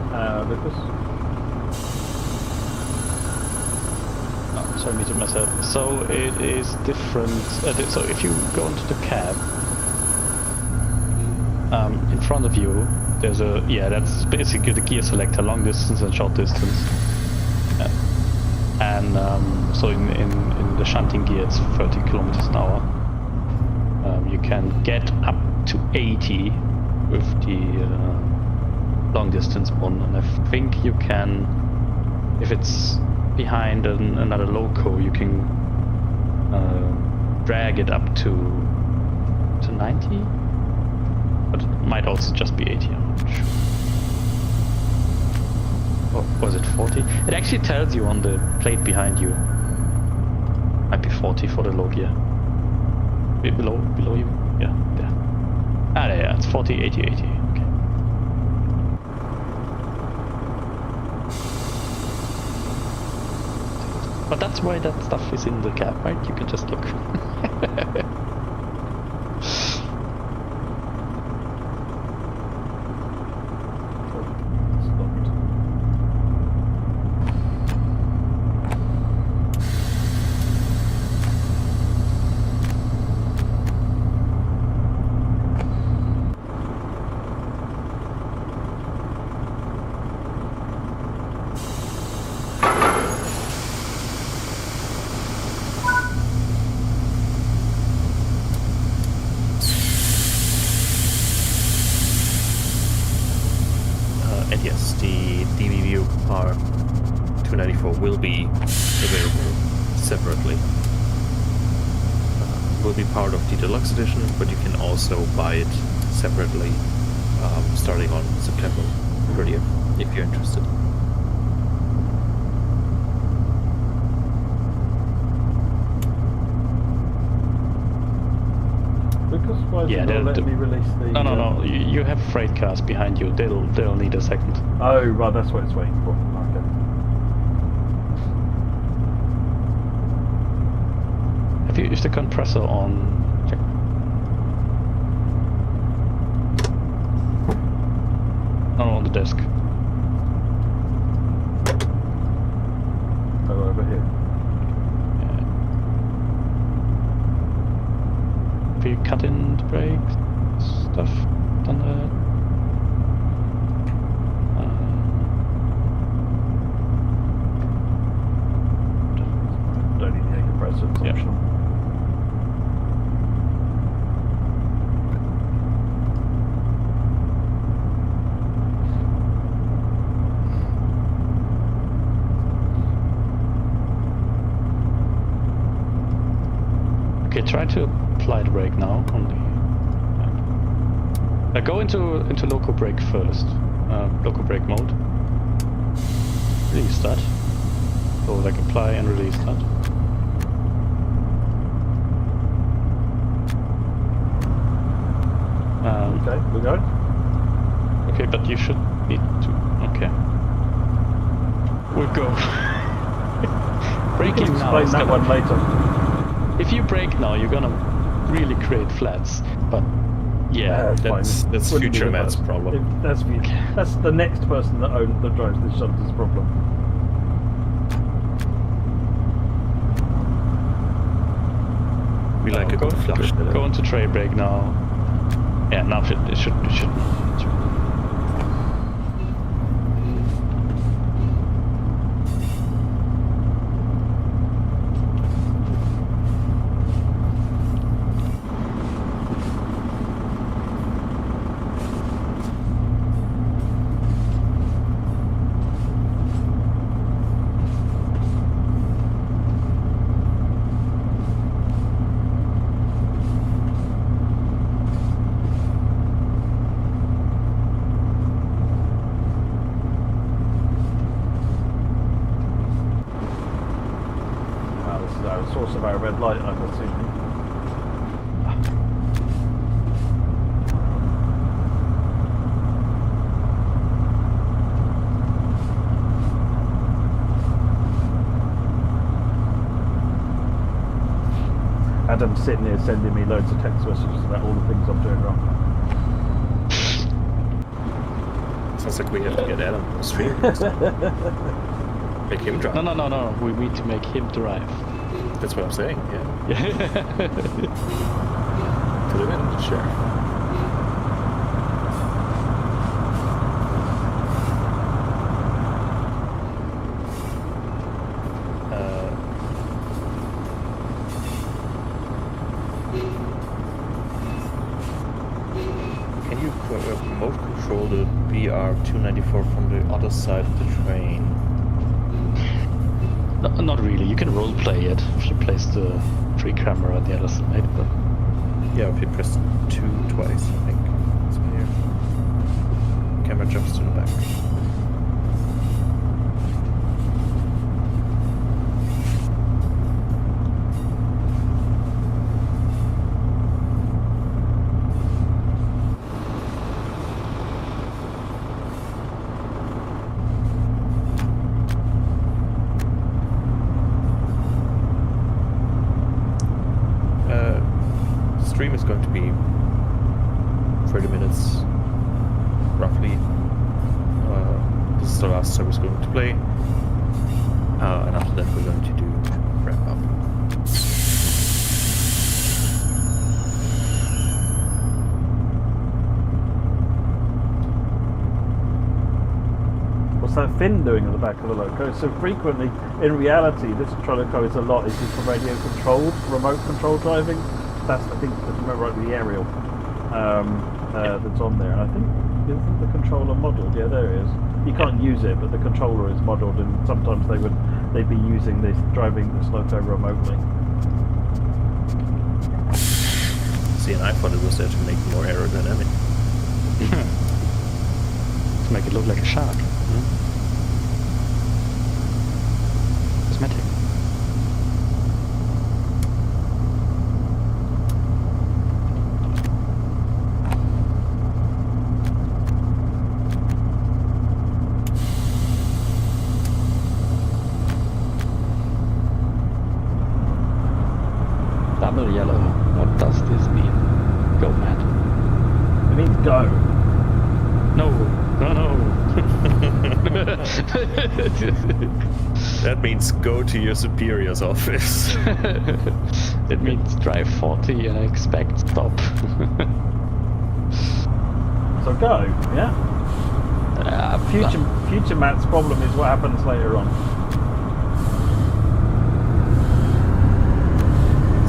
Lucas? Oh, sorry, muted myself. So it is different. So if you go into the cab, in front of you, there's a that's basically the gear selector, long distance and short distance. And so in the shunting gear, it's 30 kilometers an hour. You can get up to 80 with the long distance one, and I think you can, if it's behind another loco, you can drag it up to 90, but it might also just be 80. I'm not sure. Or was it 40? It actually tells you on the plate behind you. Might be 40 for the low gear. Below you? Yeah, there. Ah, yeah, it's 40, 80, 80. Okay. But that's why that stuff is in the cab, right? You can just look. Stopped. And yes, the DB View R294 will be available separately. Will be part of the deluxe edition, but you can also buy it separately starting on September 30th if you're interested. Because why is Yeah, it not the- letting me release the... No. You have freight cars behind you. They'll need a second. Oh, right, that's what it's waiting for. Okay. Have you used the compressor on? Check. No, on the desk. Oh, over here. Have you cut in the brakes stuff? Done that? Don't need the air compressor, it's Yeah. optional. Okay, try to apply the brake now on the. Go into local brake first. Local brake mode. Release that. So like apply and release that. Okay, we're going. Okay, but you should need to. Okay. We'll go. You Braking can now explain is that gonna- one later. If you brake now, you're gonna really create flats. But yeah, That's fine. That's Wouldn't be future the Matt's first. problem. That's the next person that drives this shuttle's problem. We like a go, good flush. go into tray brake now. Yeah, now it should. This is our source of our red light, I'm assuming. Adam's sitting here sending me loads of text messages about all the things I'm doing wrong. Sounds like we have to get Adam on the stream. Make him drive. No. We need to make him drive. That's what I'm saying, yeah. Yeah. Put him in, sure. Can you remote control the BR294 from the other side of the train? No, not really. You can role play it if you place the free camera on the other side. But Yeah, if you press 2 twice, I think. It's here. Camera jumps to the back. the last service going to play. And after that, we're going to do wrap up. What's that fin doing at the back of the loco? So frequently, in reality, this loco is a lot. It's just radio controlled, remote control driving. That's, I think, if you remember right, the aerial that's on there. And I think, isn't the controller modelled? Yeah, there it is. You can't use it, but the controller is modelled, and sometimes they'd be using this, driving this loco remotely. See, and I thought it was there to make it more aerodynamic. To make it look like a shark. Cosmetic. Double yellow. What does this mean? Go mad. It means go. No. That means go to your superior's office. It means drive 40 and expect stop. So go, yeah? Future Matt's problem is what happens later on.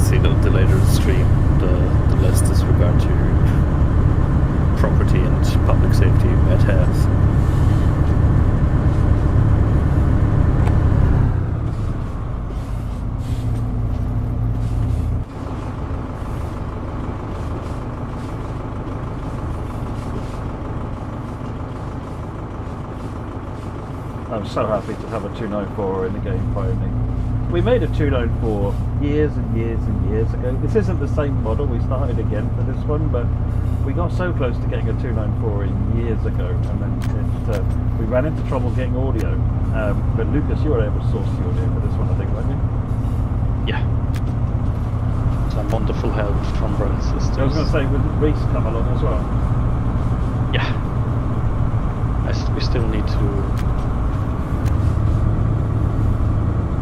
See, the later the stream, the less disregard to property and public safety Matt has. I'm so happy to have a 294 in the game finally. We made a 294 years and years and years ago. This isn't the same model, we started again for this one, but we got so close to getting a 294 in years ago, and then we ran into trouble getting audio. But Lucas, you were able to source the audio for this one, I think, weren't you? Yeah. Some wonderful help from Brothers and Sisters. I was going to say, would Reese come along as well? Yeah. We still need to...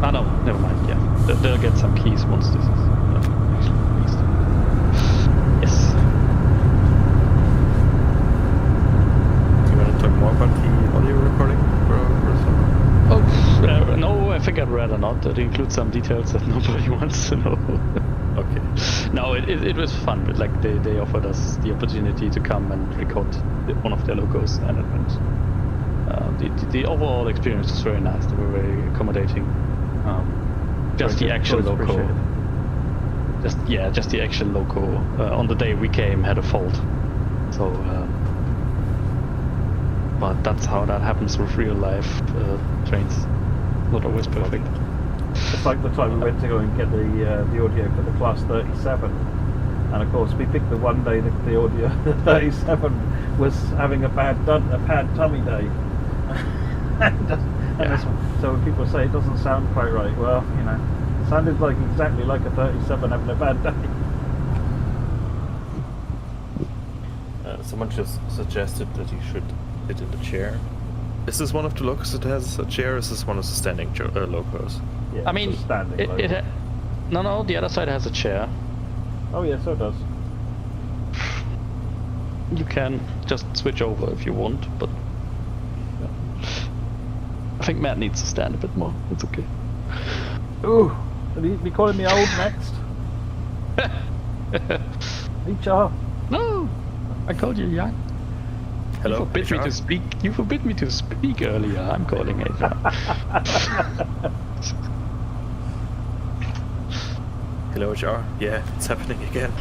Ah no, never mind, yeah. They'll get some keys once this is actually released. Yes. Do you want to talk more about the audio recording for some? Oh, no, I think I'd rather not. It includes some details that nobody wants to know. Okay. No, it was fun. But, like, they offered us the opportunity to come and record one of their logos, and it went. The overall experience was very nice. They were very accommodating. Just the actual loco. Just the actual loco. On the day we came, had a fault. So, but that's how that happens with real life trains. Not always perfect. It's like the time we went to go and get the audio for the Class 37, and of course we picked the one day that the audio, the 37 was having a bad tummy day. So when people say it doesn't sound quite right, well, you know, it sounded like exactly like a 37 having a bad day. Someone just suggested that you should sit in the chair. Is this one of the locos that has a chair, or is this one of the standing locos? Yeah, I mean, standing no, the other side has a chair. Oh yeah, so it does. You can just switch over if you want, but I think Matt needs to stand a bit more. It's okay. Ooh, are you be calling me old next? HR. No, I called you young. Hello, You forbid me to speak. You forbid me to speak earlier. I'm calling HR. Hello, HR. Yeah, it's happening again.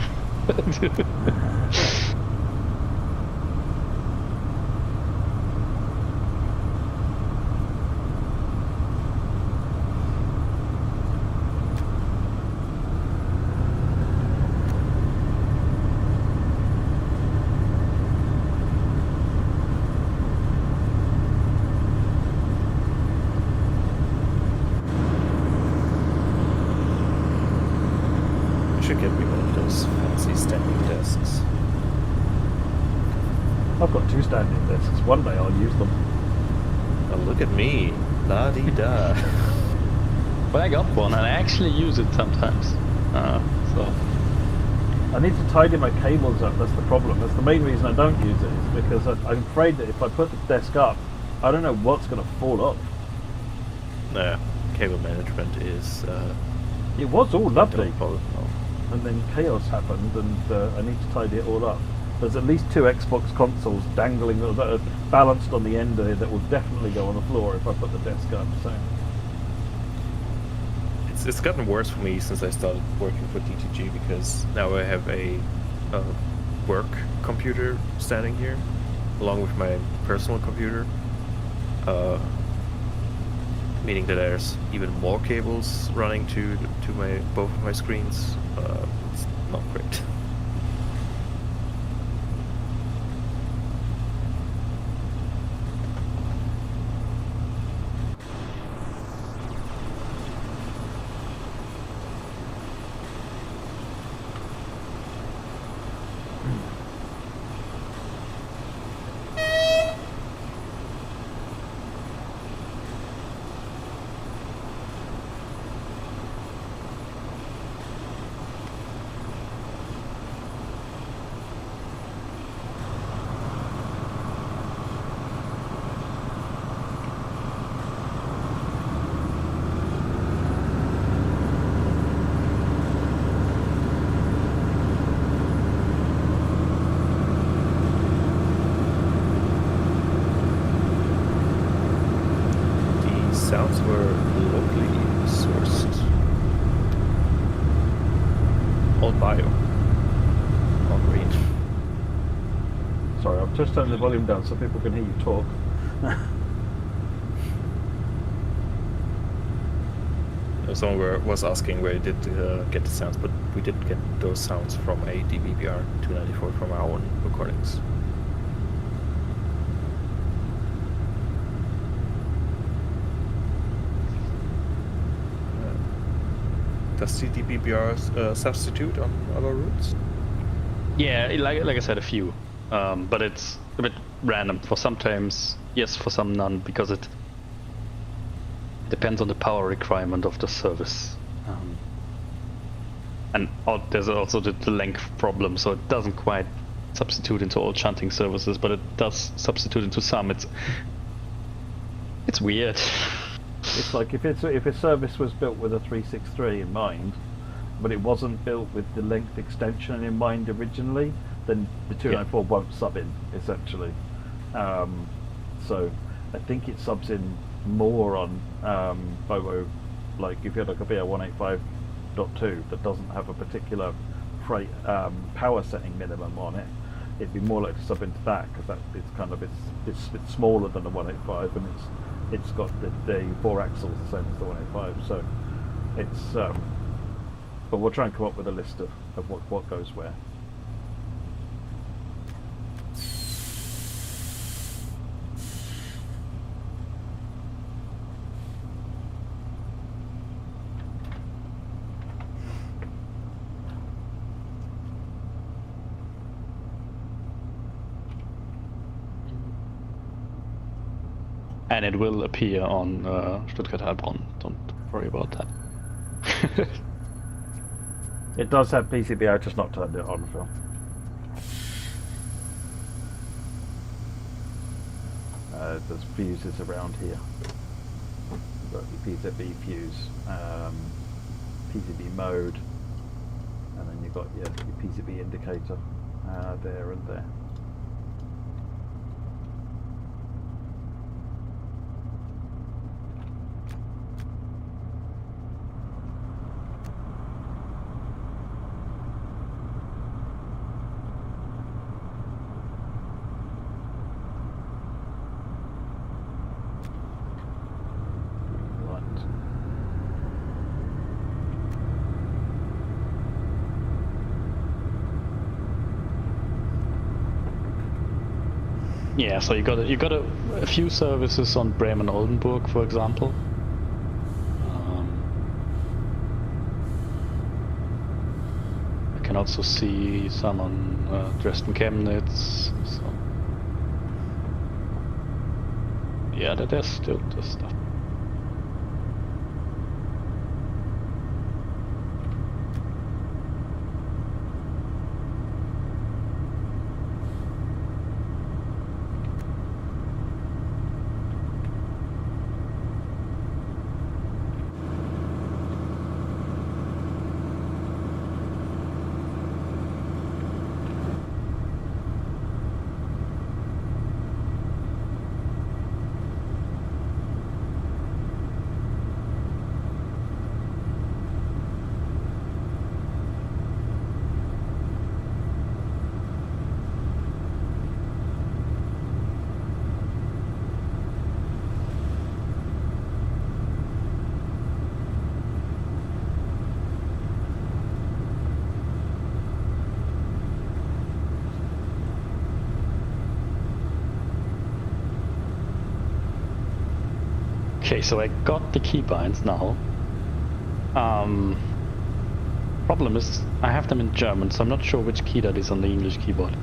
Should get me one of those fancy standing desks. I've got 2 standing desks. One day I'll use them. Oh, look at me. La-di-da. But I got one, and I actually use it sometimes. So I need to tidy my cables up, that's the problem. That's the main reason I don't use it, is because I'm afraid that if I put the desk up, I don't know what's going to fall off. Cable management is... It was all lovely, don't bother, no. and then chaos happened, and I need to tidy it all up. There's at least 2 Xbox consoles dangling that are balanced on the end of it that will definitely go on the floor if I put the desk up. So It's gotten worse for me since I started working for DTG, because now I have a work computer standing here, along with my personal computer. Meaning that there's even more cables running to both of my screens. It's not great. Sounds were locally sourced. All bio. All green. sorry, I've just turned the volume down so people can hear you talk. Someone was asking where we did get the sounds, but we did get those sounds from a DVBR 294 from our own recordings. Does the DVBR substitute on other routes? yeah, like I said, a few, but it's a bit random. For some times, yes, for some none, because it depends on the power requirement of the service. And there's also the length problem, so it doesn't quite substitute into all shunting services, but it does substitute into some. It's weird. It's like if a service was built with a 363 in mind, but it wasn't built with the length extension in mind originally, then the 294 won't sub in, essentially. So I think it subs in more on BOBO, like if you had like a BR185.2 that doesn't have a particular freight power setting minimum on it, it'd be more likely to sub into that, because that it's kind of it's smaller than the 185, and it's got the 4 axles the same as the 185. So it's but we'll try and come up with a list of what goes where. And it will appear on Stuttgart-Heilbronn. Don't worry about that. It does have PCB, I just not turned it on, Phil. There's fuses around here. You've got your PCB fuse, PCB mode, and then you've got your PCB indicator there and there. Yeah, so you got a few services on Bremen-Oldenburg, for example. I can also see some on Dresden Chemnitz. So Yeah, there's still the stuff. Okay, so I got the keybinds now. Problem is, I have them in German, so I'm not sure which key that is on the English keyboard.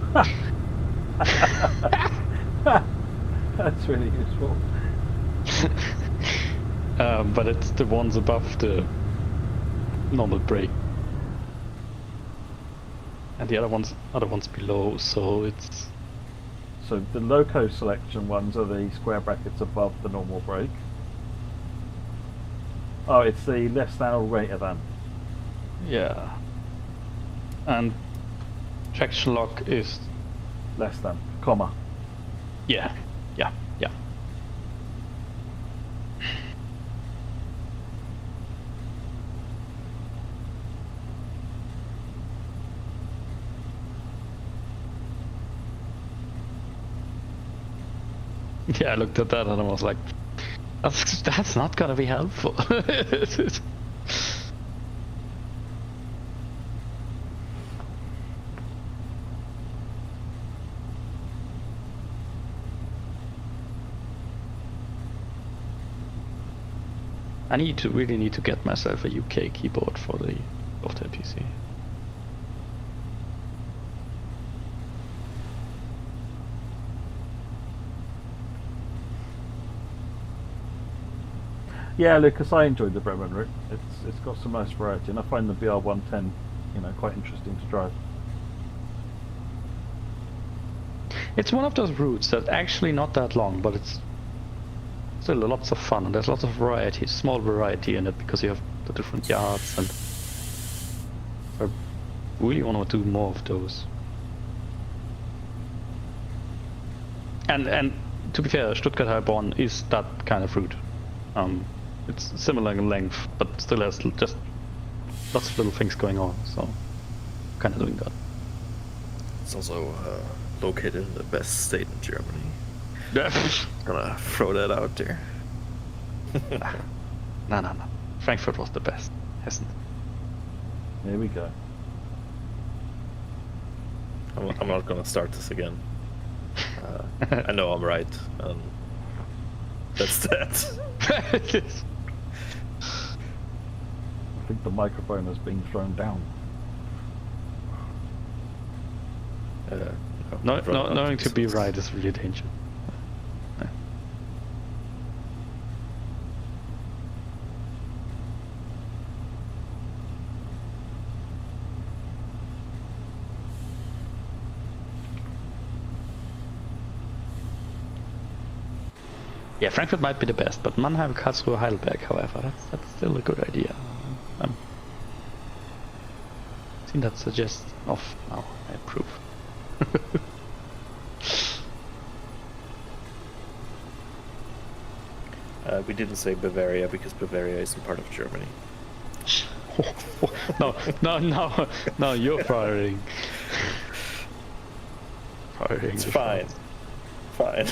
That's really useful. But it's the ones above the normal brake. And the other ones below, so it's... So the loco selection ones are the square brackets above the normal brake. Oh, it's the less than or greater than. Yeah. And traction lock is... Less than, comma. Yeah. Yeah, I looked at that and I was like, that's not gonna be helpful. I really need to get myself a UK keyboard for the Dovetail PC. Yeah, Lucas, I enjoyed the Bremen route. It's got some nice variety, and I find the BR110, quite interesting to drive. It's one of those routes that's actually not that long, but it's still lots of fun, and there's lots of variety, small variety in it, because you have the different yards, and I really want to do more of those. And to be fair, Stuttgart-Heilbronn is that kind of route. It's similar in length, but still has just lots of little things going on, so kind of doing that. It's also located in the best state in Germany. Yeah. Gonna throw that out there. No. Frankfurt was the best. Hessen. Here we go. I'm not gonna start this again. I know I'm right. That's that. I think the microphone has been thrown down. Knowing to be right is really dangerous. Yeah, Frankfurt might be the best, but Mannheim, Karlsruhe, Heidelberg, however, that's still a good idea. I think that suggests off now. I approve. We didn't say Bavaria because Bavaria isn't part of Germany. No, you're firing. It's fine. Fine.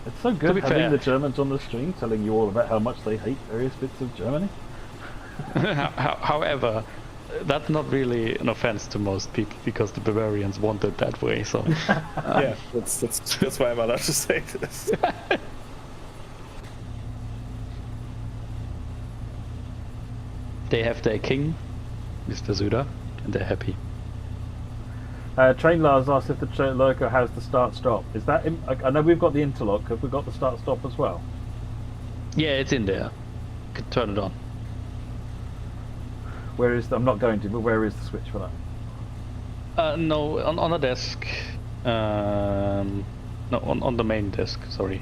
It's so good having fair. the Germans on the stream telling you all about how much they hate various bits of Germany. However, that's not really an offense to most people because the Bavarians want it that way. So Yeah, that's why I'm allowed to say this. They have their king, Mr. Söder, and they're happy. Train Lars asked if the loco has the start-stop. Is that? I know we've got the interlock. Have we got the start-stop as well? Yeah, it's in there. You can turn it on. Where is? I'm not going to, but where is the switch for that? No, on a desk. No, on the main desk. Sorry.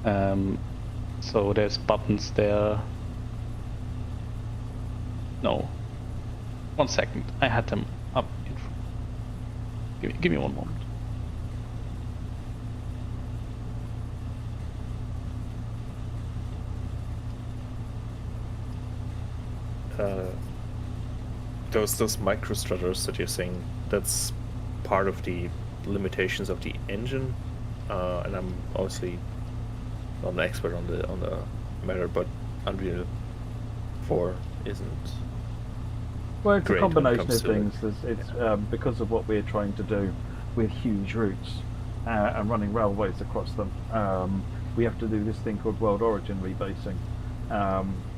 So there's buttons there. No. 1 second. I had them up in front. Give me 1 moment. Those microstrutters that you're saying, that's part of the limitations of the engine, and I'm obviously not an expert on the matter, but Unreal 4 isn't. Well, it's a great when it combination comes of to things. It's because of what we're trying to do with huge routes and running railways across them. We have to do this thing called world origin rebasing,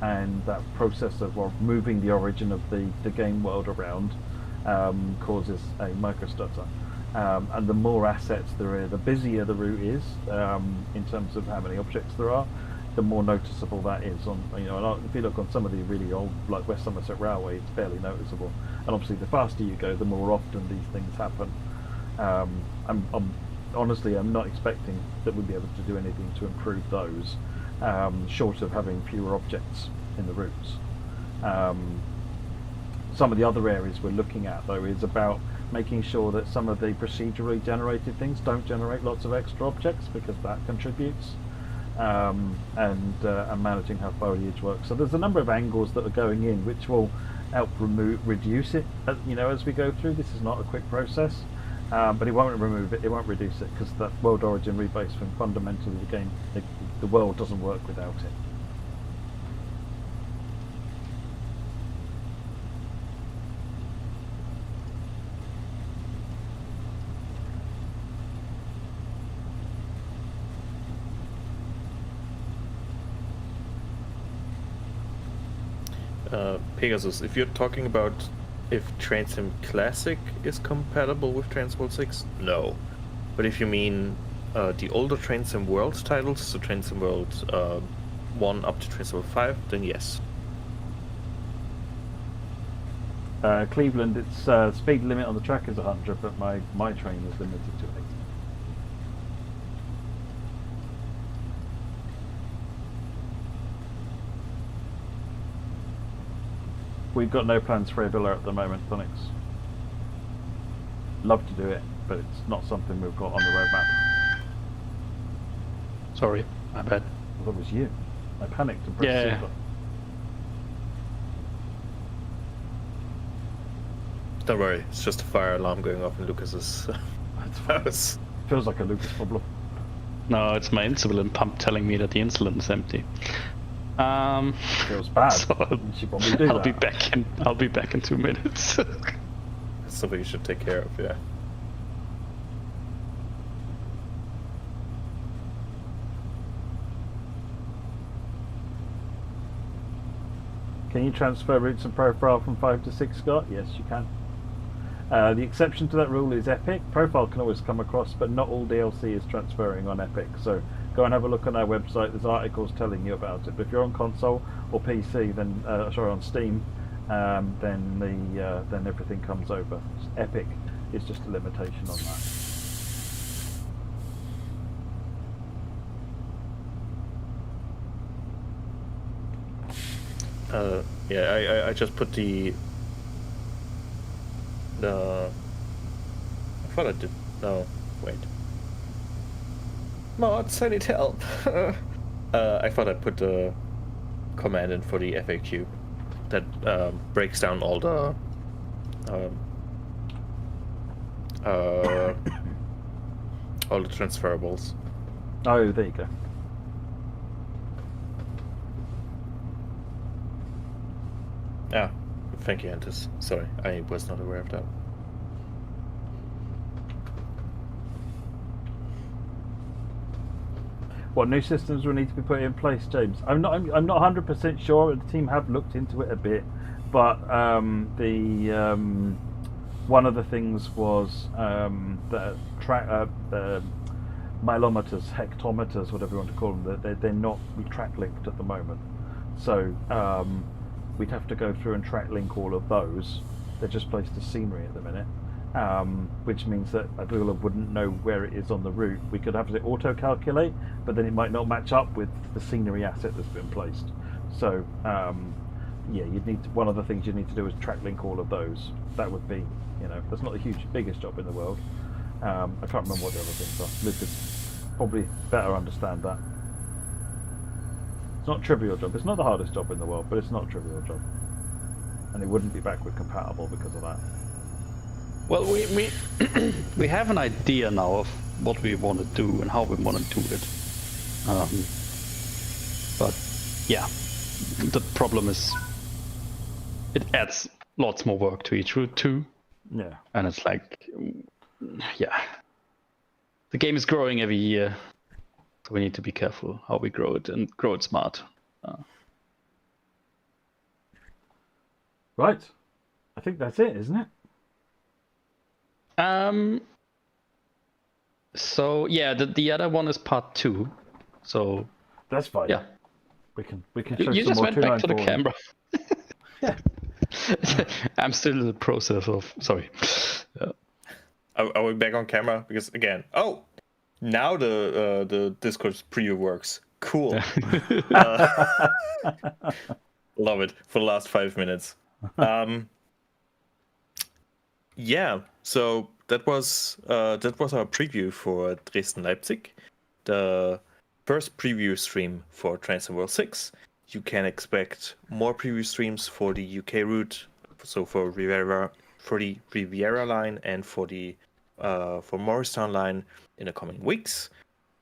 and that process of moving the origin of the game world around causes a microstutter. And the more assets there are, the busier the route is in terms of how many objects there are, the more noticeable that is. On and if you look on some of the really old, like West Somerset Railway, it's barely noticeable. And obviously, the faster you go, the more often these things happen. Honestly, I'm not expecting that we'll be able to do anything to improve those, short of having fewer objects in the routes. Some of the other areas we're looking at, though, is about making sure that some of the procedurally generated things don't generate lots of extra objects, because that contributes, and managing how foliage works. So there's a number of angles that are going in which will help reduce it, as we go through. This is not a quick process, but it won't remove it, it won't reduce it, because that world origin rebasing, fundamentally the game, the world doesn't work without it. Pegasus, if you're talking about if Trainsim Classic is compatible with Transworld 6, no. But if you mean the older Trainsim World titles, so Trainsim World 1 up to Trainsim World 5, then yes. Cleveland, its speed limit on the track is 100, but my train is limited to 80. We've got no plans for a villa at the moment, Phonics. Love to do it, but it's not something we've got on the roadmap. Sorry, my bad. Well, that was you. I panicked and pressed Yeah. super. Don't worry, it's just a fire alarm going off in Lucas's house. Feels like a Lucas problem. No, it's my insulin pump telling me that the insulin is empty. Feels bad. So You should probably do I'll that. be back in 2 minutes. It's something you should take care of, yeah. Can you transfer routes and profile from 5 to 6, Scott? Yes, you can. The exception to that rule is Epic. Profile can always come across, but not all DLC is transferring on Epic. So go and have a look on our website. There's articles telling you about it. But if you're on console or PC, then on Steam, then everything comes over. Epic is just a limitation on that. Yeah, I just put the I thought I did. No, wait. Mod, send it help. I thought I put the command in for the FAQ that breaks down all the transferables. Oh, there you go. Ah, thank you, Antis. Sorry, I was not aware of that. What new systems will need to be put in place, James? I'm not 100% sure. The team have looked into it a bit, but one of the things was the milometers, hectometers, whatever you want to call them. They're not track linked at the moment, so we'd have to go through and track link all of those. They're just placed as scenery at the minute, which means that a dealer wouldn't know where it is on the route. We could have it auto-calculate, but then it might not match up with the scenery asset that's been placed. So, yeah, one of the things you need to do is track link all of those. That would be, that's not the biggest job in the world. I can't remember what the other things are. Lucas probably better understand that. It's not a trivial job. It's not the hardest job in the world, but it's not a trivial job. And it wouldn't be backward compatible because of that. Well, we we have an idea now of what we want to do and how we want to do it. But yeah, the problem is it adds lots more work to each route too. Yeah. And it's like, yeah, the game is growing every year, so we need to be careful how we grow it and grow it smart. Right. I think that's it, isn't it? So yeah, the other one is part 2. So that's fine. Yeah. We can show you some just more went back to the 294. camera. Yeah. I'm still in the process of sorry. Are we back on camera? Because again, now the Discord preview works. Cool. Love it for the last 5 minutes. Yeah, so that was our preview for Dresden Leipzig, the first preview stream for Transfer World 6. You can expect more preview streams for the UK route, so for the Riviera line and for for Morristown line in the coming weeks.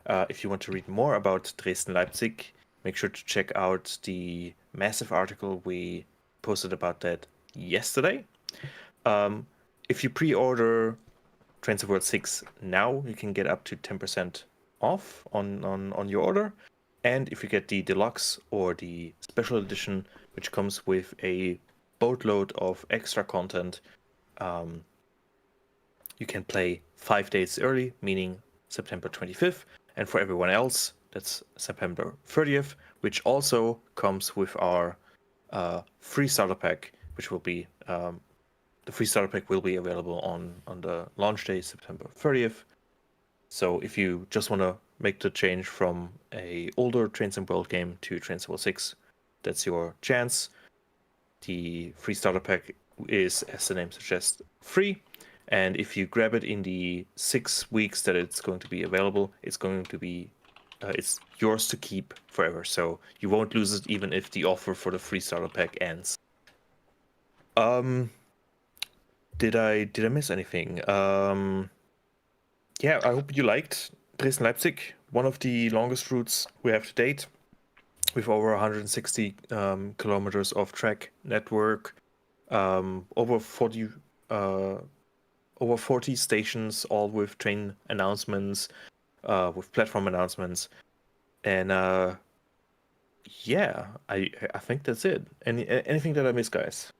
If you want to read more about Dresden Leipzig, make sure to check out the massive article we posted about that yesterday. If you pre-order Transfer World 6 now, you can get up to 10% off on your order. And if you get the deluxe or the special edition, which comes with a boatload of extra content, you can play 5 days early, meaning September 25th. And for everyone else, that's September 30th, which also comes with our free starter pack, which will be the free starter pack will be available on the launch day, September 30th. So if you just want to make the change from a older Trains and World game to Trains and World 6, that's your chance. The free starter pack is, as the name suggests, free. And if you grab it in the 6 weeks that it's going to be available, it's going to be it's yours to keep forever. So you won't lose it even if the offer for the free starter pack ends. Did I miss anything? Yeah, I hope you liked Dresden Leipzig, one of the longest routes we have to date, with over 160 kilometers of track network, over 40 stations, all with train announcements, with platform announcements, and yeah, I think that's it. Anything that I missed, guys?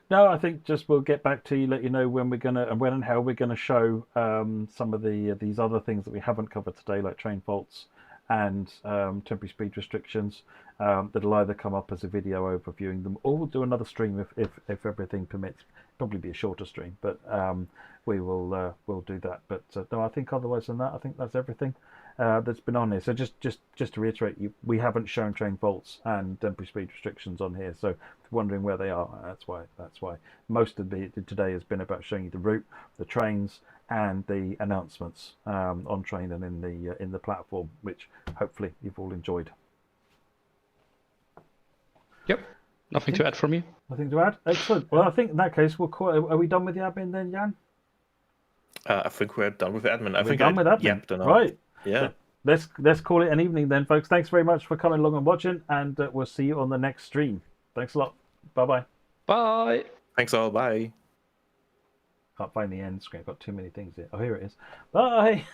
No, I think just we'll get back to you, let you know when and how we're gonna show some of these other things that we haven't covered today, like train faults and temporary speed restrictions. That'll either come up as a video overviewing them, or we'll do another stream if everything permits. Probably be a shorter stream, but we'll do that. But no, I think otherwise than that, I think that's everything that's been on here. So just to reiterate, we haven't shown train faults and temporary speed restrictions on here. So if you're wondering where they are, that's why most of today has been about showing you the route, the trains, and the announcements on train and in the platform, which hopefully you've all enjoyed. Yep. Nothing to add from you. Nothing to add. Excellent. Well, I think in that case we'll call. Are we done with the admin then, Jan? I think we're done with admin. We're done with admin. Yapped enough. Right. Yeah. Let's call it an evening then, folks. Thanks very much for coming along and watching, and we'll see you on the next stream. Thanks a lot. Bye-bye. Bye. Thanks all. Bye. Can't find the end screen. I've got too many things here. Oh, here it is. Bye.